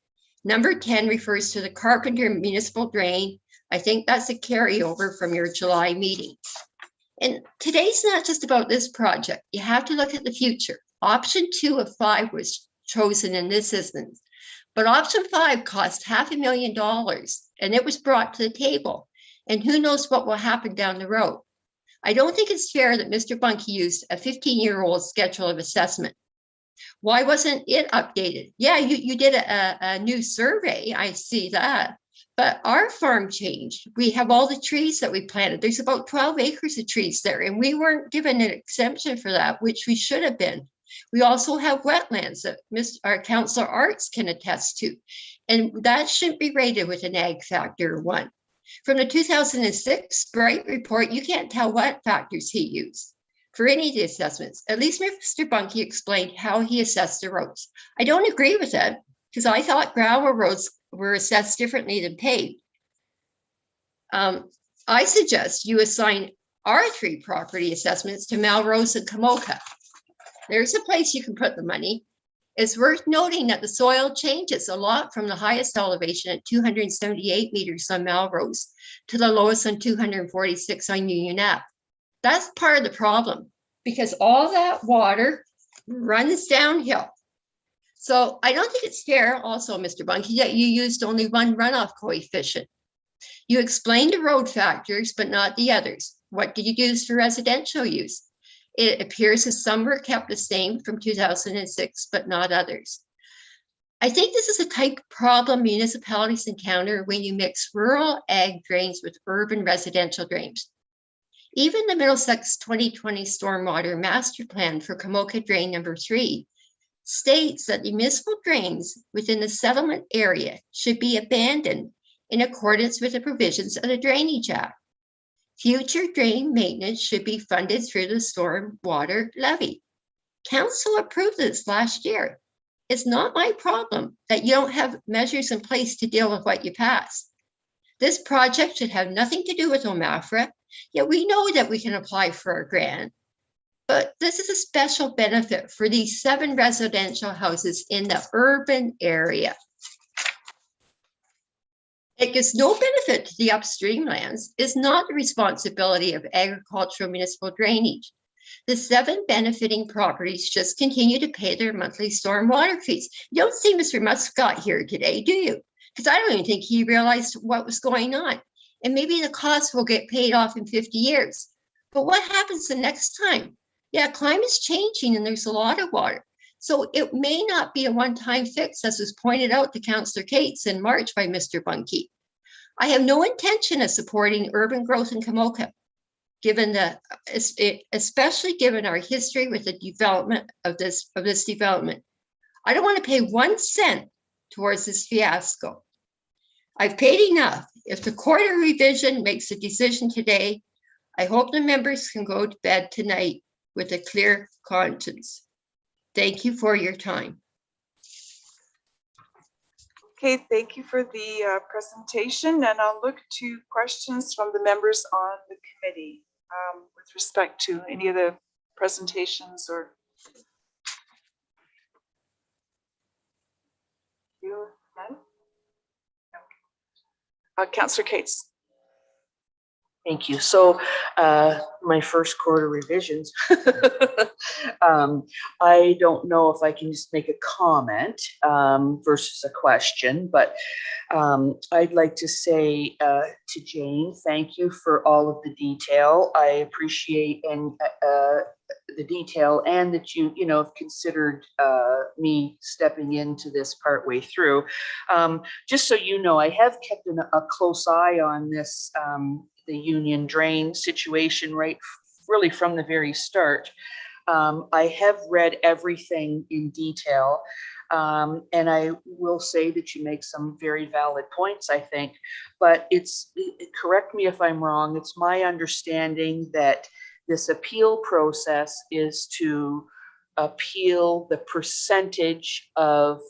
Number 10 refers to the Carpenter Municipal Drain. I think that's a carryover from your July meeting. And today's not just about this project. You have to look at the future. Option 2 of 5 was chosen in this instance, but option 5 cost $500,000 and it was brought to the table. And who knows what will happen down the road. I don't think it's fair that Mr. Bunky used a 15-year-old schedule of assessment. Why wasn't it updated? Yeah, you did a new survey, I see that. But our farm changed. We have all the trees that we planted. There's about 12 acres of trees there, and we weren't given an exemption for that, which we should have been. We also have wetlands that our Councillor Arts can attest to, and that shouldn't be rated with an ag factor 1. From the 2006 Bright report, you can't tell what factors he used for any of the assessments. At least Mr. Bunky explained how he assessed the roads. I don't agree with that because I thought gravel roads were assessed differently than paved. I suggest you assign R3 property assessments to Melrose and Kamoka. There's a place you can put the money. It's worth noting that the soil changes a lot from the highest elevation at 278 meters on Melrose to the lowest on 246 on Union Ave. That's part of the problem because all that water runs downhill. So I don't think it's fair also, Mr. Bunky, that you used only one runoff coefficient. You explained the road factors, but not the others. What did you use for residential use? It appears as some were kept the same from 2006, but not others. I think this is a type of problem municipalities encounter when you mix rural ag drains with urban residential drains. Even the Middlesex 2020 Stormwater Master Plan for Kamoka Drain number 3 states that the municipal drains within the settlement area should be abandoned in accordance with the provisions of the Drainage Act. Future drain maintenance should be funded through the stormwater levy. Council approved this last year. It's not my problem that you don't have measures in place to deal with what you passed. This project should have nothing to do with OMAFRA, yet we know that we can apply for a grant. But this is a special benefit for these 7 residential houses in the urban area. It gives no benefit to the upstream lands. It's not the responsibility of agricultural municipal drainage. The 7 benefiting properties just continue to pay their monthly stormwater fees. You don't see Mr. Muscat here today, do you? Because I don't even think he realized what was going on. And maybe the cost will get paid off in 50 years. But what happens the next time? Yeah, climate's changing and there's a lot of water. So it may not be a one-time fix, as was pointed out to Councillor Cates in March by Mr. Bunky. I have no intention of supporting urban growth in Kamoka, especially given our history with the development of this development. I don't want to pay 1 cent towards this fiasco. I've paid enough. If the Court of Revision makes a decision today, I hope the members can go to bed tonight with a clear conscience. Thank you for your time. Okay, thank you for the presentation, and I'll look to questions from the members on the committee with respect to any of the presentations or you, none? Councillor Cates. Thank you. So my first quarter revisions. I don't know if I can just make a comment versus a question, but I'd like to say to Jane, thank you for all of the detail. I appreciate the detail and that you have considered me stepping into this partway through. Just so you know, I have kept a close eye on this the Union Drain situation really from the very start. I have read everything in detail, and I will say that you make some very valid points, I think, but correct me if I'm wrong, it's my understanding that this appeal process is to appeal the percentage of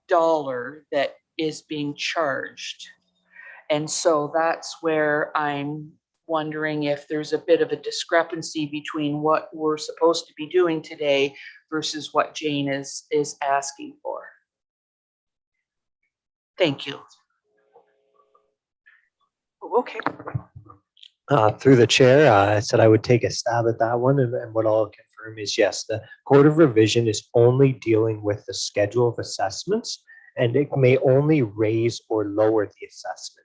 dollar that is being charged. And so that's where I'm wondering if there's a bit of a discrepancy between what we're supposed to be doing today versus what Jane is asking for. Thank you. Okay. Through the chair, I said I would take a stab at that one, and what I'll confirm is yes, the Court of Revision is only dealing with the schedule of assessments, and it may only raise or lower the assessment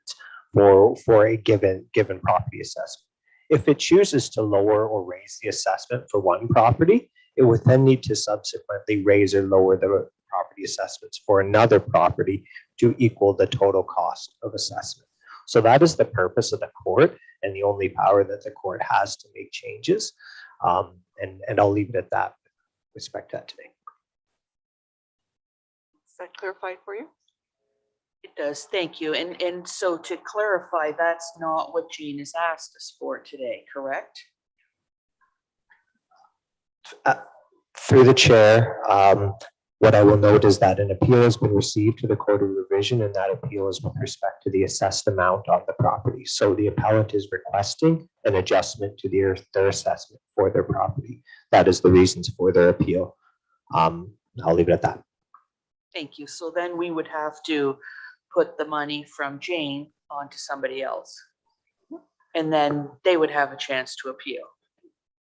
for a given property assessment. If it chooses to lower or raise the assessment for one property, it would then need to subsequently raise or lower the property assessments for another property to equal the total cost of assessment. So that is the purpose of the court and the only power that the court has to make changes. And I'll leave it at that. respect to that today. Is that clarified for you? It does, thank you. And so to clarify, that's not what Jean has asked us for today, correct? Through the chair, what I will note is that an appeal has been received to the Court of Revision, and that appeal is with respect to the assessed amount on the property. So the appellant is requesting an adjustment to their assessment for their property. That is the reasons for their appeal. I'll leave it at that. Thank you. So then we would have to put the money from Jane onto somebody else. And then they would have a chance to appeal,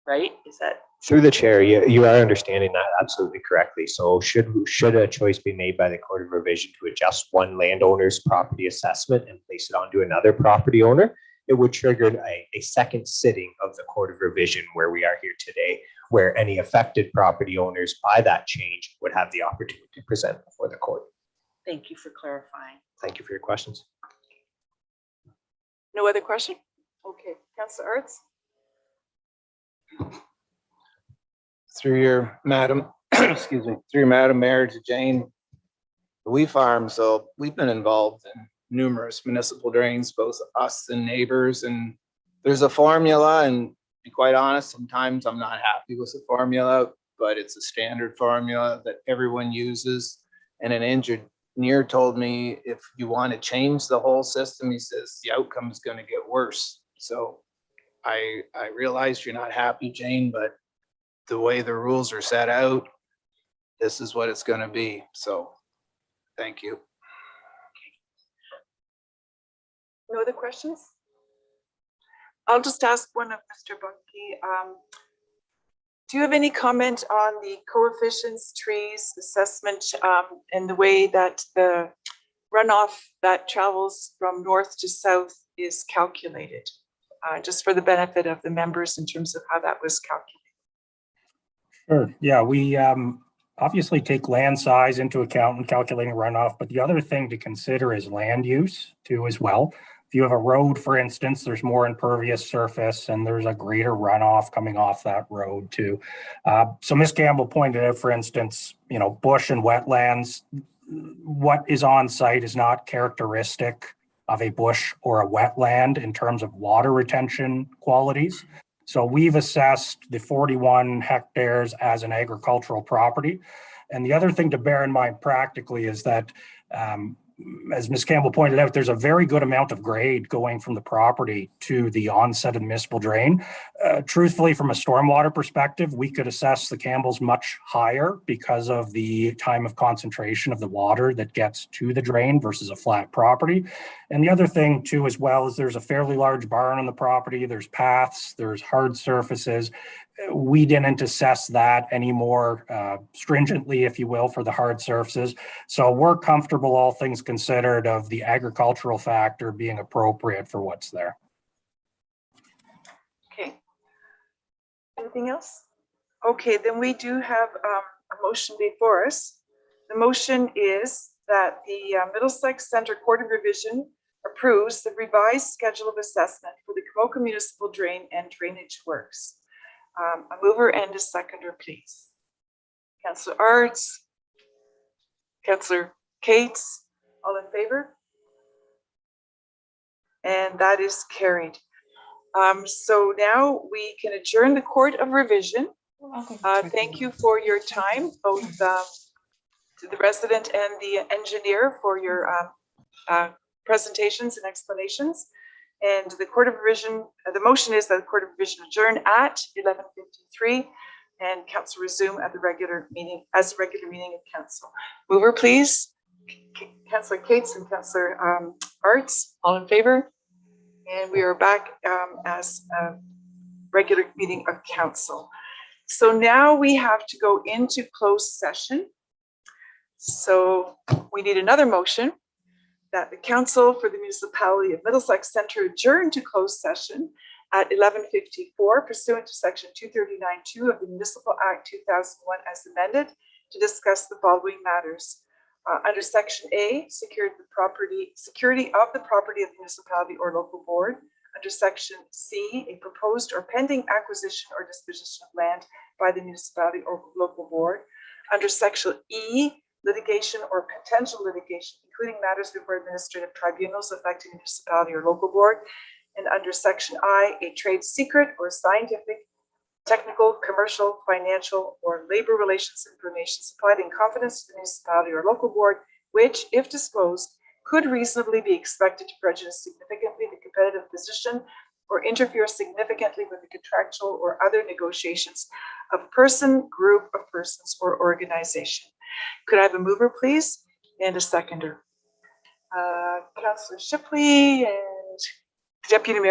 right? Is that? Through the chair, you are understanding that absolutely correctly. So should a choice be made by the Court of Revision to adjust one landowner's property assessment and place it onto another property owner, it would trigger a second sitting of the Court of Revision where we are here today, where any affected property owners by that change would have the opportunity to present before the court. Thank you for clarifying. Thank you for your questions. No other question? Okay, Councillor Arts? Through your madam, excuse me, through your Madam Mayor to Jane. We farm, so we've been involved in numerous municipal drains, both us and neighbors, and there's a formula, and to be quite honest, sometimes I'm not happy with the formula, but it's a standard formula that everyone uses. And an engineer told me, if you want to change the whole system, he says the outcome is going to get worse. So I realize you're not happy, Jane, but the way the rules are set out, this is what it's going to be. So thank you. No other questions? I'll just ask one of Mr. Bunke. Do you have any comment on the coefficients, trees, assessment, and the way that the runoff that travels from north to south is calculated? Just for the benefit of the members in terms of how that was calculated. Sure. Yeah, we obviously take land size into account in calculating runoff, but the other thing to consider is land use too as well. If you have a road, for instance, there's more impervious surface and there's a greater runoff coming off that road too. So Ms. Campbell pointed out, for instance, bush and wetlands, what is on site is not characteristic of a bush or a wetland in terms of water retention qualities. So we've assessed the 41 hectares as an agricultural property. And the other thing to bear in mind practically is that, as Ms. Campbell pointed out, there's a very good amount of grade going from the property to the onset of the municipal drain. Truthfully, from a stormwater perspective, we could assess the Campbells much higher because of the time of concentration of the water that gets to the drain versus a flat property. And the other thing too, as well, is there's a fairly large barn on the property. There's paths, there's hard surfaces. We didn't assess that any more stringently, if you will, for the hard surfaces. So we're comfortable, all things considered, of the agricultural factor being appropriate for what's there. Okay. Anything else? Okay, then we do have a motion before us. The motion is that the Middlesex Centre Court of Revision approves the revised schedule of assessment for the Kamoka Municipal Drain and Drainage Works. A mover and a seconder, please. Councillor Arts, Councillor Cates, all in favor? And that is carried. So now we can adjourn the Court of Revision. Thank you for your time, both to the resident and the engineer, for your presentations and explanations. And the Court of Revision, the motion is that the Court of Revision adjourn at 11:53 and council resume at the regular meeting, as a regular meeting of council. Mover, please. Councillor Cates and Councillor Arts, all in favor? And we are back as a regular meeting of council. So now we have to go into closed session. So we need another motion that the council for the municipality of Middlesex Centre adjourn to closed session at 11:54 pursuant to section 239(2) of the Municipal Act 2001 as amended to discuss the following matters. Under section A, security of the property of the municipality or local board. Under section C, a proposed or pending acquisition or disposition of land by the municipality or local board. Under section E, litigation or potential litigation, including matters before administrative tribunals affecting municipality or local board. And under section I, a trade secret or scientific, technical, commercial, financial, or labor relations information supplied in confidence to the municipality or local board, which, if disclosed, could reasonably be expected to prejudice significantly the competitive position or interfere significantly with the contractual or other negotiations of a person, group of persons, or organization. Could I have a mover, please, and a seconder? Councillor Shipley and Deputy Mayor